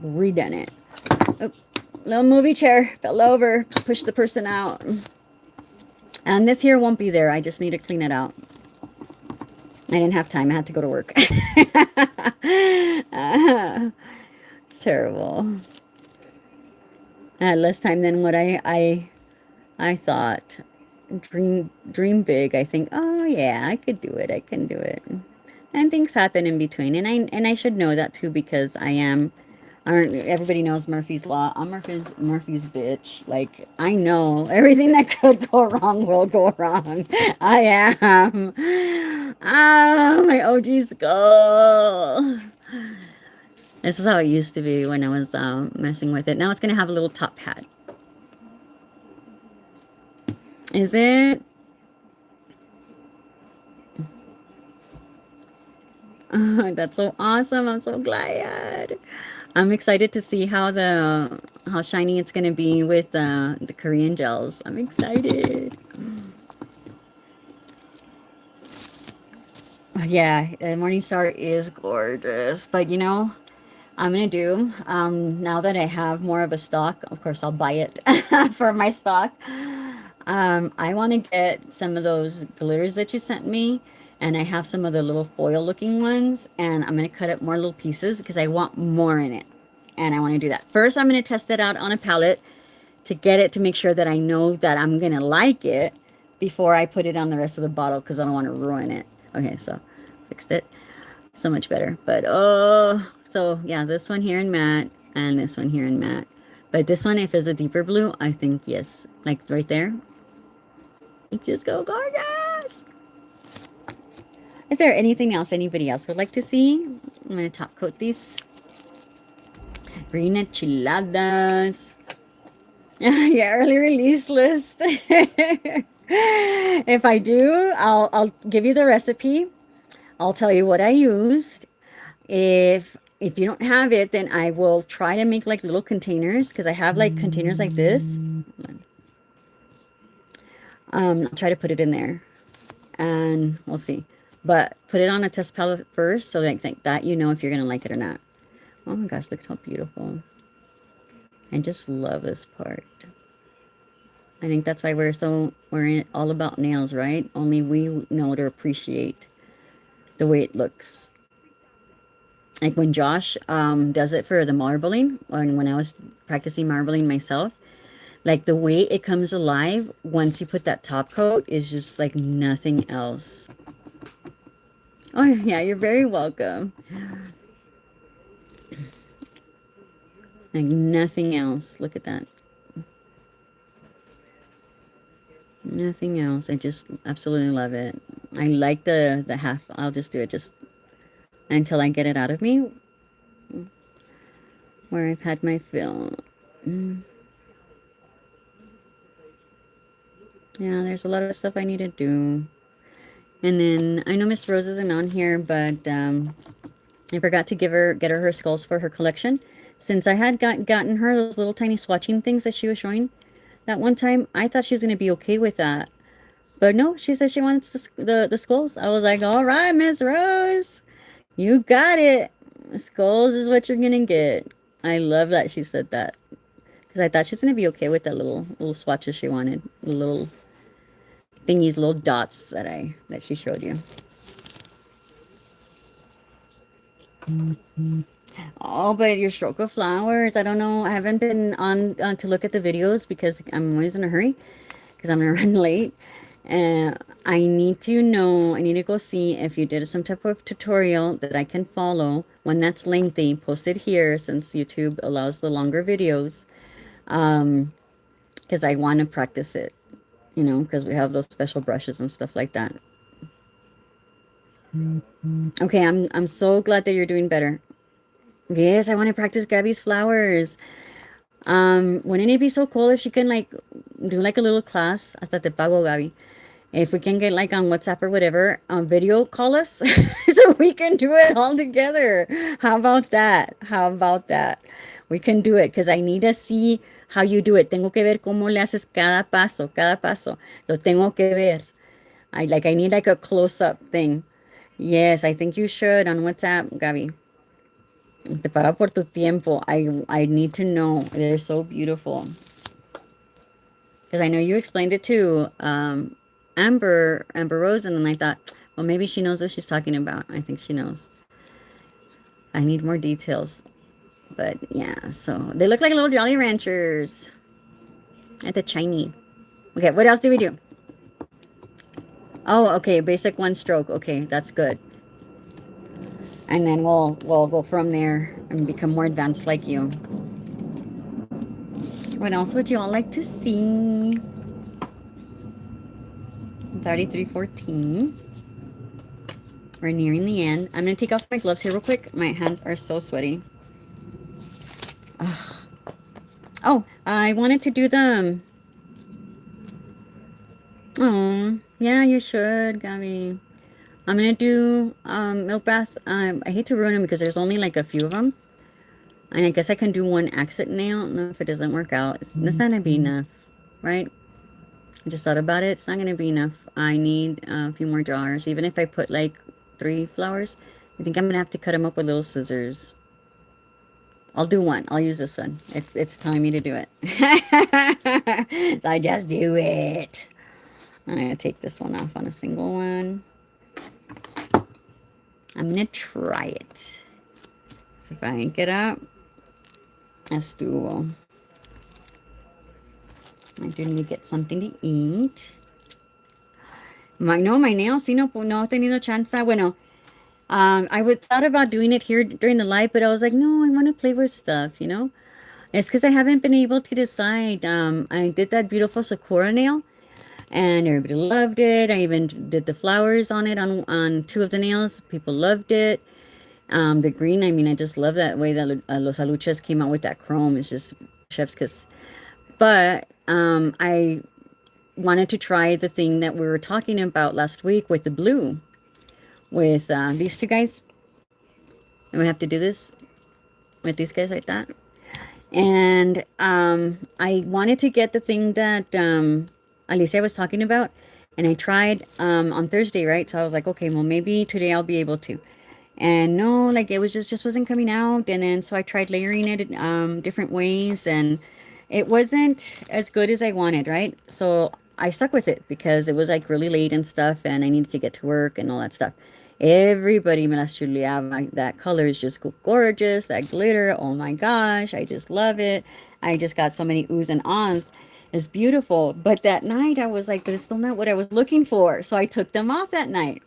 redone it. Oh, little movie chair fell over. Pushed the person out. And this here won't be there. I just need to clean it out. I didn't have time. I had to go to work. It's terrible. I had less time than what I thought. Dream big. I think, oh yeah, I could do it. I can do it. And things happen in between, and I should know that too, because I am. Everybody knows Murphy's Law. I'm Murphy's bitch. Like, I know everything that could go wrong will go wrong. I am. Ah, my OG skull. This is how it used to be when I was messing with it. Now it's gonna have a little top pad. Is it? That's so awesome. I'm so glad. I'm excited to see how shiny it's gonna be with the Korean gels. I'm excited. Yeah, Morningstar is gorgeous. But I'm gonna do now that I have more of a stock. Of course, I'll buy it for my stock. I want to get some of those glitters that you sent me, and I have some of the little foil looking ones, and I'm going to cut up more little pieces because I want more in it, and I want to do that. First, I'm going to test it out on a palette to get it, to make sure that I know that I'm going to like it before I put it on the rest of the bottle, because I don't want to ruin it. Okay, so fixed it. So much better. But so yeah, this one here in matte, and this one here in matte. But this one, if it's a deeper blue, I think yes, like right there. It's just go gorgeous. Is there anything else anybody else would like to see? I'm going to top coat these green enchiladas. Yeah, early release list. If I do, I'll give you the recipe. I'll tell you what I used. If you don't have it, then I will try to make like little containers because I have like containers like this. I'll try to put it in there and we'll see. But put it on a test palette first so like that you know if you're gonna like it or not. Oh my gosh, look how beautiful. I just love this part. I think that's why we're all about nails, right? Only we know to appreciate the way it looks. Like when Josh does it for the marbling, or when I was practicing marbling myself, like the way it comes alive once you put that top coat is just like nothing else. Oh yeah, you're very welcome. Like nothing else. Look at that. Nothing else. I just absolutely love it. I like the half. I'll just do it just until I get it out of me. Where I've had my fill. Yeah, there's a lot of stuff I need to do. And then I know Miss Rose isn't on here, but I forgot to get her skulls for her collection. Since I had gotten her those little tiny swatching things that she was showing that one time, I thought she was going to be okay with that. But no, she said she wants the skulls. I was like, all right, Miss Rose, you got it. Skulls is what you're going to get. I love that she said that. Because I thought she's going to be okay with that little swatches she wanted. Little thingies, little dots that she showed you. Oh, but your stroke of flowers, I don't know. I haven't been on to look at the videos because I'm always in a hurry because I'm going to run late. And I need to go see if you did some type of tutorial that I can follow. One that's lengthy, post it here since YouTube allows the longer videos. Because I want to practice it, you know, because we have those special brushes and stuff like that. Okay, I'm so glad that you're doing better. Yes, I want to practice Gabby's flowers. Wouldn't it be so cool if she can like do like a little class? Hasta te pago, Gabby. If we can get like on WhatsApp or whatever, video call us so we can do it all together. How about that? How about that? We can do it because I need to see how you do it. Tengo que ver cómo le haces cada paso, cada paso. Lo tengo que ver. I need like a close-up thing. Yes, I think you should on WhatsApp, Gaby. Te paga por tu tiempo. I need to know. They're so beautiful. Because I know you explained it to Amber Rose, and then I thought, well, maybe she knows what she's talking about. I think she knows. I need more details. But yeah, so they look like little Jolly Ranchers at the Chinese. Okay, what else did we do? Oh, okay, basic one stroke. Okay, that's good. And then we'll go from there and become more advanced like you. What else would you all like to see? It's already 3:14. We're nearing the end. I'm going to take off my gloves here real quick. My hands are so sweaty. Ugh. Oh, I wanted to do the... Oh, yeah, you should, Gabby. I'm going to do milk bath. I hate to ruin them because there's only like a few of them. And I guess I can do one accent nail. No, if it doesn't work out. It's not going to be enough, right? I just thought about it. It's not going to be enough. I need a few more jars. Even if I put like 3 flowers, I think I'm going to have to cut them up with little scissors. I'll do one. I'll use this one. It's telling me to do it. So I just do it. I'm going to take this one off on a single one. I'm going to try it. So if I ink it up, estuvo. I do need to get something to eat. My nails, no he tenido chance. Bueno, I would thought about doing it here during the live, but I was like, no, I want to play with stuff, you know? It's because I haven't been able to decide. I did that beautiful Sakura nail, and everybody loved it. I even did the flowers on it on two of the nails. People loved it. The green, I mean, I just love that way that Los Aluchas came out with that chrome. It's just chef's kiss. But I wanted to try the thing that we were talking about last week with the blue, with these two guys. And we have to do this with these guys like that. And I wanted to get the thing that Alicia was talking about. And I tried on Thursday, right? So I was like, okay, well, maybe today I'll be able to. And no, like it was just wasn't coming out. And then so I tried layering it different ways, and it wasn't as good as I wanted, right? So I stuck with it because it was like really late and stuff, and I needed to get to work and all that stuff. Everybody me las chuleaba. That color is just gorgeous. That glitter, oh my gosh, I just love it. I just got so many oohs and ahs. It's beautiful. But that night I was like, but it's still not what I was looking for. So I took them off that night.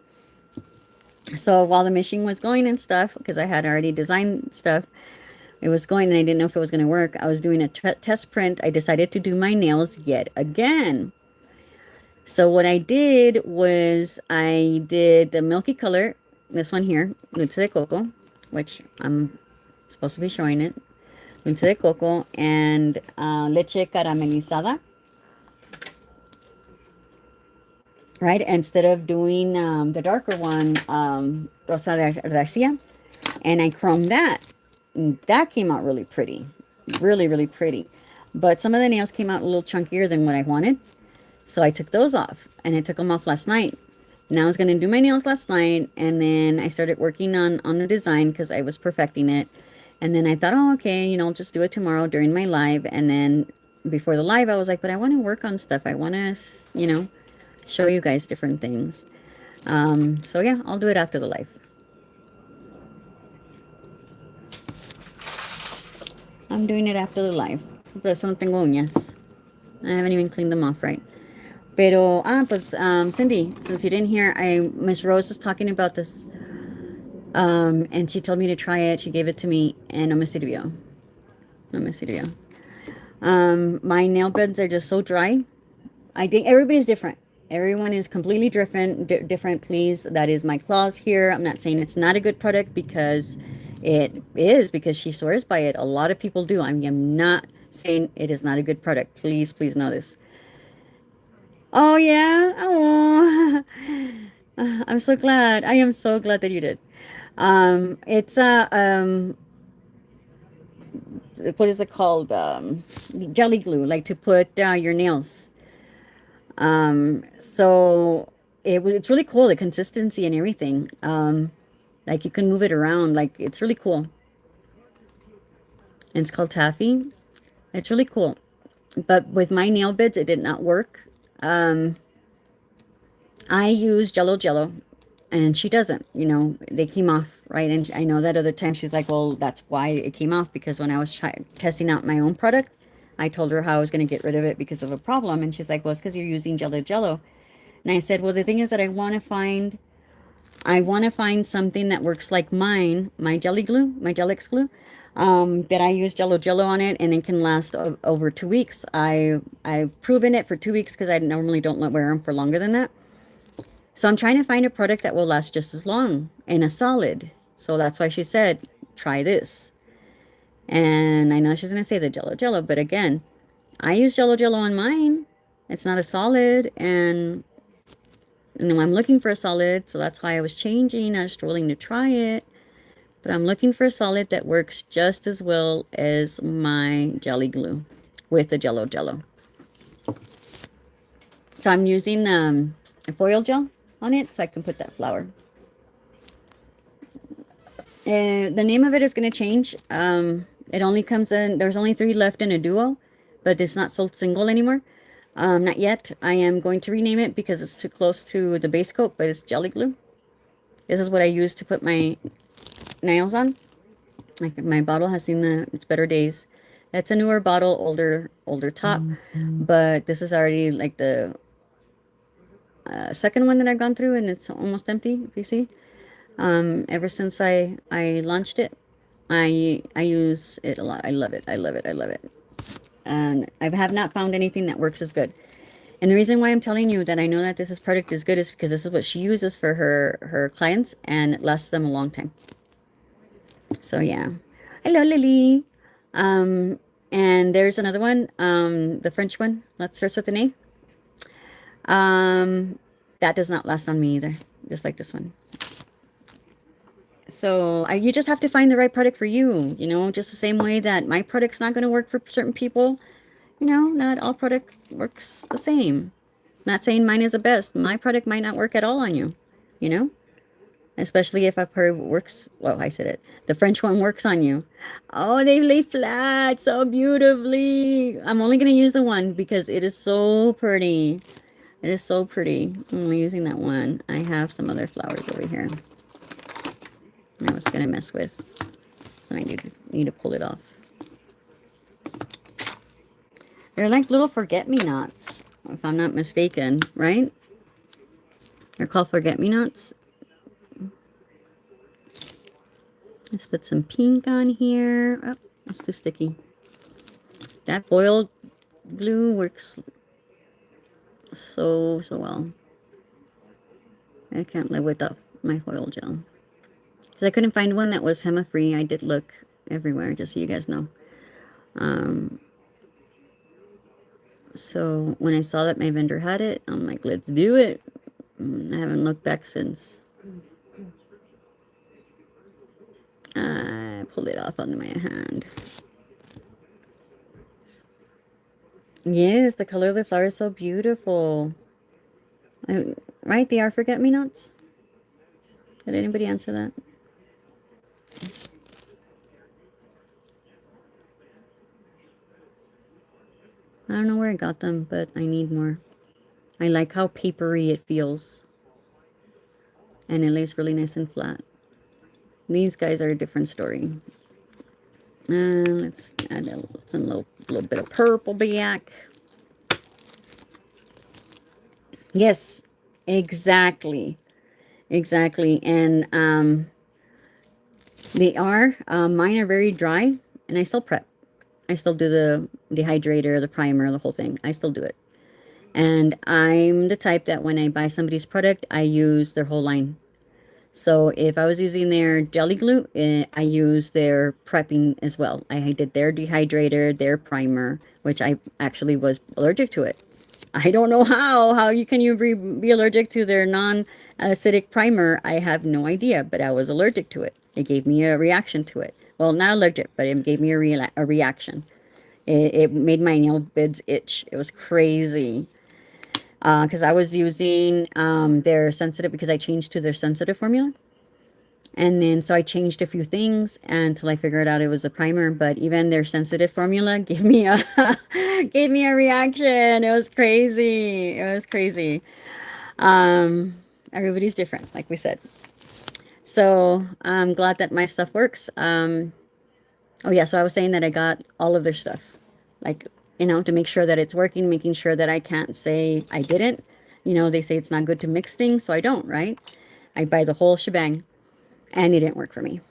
So while the machine was going and stuff, because I had already designed stuff, it was going and I didn't know if it was going to work. I was doing a test print. I decided to do my nails yet again. So what I did was I did the milky color, this one here, dulce de coco, which I'm supposed to be showing it. Dulce de coco and leche caramelizada. Right? Instead of doing the darker one, Rosa de Garcia, and I chromed that. And that came out really pretty. Really, really pretty. But some of the nails came out a little chunkier than what I wanted. So I took those off. And I took them off last night. Now I was going to do my nails last night. And then I started working on the design because I was perfecting it. And then I thought, oh, okay, you know, I'll just do it tomorrow during my live. And then before the live, I was like, but I want to work on stuff. I want to, you know, show you guys different things. So yeah, I'll do it after the live. I'm doing it after the live. Por eso no tengo uñas. I haven't even cleaned them off right. Pero, pues, Cindy, since you didn't hear, Miss Rose was talking about this. And she told me to try it. She gave it to me, and no me sirvió. No me sirvió. My nail beds are just so dry. I think everybody's different. Everyone is completely different, please. That is my clause here. I'm not saying it's not a good product because it is, because she swears by it. A lot of people do. I mean, I'm not saying it is not a good product. Please, please know this. Oh, yeah? Oh, I'm so glad. I am so glad that you did. It's what is it called? Jelly glue, like to put your nails. So it's really cool, the consistency and everything. Like you can move it around, like it's really cool. And it's called taffy. It's really cool. But with my nail beds, it did not work. I use Jello, and she doesn't. You know, they came off, right? And I know that other time she's like, well, that's why it came off, because when I was testing out my own product, I told her how I was going to get rid of it because of a problem. And she's like, well, it's because you're using Jello. And I said, well, the thing is that I want to find something that works like mine, my jelly glue, my Gelix glue, that I use Jello on it, and it can last over 2 weeks. I've proven it for 2 weeks because I normally don't wear them for longer than that. So I'm trying to find a product that will last just as long in a solid. So that's why she said, try this. And I know she's going to say the Jello, but again, I use Jello on mine. It's not a solid, and I'm looking for a solid, so that's why I was changing. I was willing to try it, but I'm looking for a solid that works just as well as my jelly glue with the Jello. So I'm using a foil gel on it so I can put that flower. And the name of it is going to change. It only comes in, there's only 3 left in a duo, but it's not sold single anymore. Not yet. I am going to rename it because it's too close to the base coat, but it's jelly glue. This is what I use to put my nails on. Like my bottle has seen its better days. It's a newer bottle, older top, but this is already like the second one that I've gone through, and it's almost empty, if you see. Ever since I launched it, I use it a lot. I love it. And I have not found anything that works as good. And the reason why I'm telling you that I know that this product is good is because this is what she uses for her clients, and it lasts them a long time. So yeah. Hello, Lily. And there's another one, the French one that starts with an A. That does not last on me either, just like this one. So you just have to find the right product for you, just the same way that my product's not going to work for certain people. Not all product works the same. Not saying mine is the best. My product might not work at all on you, you know? Especially if a part works, well, I said it. The French one works on you. Oh, they lay flat so beautifully. I'm only going to use the one because it is so pretty. It is so pretty. I'm only using that one. I have some other flowers over here I was going to mess with. So I need to pull it off. They're like little forget-me-nots, if I'm not mistaken, right? They're called forget-me-nots. Let's put some pink on here. Oh, that's too sticky. That foil glue works so well. I can't live without my foil gel. Because I couldn't find one that was hema-free. I did look everywhere, just so you guys know. So when I saw that my vendor had it, I'm like, let's do it. I haven't looked back since. I pulled it off on my hand. Yes, the color of the flower is so beautiful. Right, they are forget-me-nots. Did anybody answer that? I don't know where I got them, but I need more. I like how papery it feels. And it lays really nice and flat. These guys are a different story. Let's add some little bit of purple back. Yes, exactly. Exactly. And mine are very dry, and I still prep. I still do the dehydrator, the primer, the whole thing. I still do it. And I'm the type that when I buy somebody's product, I use their whole line. So if I was using their jelly glue, I use their prepping as well. I did their dehydrator, their primer, which I actually was allergic to it. I don't know how you can be allergic to their non-acidic primer. I have no idea, but I was allergic to it. It gave me a reaction to it. Well, not allergic, but it gave me a reaction. It made my nail beds itch. It was crazy. Because I was using their sensitive, because I changed to their sensitive formula. And then, so I changed a few things until I figured out it was the primer. But even their sensitive formula gave me a gave me a reaction. It was crazy. It was crazy. Everybody's different, like we said. So I'm glad that my stuff works. Oh yeah, so I was saying that I got all of their stuff, like, to make sure that it's working, making sure that I can't say I didn't. They say it's not good to mix things, so I don't, right? I buy the whole shebang, and it didn't work for me.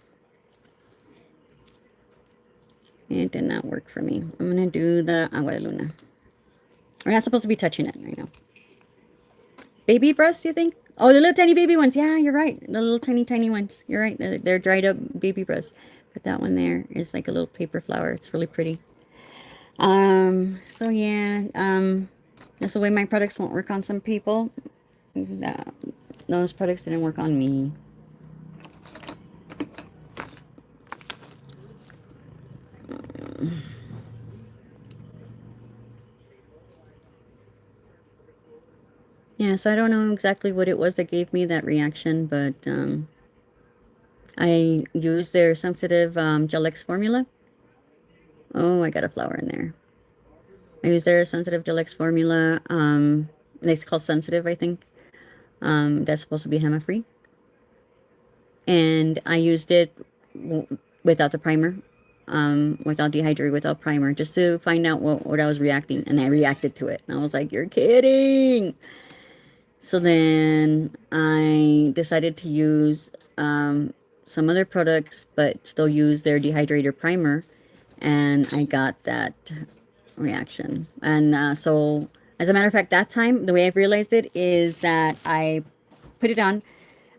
It did not work for me. I'm going to do the Agua de Luna. We're not supposed to be touching it, I know. Baby breaths, you think? Oh, the little tiny baby ones. Yeah, you're right. The little tiny ones. You're right. They're dried up baby breaths. But that one there is like a little paper flower. It's really pretty. So yeah, that's the way my products won't work on some people. Those products didn't work on me. Yeah, so I don't know exactly what it was that gave me that reaction, but I used their sensitive Gel X formula. Oh, I got a flower in there. I used their sensitive Gel X formula. It's called sensitive, I think. That's supposed to be hema-free. And I used it without the primer, without dehydrator, without primer, just to find out what I was reacting. And I reacted to it. And I was like, you're kidding. So then I decided to use some other products, but still use their dehydrator primer. And I got that reaction. And so As a matter of fact, that time, the way I've realized it is that I put it on.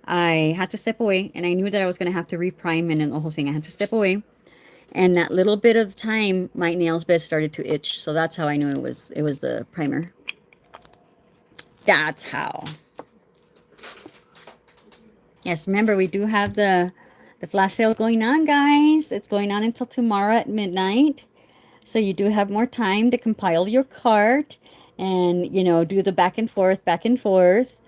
I had to step away, and I knew that I was going to have to reprime and then the whole thing. I had to step away, and that little bit of time, my nails bed started to itch. So that's how I knew it was the primer. That's how. Yes, remember we do have the flash sale going on, guys. It's going on until tomorrow at midnight. So you do have more time to compile your cart and, do the back and forth, back and forth.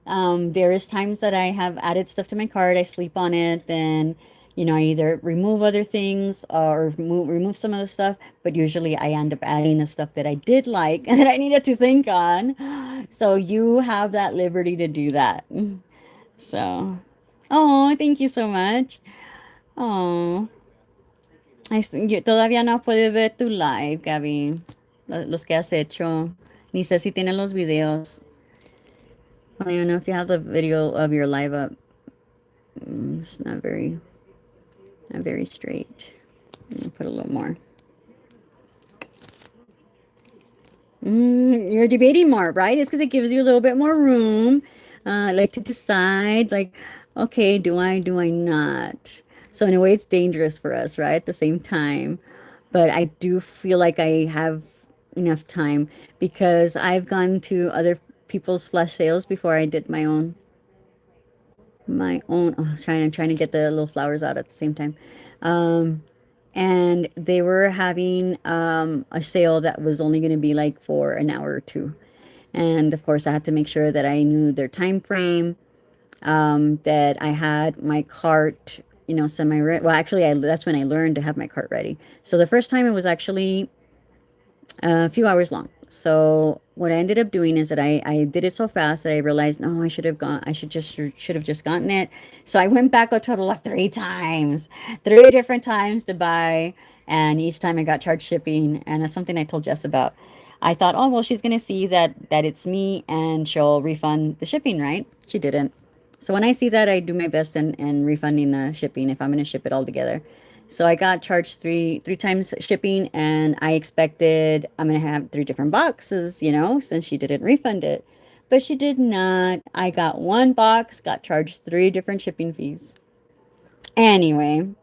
There is times that I have added stuff to my cart. I sleep on it, then, I either remove other things or remove some of the stuff. But usually I end up adding the stuff that I did like and that I needed to think on. So you have that liberty to do that. So, oh, thank you so much. Oh, todavía no puedes ver tu live, Gaby. Los que has hecho. Ni sé si tienen los videos. I don't even know if you have the video of your live up. It's not very straight. Put a little more. You're debating more, right? It's because it gives you a little bit more room, like to decide, like, okay, do I not? So in a way, it's dangerous for us, right? At the same time, but I do feel like I have enough time because I've gone to other people's flash sales before I did my own. Oh, trying to get the little flowers out at the same time. And they were having a sale that was only going to be like for an hour or two. And of course, I had to make sure that I knew their time frame, that I had my cart, semi ready. Well, actually, that's when I learned to have my cart ready. So the first time it was actually a few hours long. So what I ended up doing is that I did it so fast that I realized, no, should have just gotten it. So I went back a total of 3 times, 3 different times to buy, and each time I got charged shipping. And that's something I told Jess about. I thought, oh well, she's gonna see that it's me and she'll refund the shipping, right? She didn't. So when I see that, I do my best in refunding the shipping if I'm gonna ship it all together. So I got charged three times shipping, and I expected I'm gonna have 3 different boxes, since she didn't refund it. But she did not. I got one box, got charged 3 different shipping fees. Anyway,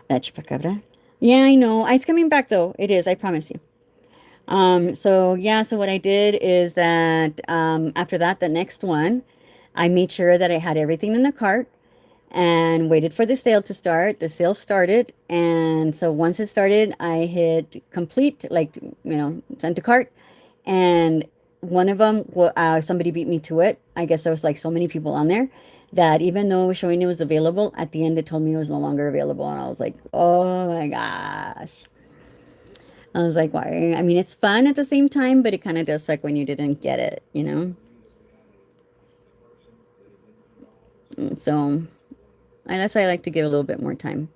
that chupacabra. Yeah, I know. It's coming back though. It is, I promise you. So yeah, so what I did is that after that, the next one, I made sure that I had everything in the cart and waited for the sale to start. The sale started, and so once it started, I hit complete, like, send to cart, and one of them, somebody beat me to it. I guess there was like so many people on there that even though it was showing it was available, at the end it told me it was no longer available, and I was like, oh my gosh. I was like, why? I mean, it's fun at the same time, but it kind of does suck when you didn't get it. So that's why I like to give a little bit more time.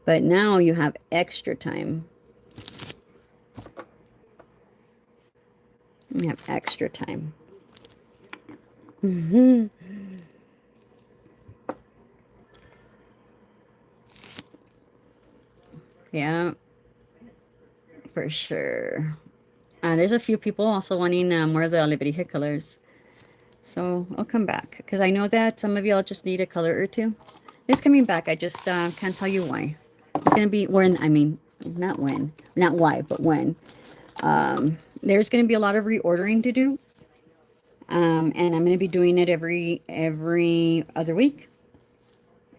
But now you have extra time. You have extra time. Yeah, for sure. There's a few people also wanting more of the alebrije colors. So I'll come back because I know that some of y'all just need a color or two. It's coming back. I just can't tell you why. It's going to be when, I mean, not why, but when. There's going to be a lot of reordering to do. And I'm going to be doing it every other week.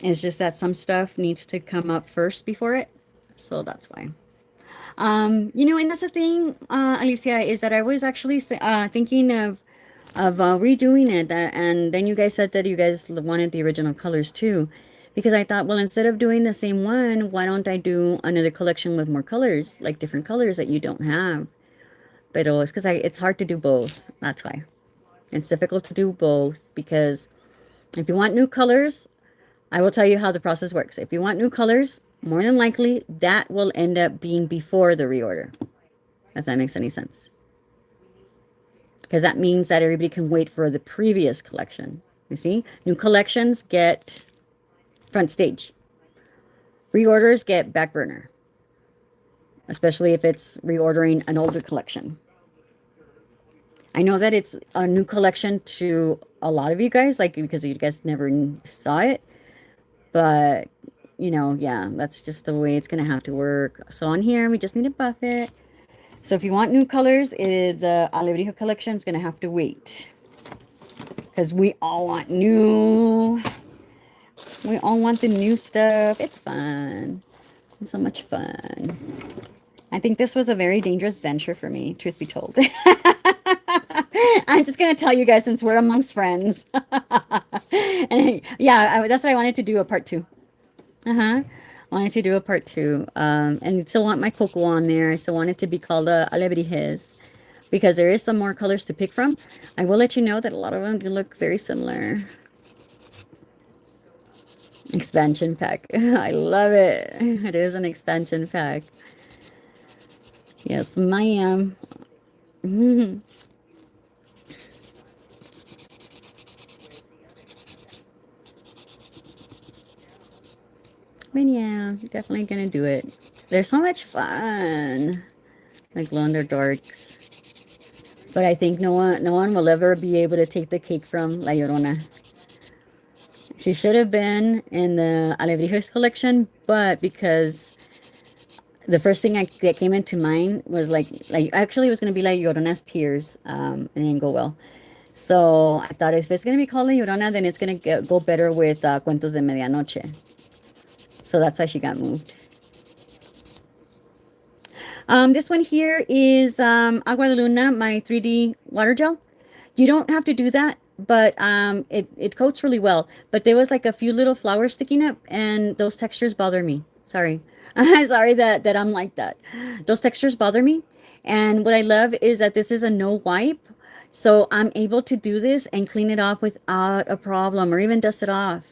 It's just that some stuff needs to come up first before it. So that's why. And that's the thing, Alicia, is that I was actually thinking of redoing it. And then you guys said that you guys wanted the original colors too. Because I thought, well, instead of doing the same one, why don't I do another collection with more colors, like different colors that you don't have? But it's because it's hard to do both. That's why. It's difficult to do both because if you want new colors, I will tell you how the process works. If you want new colors, more than likely that will end up being before the reorder, if that makes any sense. Because that means that everybody can wait for the previous collection. You see, new collections get front stage. Reorders get back burner, especially if it's reordering an older collection. I know that it's a new collection to a lot of you guys, like because you guys never saw it, but you know, yeah, that's just the way it's gonna have to work. So on here, we just need to buff it. So if you want new colors, the Alebrijo collection is gonna have to wait because we all want new. We all want the new stuff. It's fun. It's so much fun. I think this was a very dangerous venture for me, truth be told. I'm just gonna tell you guys since we're amongst friends. And yeah, that's what I wanted to do a part two. Uh-huh. I wanted to do a part two. And still want my cocoa on there. I still want it to be called Alebrijes because there is some more colors to pick from. I will let you know that a lot of them do look very similar. Expansion pack. I love it. It is an expansion pack. Yes, ma'am. But yeah, definitely gonna do it. They're so much fun. Like glow in the darks. But I think no one will ever be able to take the cake from La Llorona. She should have been in the Alebrijes collection, but because the first thing that came into mind was like actually it was gonna be like Llorona's tears, and it didn't go well. So I thought if it's gonna be called La Llorona, then it's gonna go better with Cuentos de Medianoche. So that's why she got moved. This one here is Agua de Luna, my 3D water gel. You don't have to do that, but it coats really well. But there was like a few little flowers sticking up, and those textures bother me. Sorry. Sorry that I'm like that. Those textures bother me. And what I love is that this is a no wipe. So I'm able to do this and clean it off without a problem or even dust it off.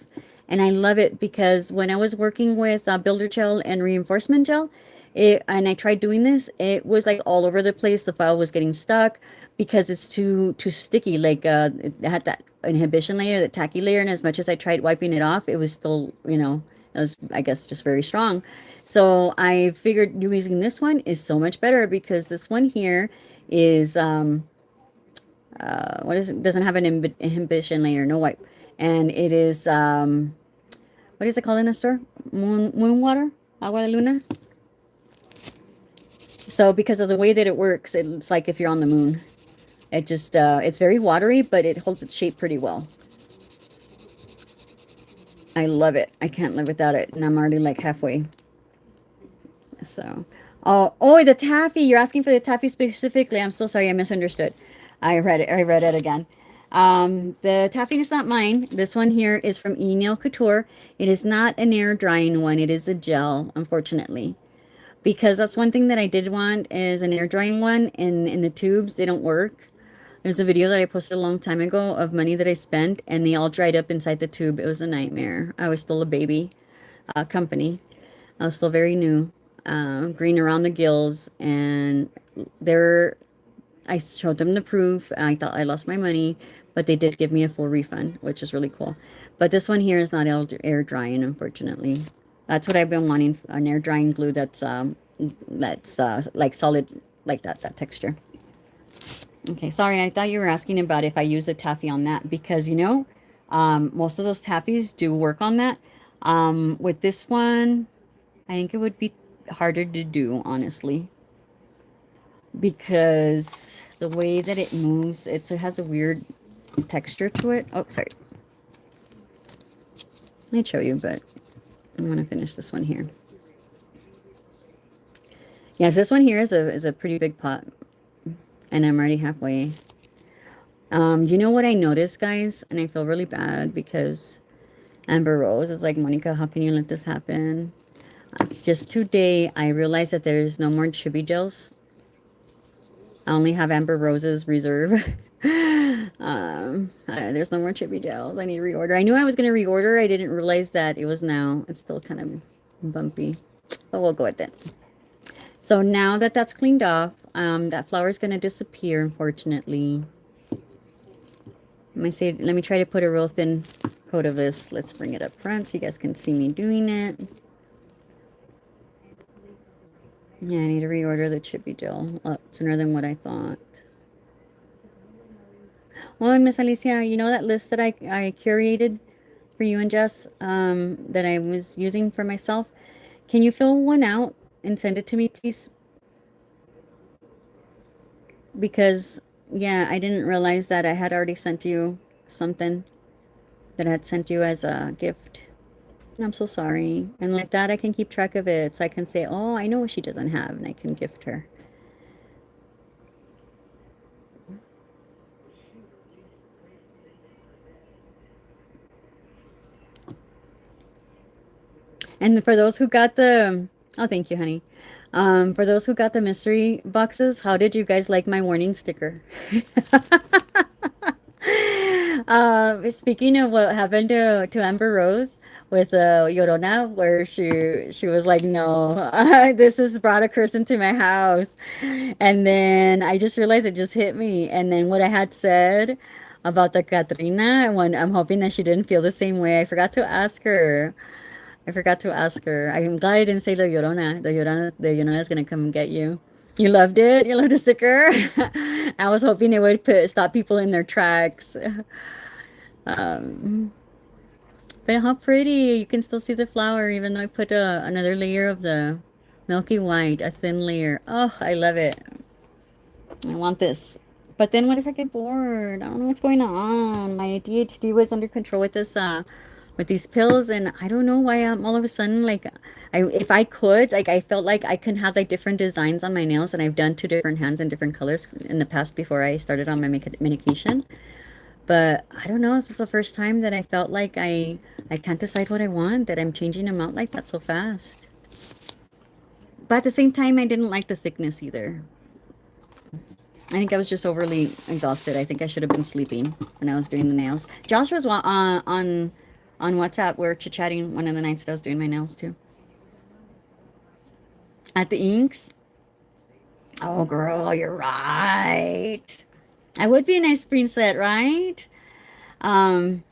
And I love it because when I was working with builder gel and reinforcement gel, and I tried doing this, it was like all over the place. The file was getting stuck because it's too sticky. Like it had that inhibition layer, that tacky layer, and as much as I tried wiping it off, it was still, it was, I guess, just very strong. So I figured using this one is so much better because this one here is what is it? Doesn't have an inhibition layer, no wipe, and it is what is it called in the store? Moon water, agua de luna. So because of the way that it works, it's like if you're on the moon. It just it's very watery, but it holds its shape pretty well. I love it. I can't live without it, and I'm already like halfway. So, oh, the taffy. You're asking for the taffy specifically. I'm so sorry. I misunderstood. I read it. I read it again. The taffy is not mine. This one here is from Nail Couture. It is not an air drying one. It is a gel, unfortunately. Because that's one thing that I did want is an air drying one in the tubes. They don't work. There's a video that I posted a long time ago of money that I spent and they all dried up inside the tube. It was a nightmare. I was still a baby company. I was still very new, green around the gills, and they're I showed them the proof. I thought I lost my money, but they did give me a full refund, which is really cool. But this one here is not air drying, unfortunately. That's what I've been wanting, an air drying glue that's like solid like that texture. Okay, sorry, I thought you were asking about if I use a taffy on that because most of those taffies do work on that. With this one, I think it would be harder to do, honestly, because the way that it moves, it has a weird texture to it. Oh, sorry. Let me show you, but I want to finish this one here. Yes, this one here is a pretty big pot, and I'm already halfway. You know what I noticed, guys, and I feel really bad because Amber Rose is like, Monica, how can you let this happen? It's just today I realized that there's no more chibi gels. I only have Amber Rose's reserve. There's no more chibi gels. I need to reorder. I knew I was going to reorder. I didn't realize that it was now. It's still kind of bumpy, but we'll go with it. So now that that's cleaned off, that flower is going to disappear, unfortunately. Let me try to put a real thin coat of this. Let's bring it up front so you guys can see me doing it. Yeah, I need to reorder the chippy gel sooner than what I thought. Well, and Miss Alicia, you know that list that I curated for you and Jess, that I was using for myself? Can you fill one out and send it to me, please? Because, yeah, I didn't realize that I had already sent you something that I had sent you as a gift. I'm so sorry. And like that, I can keep track of it. So I can say, oh, I know what she doesn't have, and I can gift her. And for those who got the, oh, thank you, honey. For those who got the mystery boxes, how did you guys like my warning sticker? Speaking of what happened to Amber Rose with Yorona, where she was like, "No, this has brought a curse into my house," and then I just realized it just hit me. And then what I had said about the Katrina, when I'm hoping that she didn't feel the same way. I forgot to ask her. I forgot to ask her. I'm glad I didn't say the Llorona. The Llorona is gonna come and get you. You loved it. You loved the sticker. I was hoping it would stop people in their tracks. Um, but how pretty! You can still see the flower, even though I put another layer of the milky white, a thin layer. Oh, I love it. I want this. But then what if I get bored? I don't know what's going on. My ADHD was under control with these pills, and I don't know why I'm all of a sudden like if I could, like I felt like I can have like different designs on my nails, and I've done two different hands in different colors in the past before I started on my medication. But I don't know, this is the first time that I felt like I can't decide what I want, that I'm changing them out like that so fast. But at the same time, I didn't like the thickness either. I think I was just overly exhausted. I think I should have been sleeping when I was doing the nails. Josh was on WhatsApp. We are chit-chatting one of the nights that I was doing my nails too. At the inks. Oh, girl, you're right. I would be a nice green set, right? Um,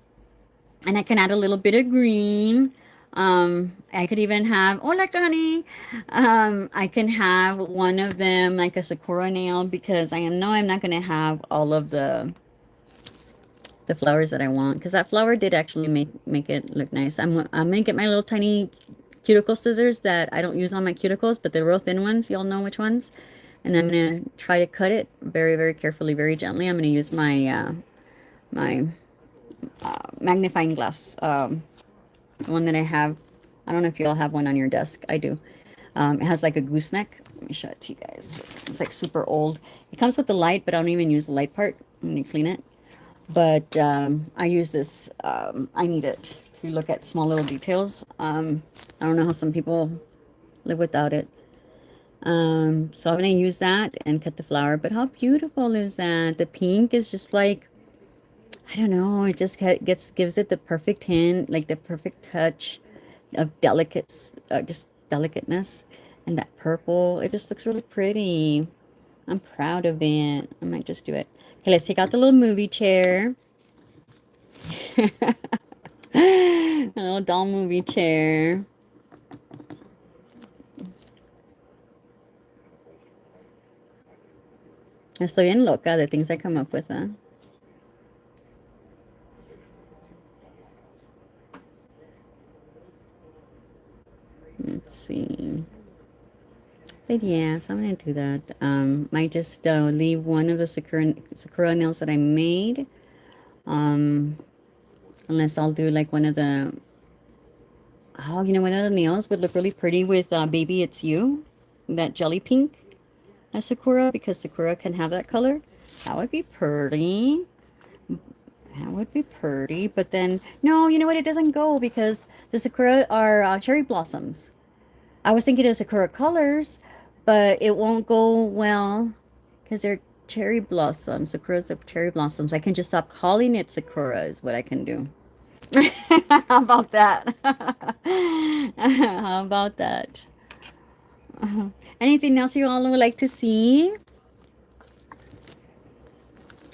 and I can add a little bit of green. I could even have, oh, like honey. I can have one of them like a sakura nail because I know I'm not gonna have all of the flowers that I want because that flower did actually make it look nice. I'm gonna get my little tiny cuticle scissors that I don't use on my cuticles, but the real thin ones, y'all know which ones. And I'm gonna try to cut it very, very carefully, very gently. I'm gonna use my magnifying glass, the one that I have. I don't know if you all have one on your desk. I do. It has like a gooseneck. Let me show it to you guys. It's like super old. It comes with the light, but I don't even use the light part when you clean it. But I use this. I need it to look at small little details. I don't know how some people live without it. So I'm gonna use that and cut the flower. But how beautiful is that? The pink is just like, I don't know. It just gives it the perfect hint, like the perfect touch of just delicateness, and that purple. It just looks really pretty. I'm proud of it. I might just do it. Okay, let's take out the little movie chair. A little doll movie chair. Estoy bien loca the things I come up with, huh? Let's see. But yeah, so I'm gonna do that. Might just leave one of the sakura nails that I made. Um, unless I'll do like one of the, oh, you know, one of the nails would look really pretty with Baby It's You, that jelly pink as Sakura, because Sakura can have that color. That would be pretty. That would be pretty. But then, no, you know what? It doesn't go because the Sakura are cherry blossoms. I was thinking of Sakura colors, but it won't go well because they're cherry blossoms. Sakura's of cherry blossoms. I can just stop calling it Sakura is what I can do. How about that? How about that? Anything else you all would like to see?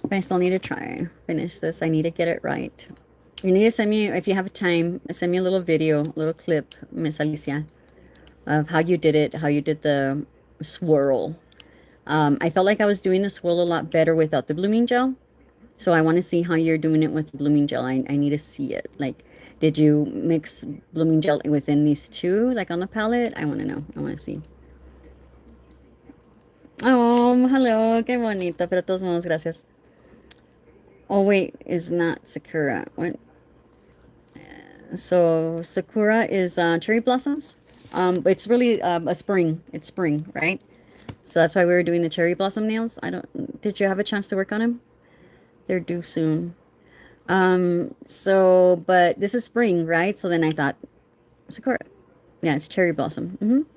But I still need to try finish this. I need to get it right. You need to send me, if you have time, send me a little video, a little clip, Miss Alicia, of how you did it, how you did the swirl. I felt like I was doing the swirl a lot better without the blooming gel. So I want to see how you're doing it with blooming gel. I need to see it. Like, did you mix blooming gel within these two, like on the palette? I want to know. I want to see. Oh, hello. Qué bonito. Pero de todos modos, gracias. Oh, wait. Is not Sakura. What? So Sakura is cherry blossoms. It's really a spring. It's spring, right? So that's why we were doing the cherry blossom nails. I don't. Did you have a chance to work on them? They're due soon. But this is spring, right? So then I thought, Sakura. Yeah, it's cherry blossom.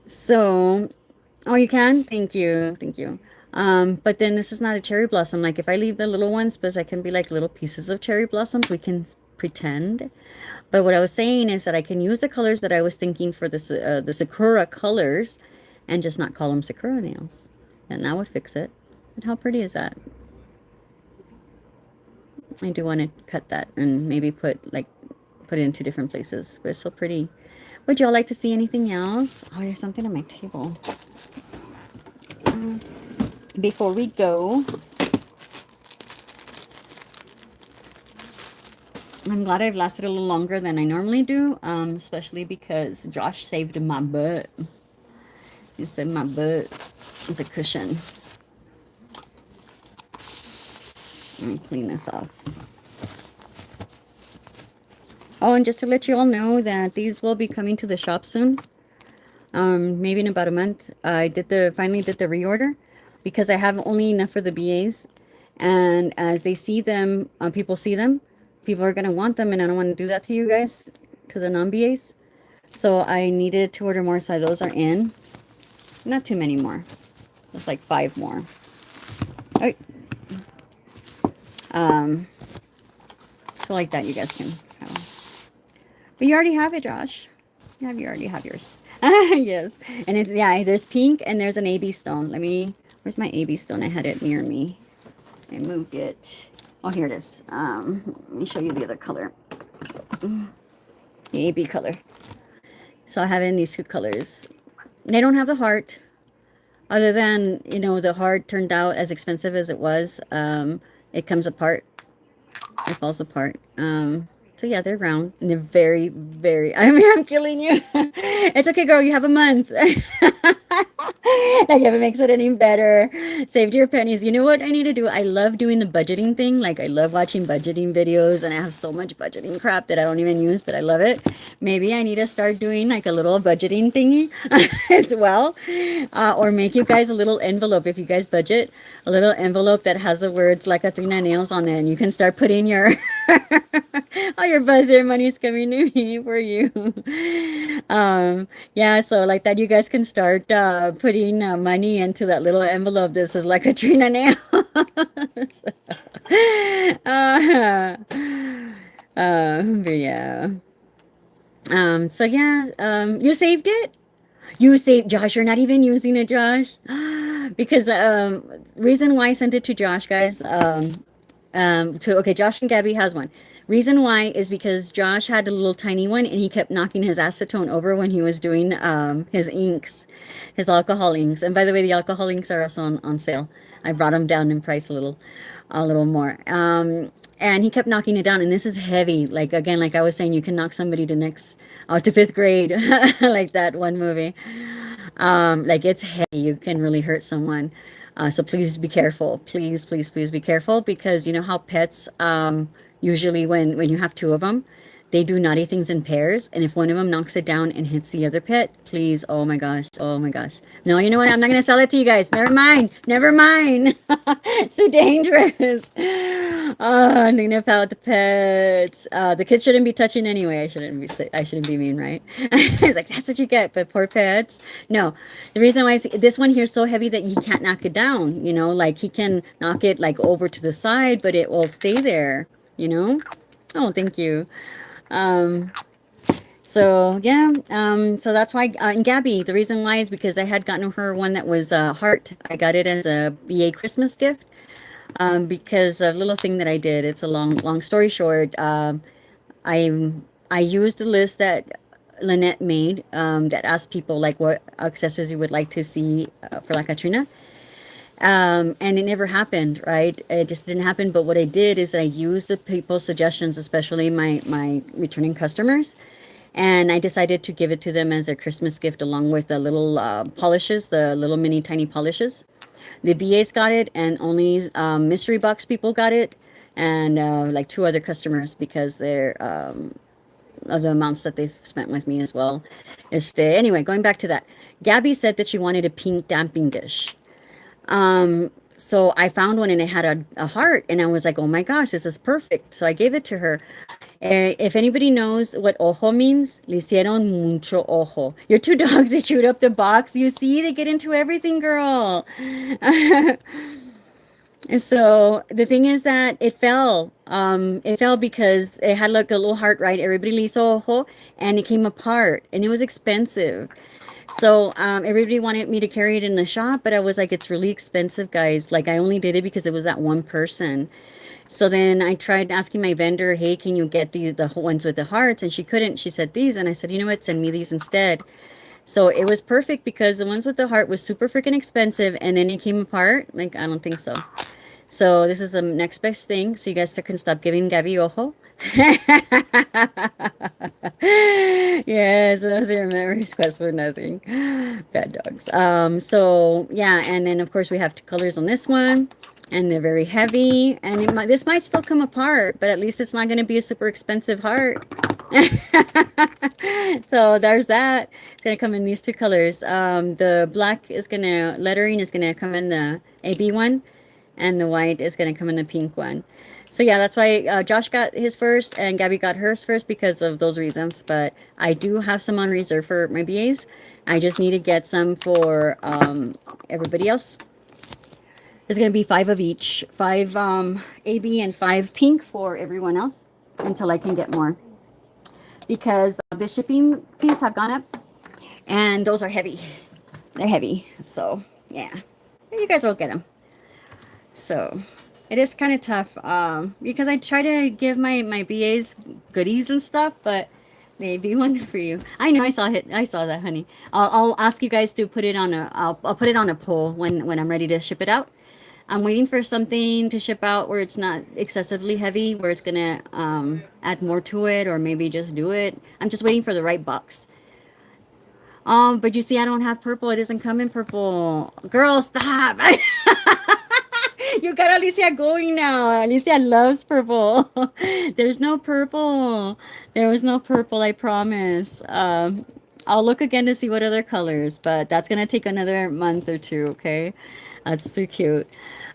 So, oh, you can? Thank you. Thank you. But then this is not a cherry blossom. Like if I leave the little ones, because I can be like little pieces of cherry blossoms, we can pretend. But what I was saying is that I can use the colors that I was thinking for this, the Sakura colors and just not call them Sakura nails. And that would fix it. And how pretty is that? I do want to cut that and maybe put it in two different places. But it's so pretty. Would y'all like to see anything else? Oh, there's something on my table. Before we go, I'm glad I've lasted a little longer than I normally do, especially because Josh saved my butt. He saved my butt with a cushion. Let me clean this off. Oh, and just to let you all know that these will be coming to the shop soon. Maybe in about a month. I finally did the reorder because I have only enough for the BAs. And as they see them, people see them, people are gonna want them, and I don't want to do that to you guys, to the non-BAs. So I needed to order more, so those are in. Not too many more. Just like 5 more. Right. So like that, you guys can have them. But you already have it, Josh. You already have yours. Yes. And yeah, there's pink and there's an AB stone. Where's my AB stone? I had it near me. I moved it. Oh, here it is. Let me show you the other color. The AB color. So I have it in these 2 colors. They don't have the heart. Other than, the heart turned out as expensive as it was. It comes apart. It falls apart. So yeah, they're round and they're very, very, I'm killing you. It's okay, girl. You have a month. Like if it makes it any better, saved your pennies. You know what I need to do? I love doing the budgeting thing. Like I love watching budgeting videos, and I have so much budgeting crap that I don't even use, but I love it. Maybe I need to start doing like a little budgeting thingy as well, or make you guys a little envelope. If you guys budget, a little envelope that has the words Lacatrina Nails on it, and you can start putting your all your budget money is coming to me for you. Yeah, so like that, you guys can start putting money into that little envelope. This is like a Trina nail. uh, but yeah. So yeah, you saved it? You saved, Josh, you're not even using it, Josh. Because reason why I sent it to Josh, guys, okay, Josh and Gabby has one. Reason why is because Josh had a little tiny one and he kept knocking his acetone over when he was doing his inks, his alcohol inks. And by the way, the alcohol inks are also on sale. I brought them down in price a little more. And he kept knocking it down, and this is heavy. Like again, like I was saying, you can knock somebody to 5th grade, like that one movie. Like it's heavy. You can really hurt someone. So please be careful. Please, please, please be careful, because you know how pets, usually when you have 2 of them, they do naughty things in pairs. And if one of them knocks it down and hits the other pet, please, oh my gosh, oh my gosh. No, you know what? I'm not going to sell it to you guys. Never mind. Never mind. It's too dangerous. I'm thinking about the pets. The kids shouldn't be touching anyway. I shouldn't be mean, right? It's like, that's what you get. But poor pets. No, the reason why this one here is so heavy that he can't knock it down, like he can knock it like over to the side, but it will stay there, Oh, thank you. So yeah, so that's why, and Gabby, the reason why is because I had gotten her one that was heart. I got it as a BA Christmas gift, because a little thing that I did. It's a long story short. I used the list that Lynette made, that asked people like what accessories you would like to see for La Katrina. And it never happened, right? It just didn't happen. But what I did is I used the people's suggestions, especially my returning customers, and I decided to give it to them as a Christmas gift along with the little polishes, the little mini tiny polishes. The BAs got it, and only mystery box people got it, and like two other customers because they're of the amounts that they've spent with me as well. Anyway, going back to that, Gabby said that she wanted a pink damping dish. So I found one and it had a heart, and I was like, oh my gosh, this is perfect. So I gave it to her. If anybody knows what ojo means, le hicieron mucho ojo. Your two dogs that chewed up the box, you see, they get into everything, girl. And so the thing is that it fell. It fell because it had like a little heart, right? Everybody le hizo ojo, and it came apart, and it was expensive. So everybody wanted me to carry it in the shop, but I was like, it's really expensive, guys. Like I only did it because it was that one person. So then I tried asking my vendor, hey, can you get the ones with the hearts? And she couldn't. She said these, and I said, you know what? Send me these instead. So it was perfect because the ones with the heart was super freaking expensive, and then it came apart. Like I don't think so. So this is the next best thing. So you guys can stop giving Gabby ojo. Yes, those are my requests for nothing. Bad dogs. So yeah, and then of course we have two colors on this one, and they're very heavy. And this might still come apart, but at least it's not going to be a super expensive heart. So there's that. It's gonna come in these two colors. The black is gonna lettering is gonna come in the AB one, and the white is going to come in the pink one. So yeah, that's why Josh got his first and Gabby got hers first because of those reasons. But I do have some on reserve for my BAs. I just need to get some for everybody else. There's going to be 5 of each, 5 AB and 5 pink for everyone else until I can get more. Because the shipping fees have gone up, and those are heavy. They're heavy. So yeah, you guys will get them. So it is kind of tough because I try to give my BAs goodies and stuff, but maybe one for you. I know I saw it. I saw that, honey. I'll ask you guys to put it on I'll put it on a poll when I'm ready to ship it out. I'm waiting for something to ship out where it's not excessively heavy, where it's gonna add more to it, or maybe just do it. I'm just waiting for the right box. But you see, I don't have purple. It doesn't come in purple. Girl, stop. You got Alicia going now. Alicia loves purple. There's no purple. There was no purple, I promise. I'll look again to see what other colors, but that's gonna take another month or two, okay? That's too cute.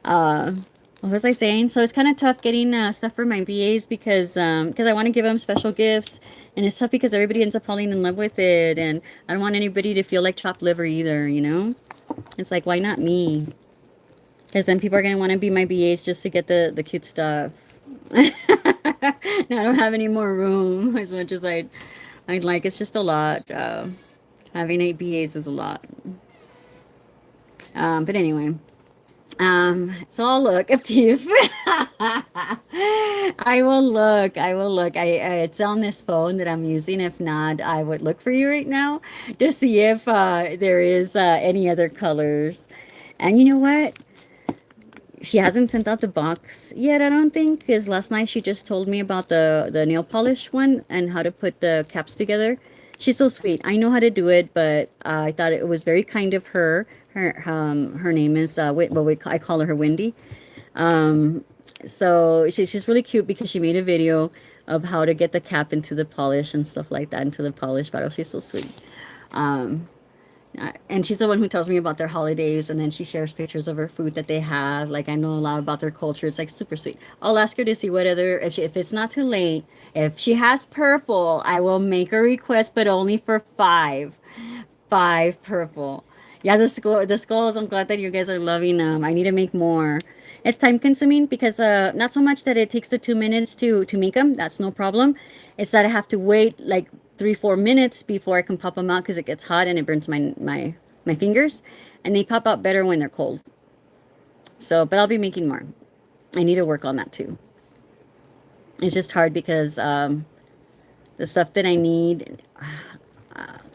What was I saying? So it's kind of tough getting stuff for my BAs because I want to give them special gifts, and it's tough because everybody ends up falling in love with it, and I don't want anybody to feel like chopped liver either, you know? It's like, why not me? Because then people are going to want to be my BAs just to get the cute stuff. Now I don't have any more room as much as I'd like. It's just a lot. Having 8 BAs is a lot. But anyway. So I'll look if you I will look. I will look. It's on this phone that I'm using. If not, I would look for you right now to see if there is any other colors. And you know what? She hasn't sent out the box yet, I don't think, because last night she just told me about the nail polish one and how to put the caps together. She's so sweet. I know how to do it, but I thought it was very kind of her. Her name is I call her Wendy. So she's really cute because she made a video of how to get the cap into the polish and stuff like that, into the polish bottle. She's so sweet. And she's the one who tells me about their holidays, and then she shares pictures of her food that they have. Like, I know a lot about their culture. It's like super sweet. I'll ask her to see what other, if it's not too late, if she has purple, I will make a request, but only for 5 purple. Yeah, the skulls, I'm glad that you guys are loving them. I need to make more. It's time consuming because not so much that it takes the 2 minutes to make them. That's no problem. It's that I have to wait like 3-4 minutes before I can pop them out because it gets hot and it burns my fingers, and they pop out better when they're cold. So, but I'll be making more. I need to work on that too. It's just hard because the stuff that I need,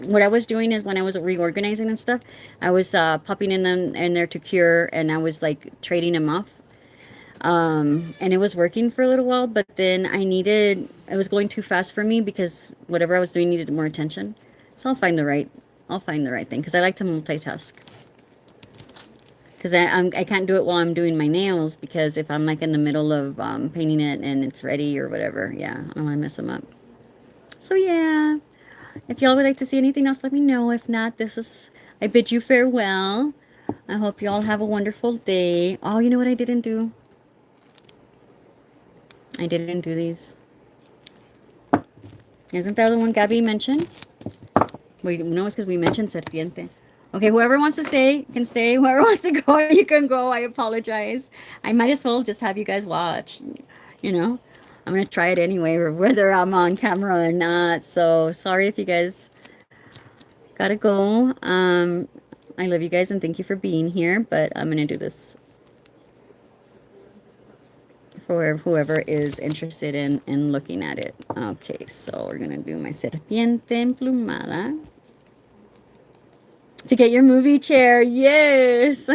what I was doing is when I was reorganizing and stuff, I was popping in them in there to cure, and I was like trading them off. And it was working for a little while, but then it was going too fast for me because whatever I was doing needed more attention. So I'll find the right thing because I like to multitask. Because I can't do it while I'm doing my nails because if I'm like in the middle of painting it and it's ready or whatever, yeah, I don't want to mess them up. So yeah, if y'all would like to see anything else, let me know. If not, I bid you farewell. I hope you all have a wonderful day. Oh, you know what I didn't do? I didn't do these. Isn't that the one Gabby mentioned? Wait, no, it's because we mentioned serpiente. Okay, whoever wants to stay can stay. Whoever wants to go, you can go. I apologize. I might as well just have you guys watch. You know, I'm gonna try it anyway, whether I'm on camera or not. So sorry if you guys gotta go. I love you guys and thank you for being here. But I'm gonna do this for whoever is interested in looking at it. Okay, so we're gonna do my serpiente emplumada. To get your movie chair, yes.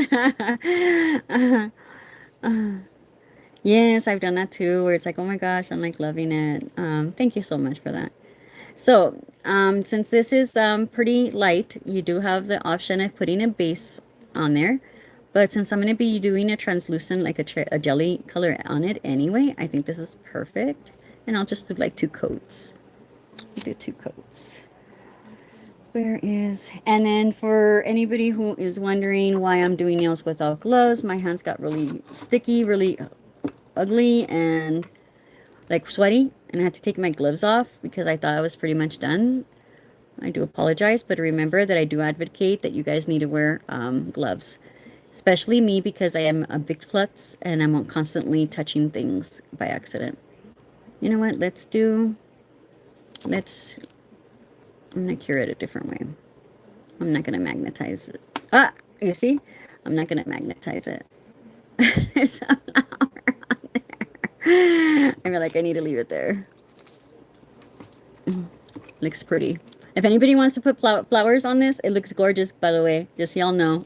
Yes, I've done that too, where it's like, oh my gosh, I'm like loving it. Thank you so much for that. So, since this is pretty light, you do have the option of putting a base on there. But since I'm going to be doing a translucent, like a jelly color on it anyway, I think this is perfect. And I'll just do like 2 coats. I'll do 2 coats. And then for anybody who is wondering why I'm doing nails without gloves, my hands got really sticky, really ugly, and like sweaty. And I had to take my gloves off because I thought I was pretty much done. I do apologize, but remember that I do advocate that you guys need to wear gloves. Especially me because I am a big klutz and I'm constantly touching things by accident. You know what? I'm going to cure it a different way. I'm not going to magnetize it. Ah, you see? I'm not going to magnetize it. There's a flower on there. I feel like I need to leave it there. Looks pretty. If anybody wants to put flowers on this, it looks gorgeous, by the way. Just y'all know.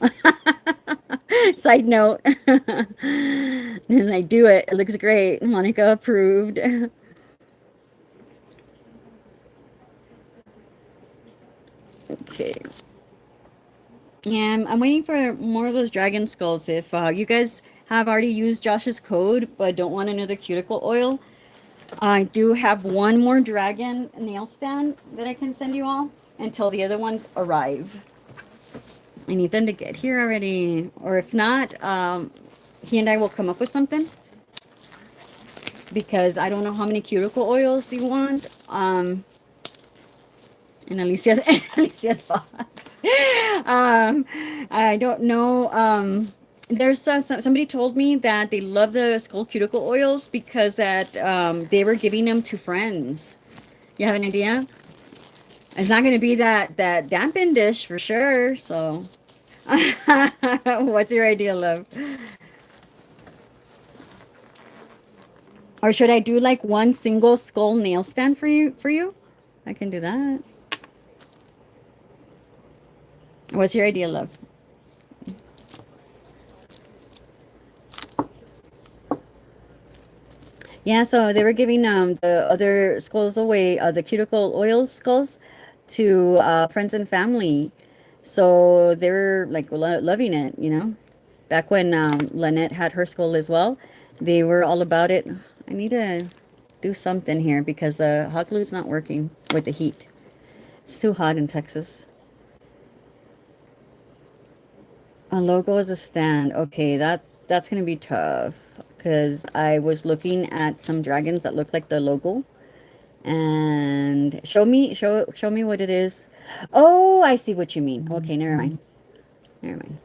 Side note. And I do it. It looks great. Monica approved. Okay. Yeah, I'm waiting for more of those dragon skulls. If you guys have already used Josh's code but don't want another cuticle oil, I do have one more dragon nail stand that I can send you all until the other ones arrive. I need them to get here already. Or if not, he and I will come up with something. Because I don't know how many cuticle oils you want. In Alicia's, Alicia's box. I don't know. There's somebody told me that they love the skull cuticle oils because that they were giving them to friends. You have an idea? It's not going to be that dampen dish for sure. So, what's your idea, love? Or should I do like one single skull nail stand for you? I can do that. What's your idea, love? Yeah, so they were giving the other skulls away, the cuticle oil skulls, to friends and family. So they were like loving it, you know. Back when Lynette had her skull as well, they were all about it. I need to do something here because the hot glue is not working with the heat. It's too hot in Texas. A logo as a stand. Okay, that's gonna be tough because I was looking at some dragons that look like the logo. And show me what it is. Oh, I see what you mean. Okay, never mind. Never mind.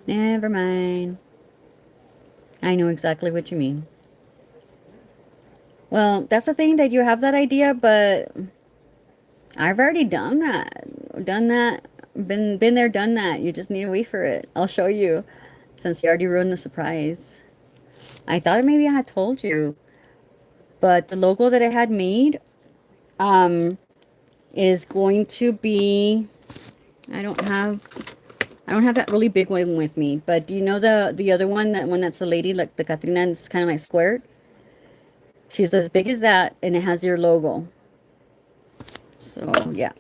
Never mind. I know exactly what you mean. Well, that's the thing that you have that idea, but I've already done that. Done that. Been there, done that. You just need to wait for it. I'll show you since you already ruined the surprise. I thought maybe I had told you, but the logo that I had made, is going to be, I don't have that really big one with me, but do you know the other one, that one that's the lady, like the Katrina, is kind of like squared? She's as big as that, and it has your logo. So yeah,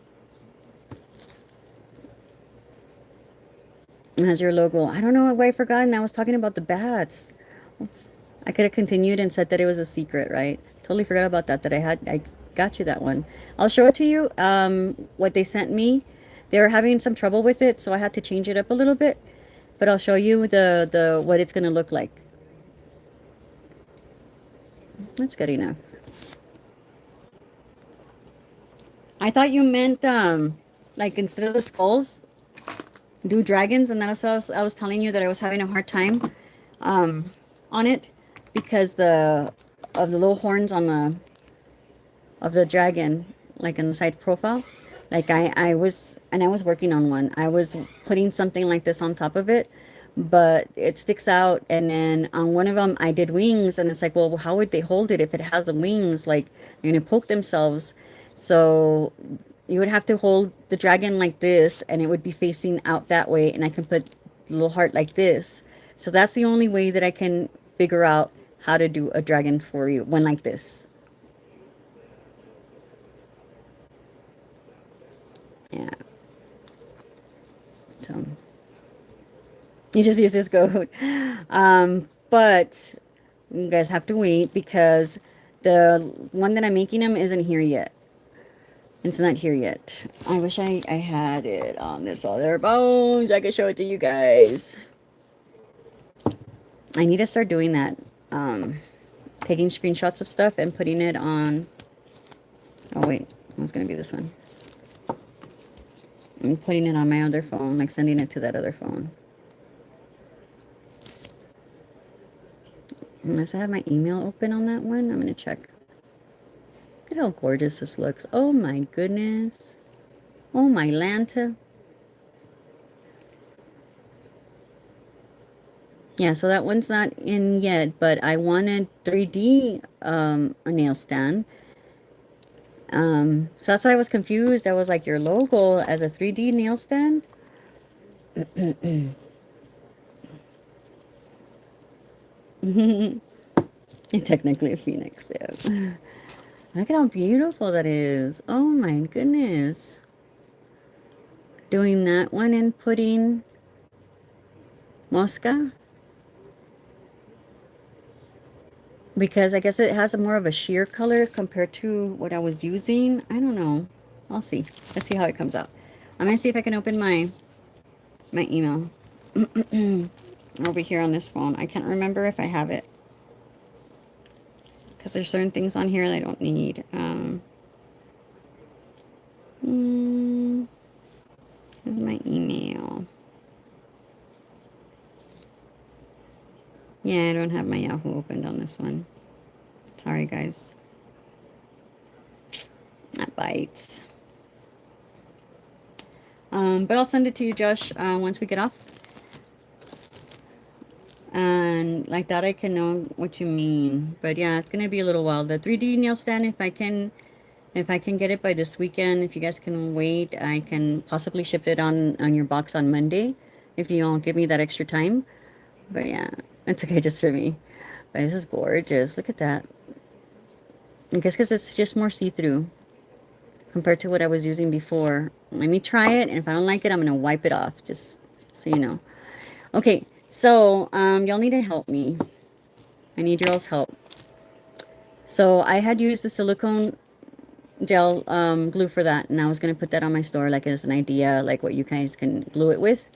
it has your logo. I don't know why I forgot, and I was talking about the bats. I could have continued and said that it was a secret, right? Totally forgot about that. I got you that one. I'll show it to you. What they sent me, they were having some trouble with it, so I had to change it up a little bit. But I'll show you the what it's gonna look like. That's good enough. I thought you meant like instead of the skulls, do dragons, and that's what I was telling you that I was having a hard time on it because of the little horns on the of the dragon, like in the side profile. Like I was, and I was working on one. I was putting something like this on top of it, but it sticks out. And then on one of them, I did wings, and it's like, well, how would they hold it if it has the wings? Like they're gonna poke themselves. So you would have to hold the dragon like this, and it would be facing out that way. And I can put the little heart like this. So that's the only way that I can figure out how to do a dragon for you, one like this. Yeah. So you just use this code. But you guys have to wait because the one that I'm making them isn't here yet. It's not here yet. I wish I had it on this other phone so I could show it to you guys. I need to start doing that. Taking screenshots of stuff and putting it on. Oh wait, it was gonna be this one. And putting it on my other phone, like sending it to that other phone. Unless I have my email open on that one, I'm gonna check. Look at how gorgeous this looks. Oh my goodness. Oh my Lanta. Yeah, so that one's not in yet, but I wanted 3D a nail stand. So that's why I was confused. I was like, your logo as a 3D nail stand? Technically a phoenix, yeah. Look at how beautiful that is. Oh my goodness. Doing that one and putting Mosca. Because I guess it has a more of a sheer color compared to what I was using. I don't know. I'll see. Let's see how it comes out. I'm going to see if I can open my email over here on this phone. I can't remember if I have it. Because there's certain things on here that I don't need. Here's my email. Yeah, I don't have my Yahoo opened on this one. Sorry, guys. That bites. But I'll send it to you, Josh, once we get off. And like that, I can know what you mean. But yeah, it's gonna be a little while. The 3D nail stand, if I can get it by this weekend, if you guys can wait, I can possibly ship it on your box on Monday, if you don't give me that extra time. But yeah, it's okay just for me. But this is gorgeous. Look at that. I guess because it's just more see-through compared to what I was using before. Let me try it, and if I don't like it, I'm gonna wipe it off, just so you know. Okay, so y'all need to help me. I need y'all's help. So I had used the silicone gel glue for that, and I was gonna put that on my store, like as an idea, like what you guys can glue it with.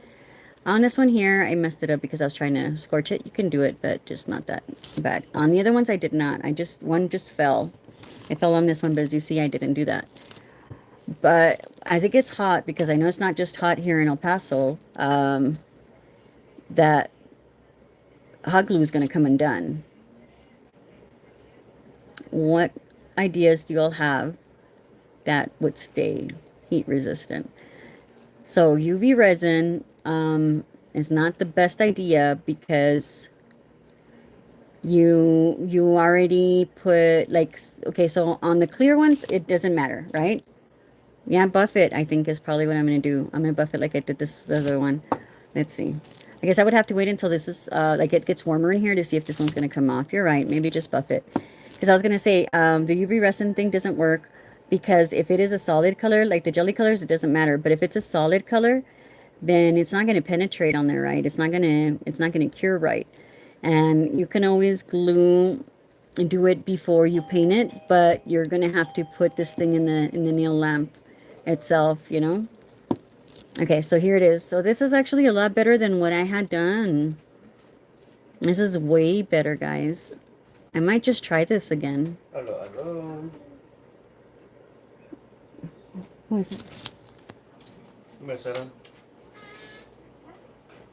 On this one here, I messed it up because I was trying to scorch it. You can do it, but just not that bad. On the other ones, I did not. One just fell. It fell on this one, but as you see, I didn't do that. But as it gets hot, because I know it's not just hot here in El Paso, that hot glue is going to come undone. What ideas do you all have that would stay heat resistant? So UV resin is not the best idea because you already put, like, okay, so on the clear ones, it doesn't matter, right? Yeah, buff it, I think is probably what I'm going to do. I'm going to buff it like I did this the other one. Let's see. I guess I would have to wait until this is, like it gets warmer in here to see if this one's going to come off. You're right. Maybe just buff it. Because I was going to say, the UV resin thing doesn't work because if it is a solid color, like the jelly colors, it doesn't matter. But if it's a solid color, then it's not going to penetrate on there right. It's not going to cure right. And you can always glue and do it before you paint it, but you're going to have to put this thing in the nail lamp itself, you know. Okay, so here it is. So this is actually a lot better than what I had done. This is way better, guys. I might just try this again. Hello, hello. What is it? Mesera.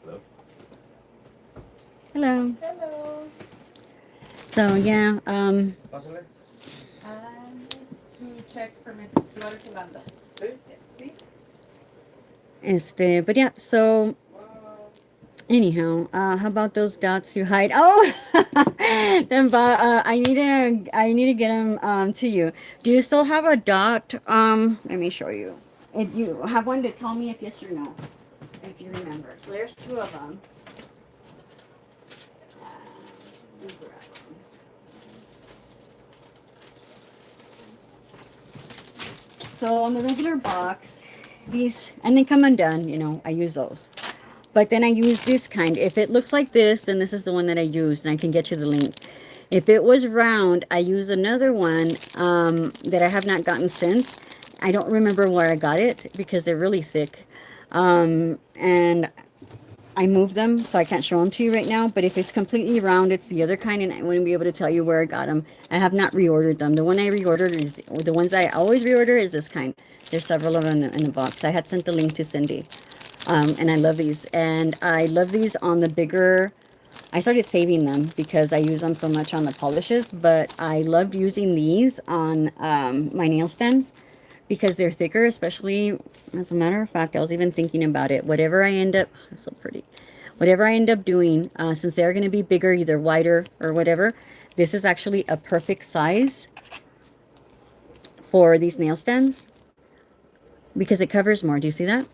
Hello. Hello. Hello. So yeah, Pásale. To check for Mrs. Flores Yolanda. Sí. but yeah, so anyhow, how about those dots you hide? Oh, then, but I need to get them to you. Do you still have a dot? Let me show you. If you have one to tell me if yes or no, if you remember. So there's two of them. Let me grab 'em. So on the regular box, these, and they come undone, you know, I use those. But then I use this kind. If it looks like this, then this is the one that I used, and I can get you the link. If it was round, I use another one that I have not gotten since. I don't remember where I got it because they're really thick. And I moved them, so I can't show them to you right now. But if it's completely round, it's the other kind, and I wouldn't be able to tell you where I got them. I have not reordered them. The one I reordered is, the ones I always reorder is this kind. There's several of them in the box. I had sent the link to Cindy. And I love these. And I love these on the bigger, I started saving them because I use them so much on the polishes, but I love using these on my nail stands because they're thicker, especially, as a matter of fact, I was even thinking about it. Whatever I end up, it's so pretty. Whatever I end up doing, since they're going to be bigger, either wider or whatever, this is actually a perfect size for these nail stands because it covers more. Do you see that?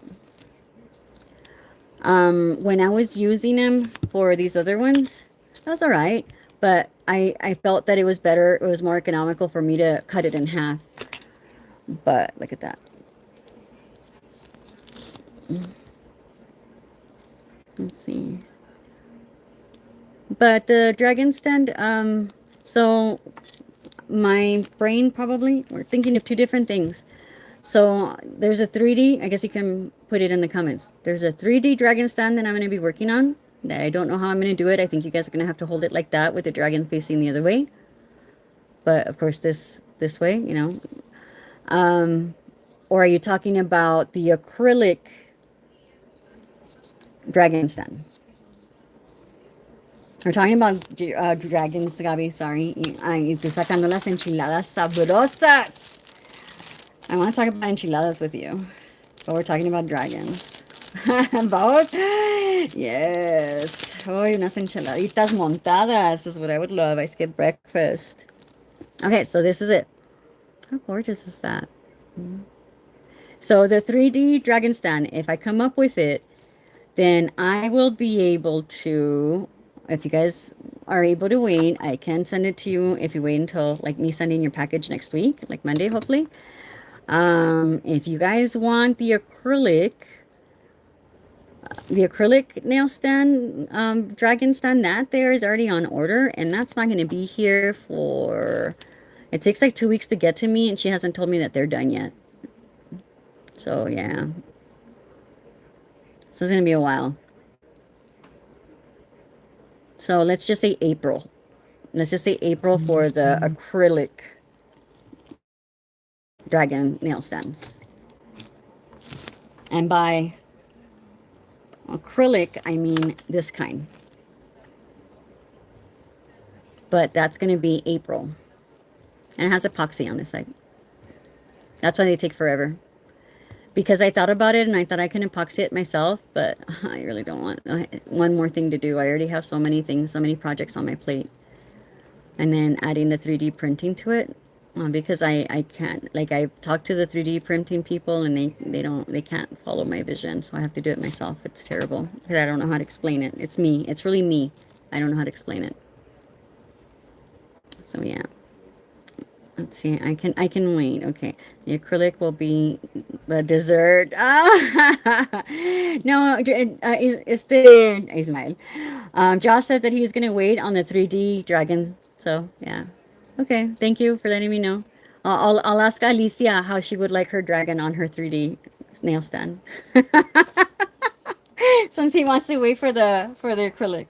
When I was using them for these other ones, that was all right, but I felt that it was better, it was more economical for me to cut it in half. But look at that. Let's see. But the dragon stand, so my brain probably, we're thinking of two different things. So there's a 3D, I guess you can put it in the comments. There's a 3D dragon stand that I'm going to be working on. I don't know how I'm going to do it. I think you guys are going to have to hold it like that with the dragon facing the other way. But of course this way, you know. Or are you talking about the acrylic dragon stand? We're talking about dragons, Gabi, sorry. Ay, estoy sacando las enchiladas sabrosas. I want to talk about enchiladas with you. But we're talking about dragons. Both? Yes. Oh, unas enchiladitas montadas is what I would love. I skip breakfast. Okay, so this is it. How gorgeous is that? So the 3D dragon stand, if I come up with it, then I will be able to, if you guys are able to wait, I can send it to you if you wait until like me sending your package next week, like Monday, hopefully. If you guys want the acrylic nail stand, dragon stand, that there is already on order, and that's not going to be here for, it takes like 2 weeks to get to me, and she hasn't told me that they're done yet. So yeah, so it's going to be a while. So let's just say April. Let's just say April for the acrylic dragon nail stands. And by acrylic, I mean this kind. But that's going to be April. And it has epoxy on this side. That's why they take forever. Because I thought about it and I thought I can epoxy it myself, but I really don't want one more thing to do. I already have so many things, so many projects on my plate. And then adding the 3D printing to it, because I can't, like, I talked to the 3D printing people and they can't follow my vision, so I have to do it myself. It's terrible because I don't know how to explain it. It's me. It's really me. I don't know how to explain it. So yeah. Let's see. I can wait. Okay. The acrylic will be the dessert. Ah, no. Ismail. Josh said that he was gonna wait on the 3D dragon. So yeah. Okay. Thank you for letting me know. I'll ask Alicia how she would like her dragon on her 3D nail stand. Since he wants to wait for the acrylic.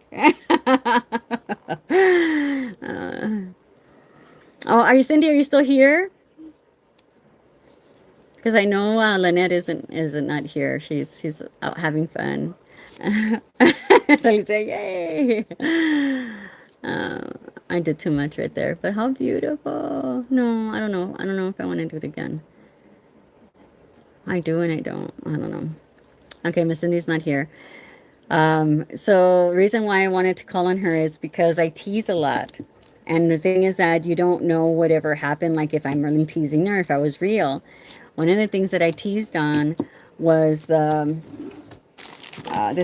Oh, are you Cindy? Are you still here? Because I know Lynette isn't not here. She's out having fun. So you say, "Yay!" Uh, I did too much right there, but how beautiful! No, I don't know. I don't know if I want to do it again. I do and I don't. I don't know. Okay, Miss Cindy's not here. So reason why I wanted to call on her is because I tease a lot. And the thing is that you don't know whatever happened, like if I'm really teasing her, if I was real. One of the things that I teased on was the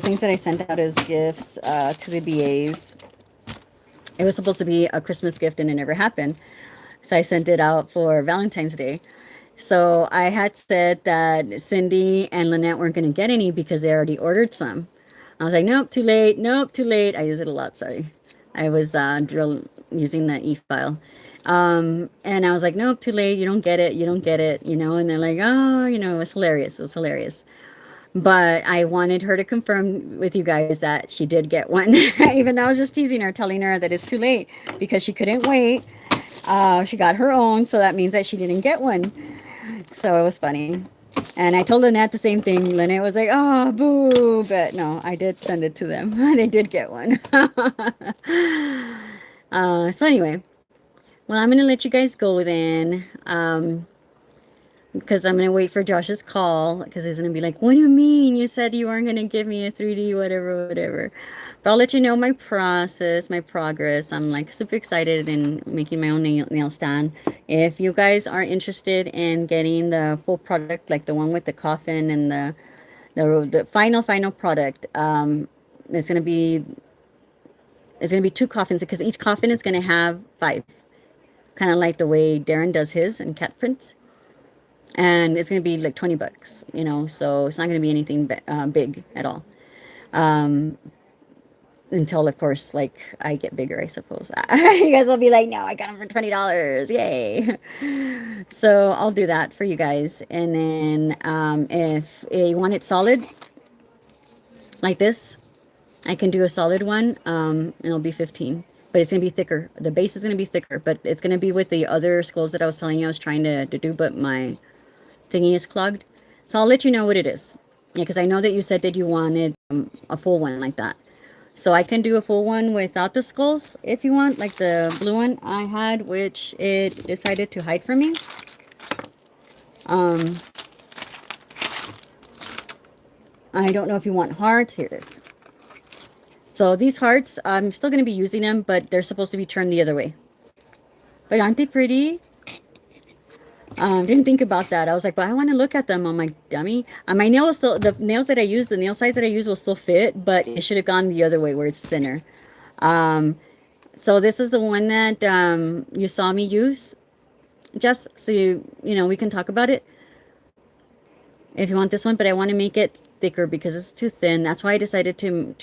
things that I sent out as gifts to the BAs. It was supposed to be a Christmas gift and it never happened. So I sent it out for Valentine's Day. So I had said that Cindy and Lynette weren't going to get any because they already ordered some. I was like, nope, too late. Nope, too late. I use it a lot. Sorry. I was using the e-file. And I was like, nope, too late. You don't get it. You don't get it. You know, and they're like, oh, you know, it was hilarious. It was hilarious. But I wanted her to confirm with you guys that she did get one. Even though I was just teasing her, telling her that it's too late because she couldn't wait. She got her own. So that means that she didn't get one. So it was funny. And I told Lynette the same thing. Lynette was like, oh, boo. But no, I did send it to them. They did get one. So anyway, well, I'm going to let you guys go then. Because I'm going to wait for Josh's call. Because he's going to be like, what do you mean? You said you weren't going to give me a 3D, whatever, whatever. But I'll let you know my process, my progress. I'm like super excited in making my own nail stand. If you guys are interested in getting the full product, like the one with the coffin and the final product, it's gonna be two coffins because each coffin is gonna have 5, kind of like the way Darren does his and cat prints. And it's gonna be like $20, you know. So it's not gonna be anything big at all. Until of course, like I get bigger, I suppose. You guys will be like, no, I got them for $20. Yay. So I'll do that for you guys. And then if you want it solid like this, I can do a solid one. It'll be 15, but it's gonna be thicker. The base is gonna be thicker, but it's gonna be with the other skulls that I was telling you I was trying to do, but my thingy is clogged. So I'll let you know what it is. Yeah, because I know that you said that you wanted a full one like that. So I can do a full one without the skulls if you want, like the blue one I had, which it decided to hide from me. I don't know if you want hearts. Here it is. So these hearts, I'm still going to be using them, but they're supposed to be turned the other way. But aren't they pretty? Didn't think about that. I was like, but I want to look at them. I'm like, dummy. My nail was still, the nails that I used, the nail size that I used will still fit, but it should have gone the other way where it's thinner. So this is the one that you saw me use. Just so you know, we can talk about it if you want this one, but I want to make it thicker because it's too thin. That's why I decided to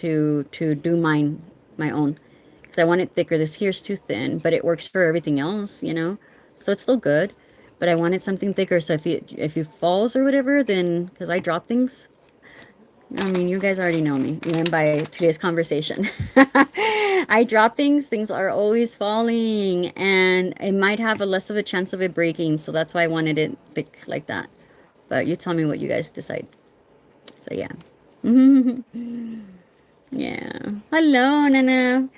do my own, because I want it thicker. This here's too thin, but it works for everything else, you know, so it's still good. But I wanted something thicker, so if you falls or whatever, then, because I drop things. I mean, you guys already know me, even by today's conversation. I drop things are always falling, and it might have a less of a chance of it breaking, so that's why I wanted it thick like that. But you tell me what you guys decide. So yeah. Yeah. Hello, Nana.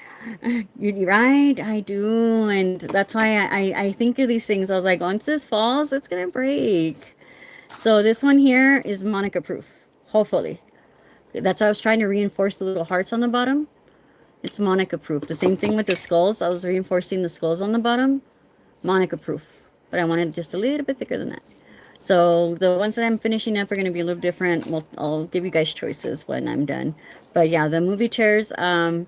You're right, I do, and that's why I think of these things. I was like, once this falls, it's gonna break. So this one here is Monica proof, hopefully. That's why I was trying to reinforce the little hearts on the bottom. It's Monica proof. The same thing with the skulls. I was reinforcing the skulls on the bottom. Monica proof. but I wanted just a little bit thicker than that. So the ones that I'm finishing up are going to be a little different. Well, I'll give you guys choices when I'm done. But yeah, the movie chairs, I'm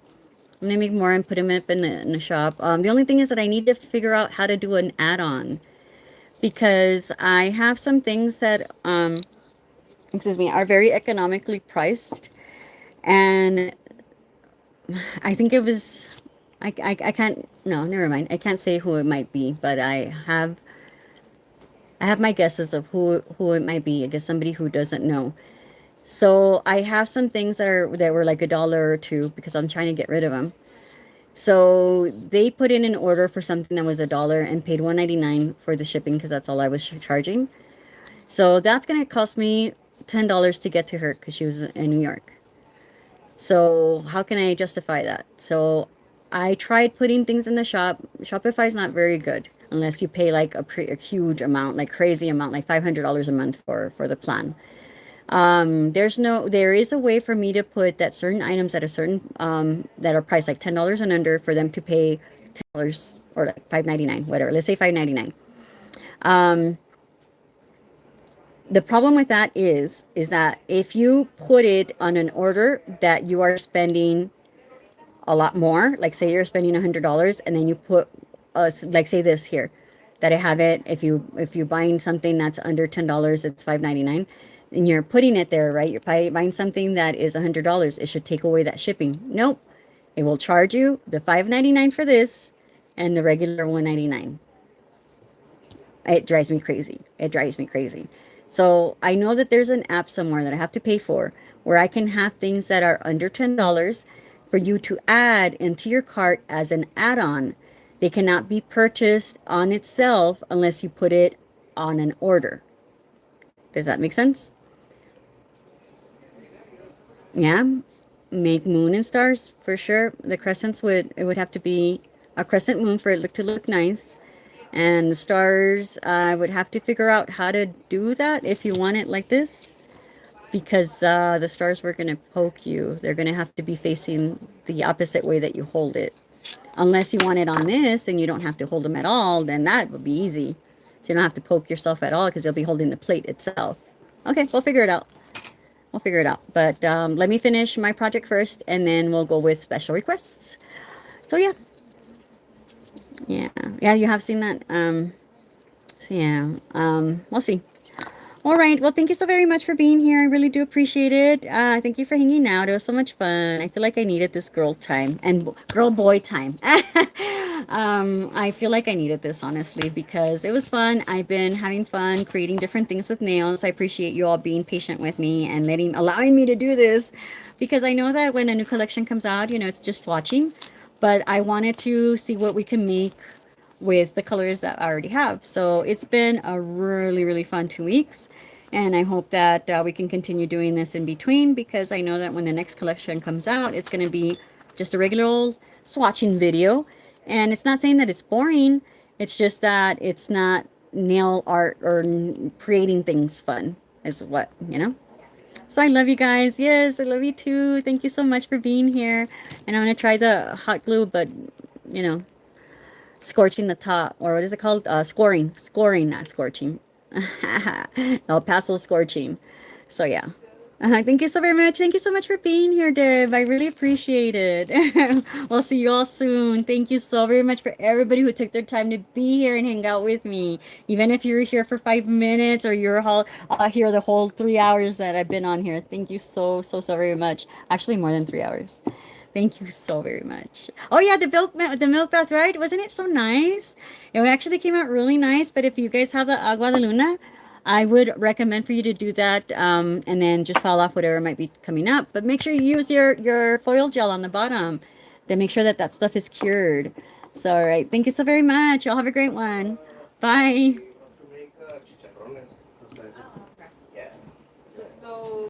going to make more and put them up in the shop. The only thing is that I need to figure out how to do an add-on, because I have some things that, excuse me, are very economically priced. And I think it was, I can't, no, never mind. I can't say who it might be, but I have my guesses of who it might be. I guess somebody who doesn't know. So I have some things that were like $1 or $2 because I'm trying to get rid of them. So they put in an order for something that was $1 and paid $1.99 for the shipping because that's all I was charging. So that's gonna cost me $10 to get to her because she was in New York. So how can I justify that? So I tried putting things in the shop. Shopify is not very good unless you pay like a huge amount, like crazy amount, like $500 a month for the plan. There is a way for me to put that certain items at a certain that are priced like $10 and under for them to pay $10 or like $5.99, whatever. Let's say $5.99. The problem with that is that if you put it on an order that you are spending a lot more, like say you're spending $100 and then you put like say this here, that I have it, if you buying something that's under $10, it's $5.99, and you're putting it there, right? You're buying something that is $100, it should take away that shipping. Nope, it will charge you the $5.99 for this and the regular $1.99. It drives me crazy. It drives me crazy. So I know that there's an app somewhere that I have to pay for where I can have things that are under $10 for you to add into your cart as an add-on. They cannot be purchased on itself unless you put it on an order. Does that make sense? Yeah. Make moon and stars for sure. The crescents would have to be a crescent moon for it to look nice. And the stars, I would have to figure out how to do that if you want it like this, because the stars were going to poke you. They're going to have to be facing the opposite way that you hold it. Unless you want it on this, then you don't have to hold them at all. Then that would be easy. So you don't have to poke yourself at all because you'll be holding the plate itself. Okay, we'll figure it out. We'll figure it out. But let me finish my project first, and then we'll go with special requests. So yeah. Yeah, you have seen that. So yeah, we'll see. All right. Well, thank you so very much for being here. I really do appreciate it. Thank you for hanging out. It was so much fun. I feel like I needed this girl time and girl boy time. I feel like I needed this, honestly, because it was fun. I've been having fun creating different things with nails. I appreciate you all being patient with me and allowing me to do this, because I know that when a new collection comes out, it's just swatching. But I wanted to see what we can make with the colors that I already have. So it's been a really, really fun 2 weeks. And I hope that we can continue doing this in between, because I know that when the next collection comes out, it's going to be just a regular old swatching video. And it's not saying that it's boring. It's just that it's not nail art or creating things fun is what. So I love you guys. Yes, I love you too. Thank you so much for being here. And I'm going to try the hot glue, but, scorching the top, or what is it called? Scoring, not scorching. El Paso scorching. So yeah. Thank you so very much. Thank you so much for being here, Deb. I really appreciate it. We'll see you all soon. Thank you so very much for everybody who took their time to be here and hang out with me. Even if you were here for 5 minutes, or you're here the whole 3 hours that I've been on here. Thank you so, so, so very much. Actually, more than 3 hours. Thank you so very much. Oh yeah, the milk bath, right? Wasn't it so nice? It actually came out really nice. But if you guys have the agua de luna, I would recommend for you to do that, and then just file off whatever might be coming up. But make sure you use your foil gel on the bottom to make sure that stuff is cured. So, all right. Thank you so very much. Y'all have a great one. Bye. To make chicharrones. So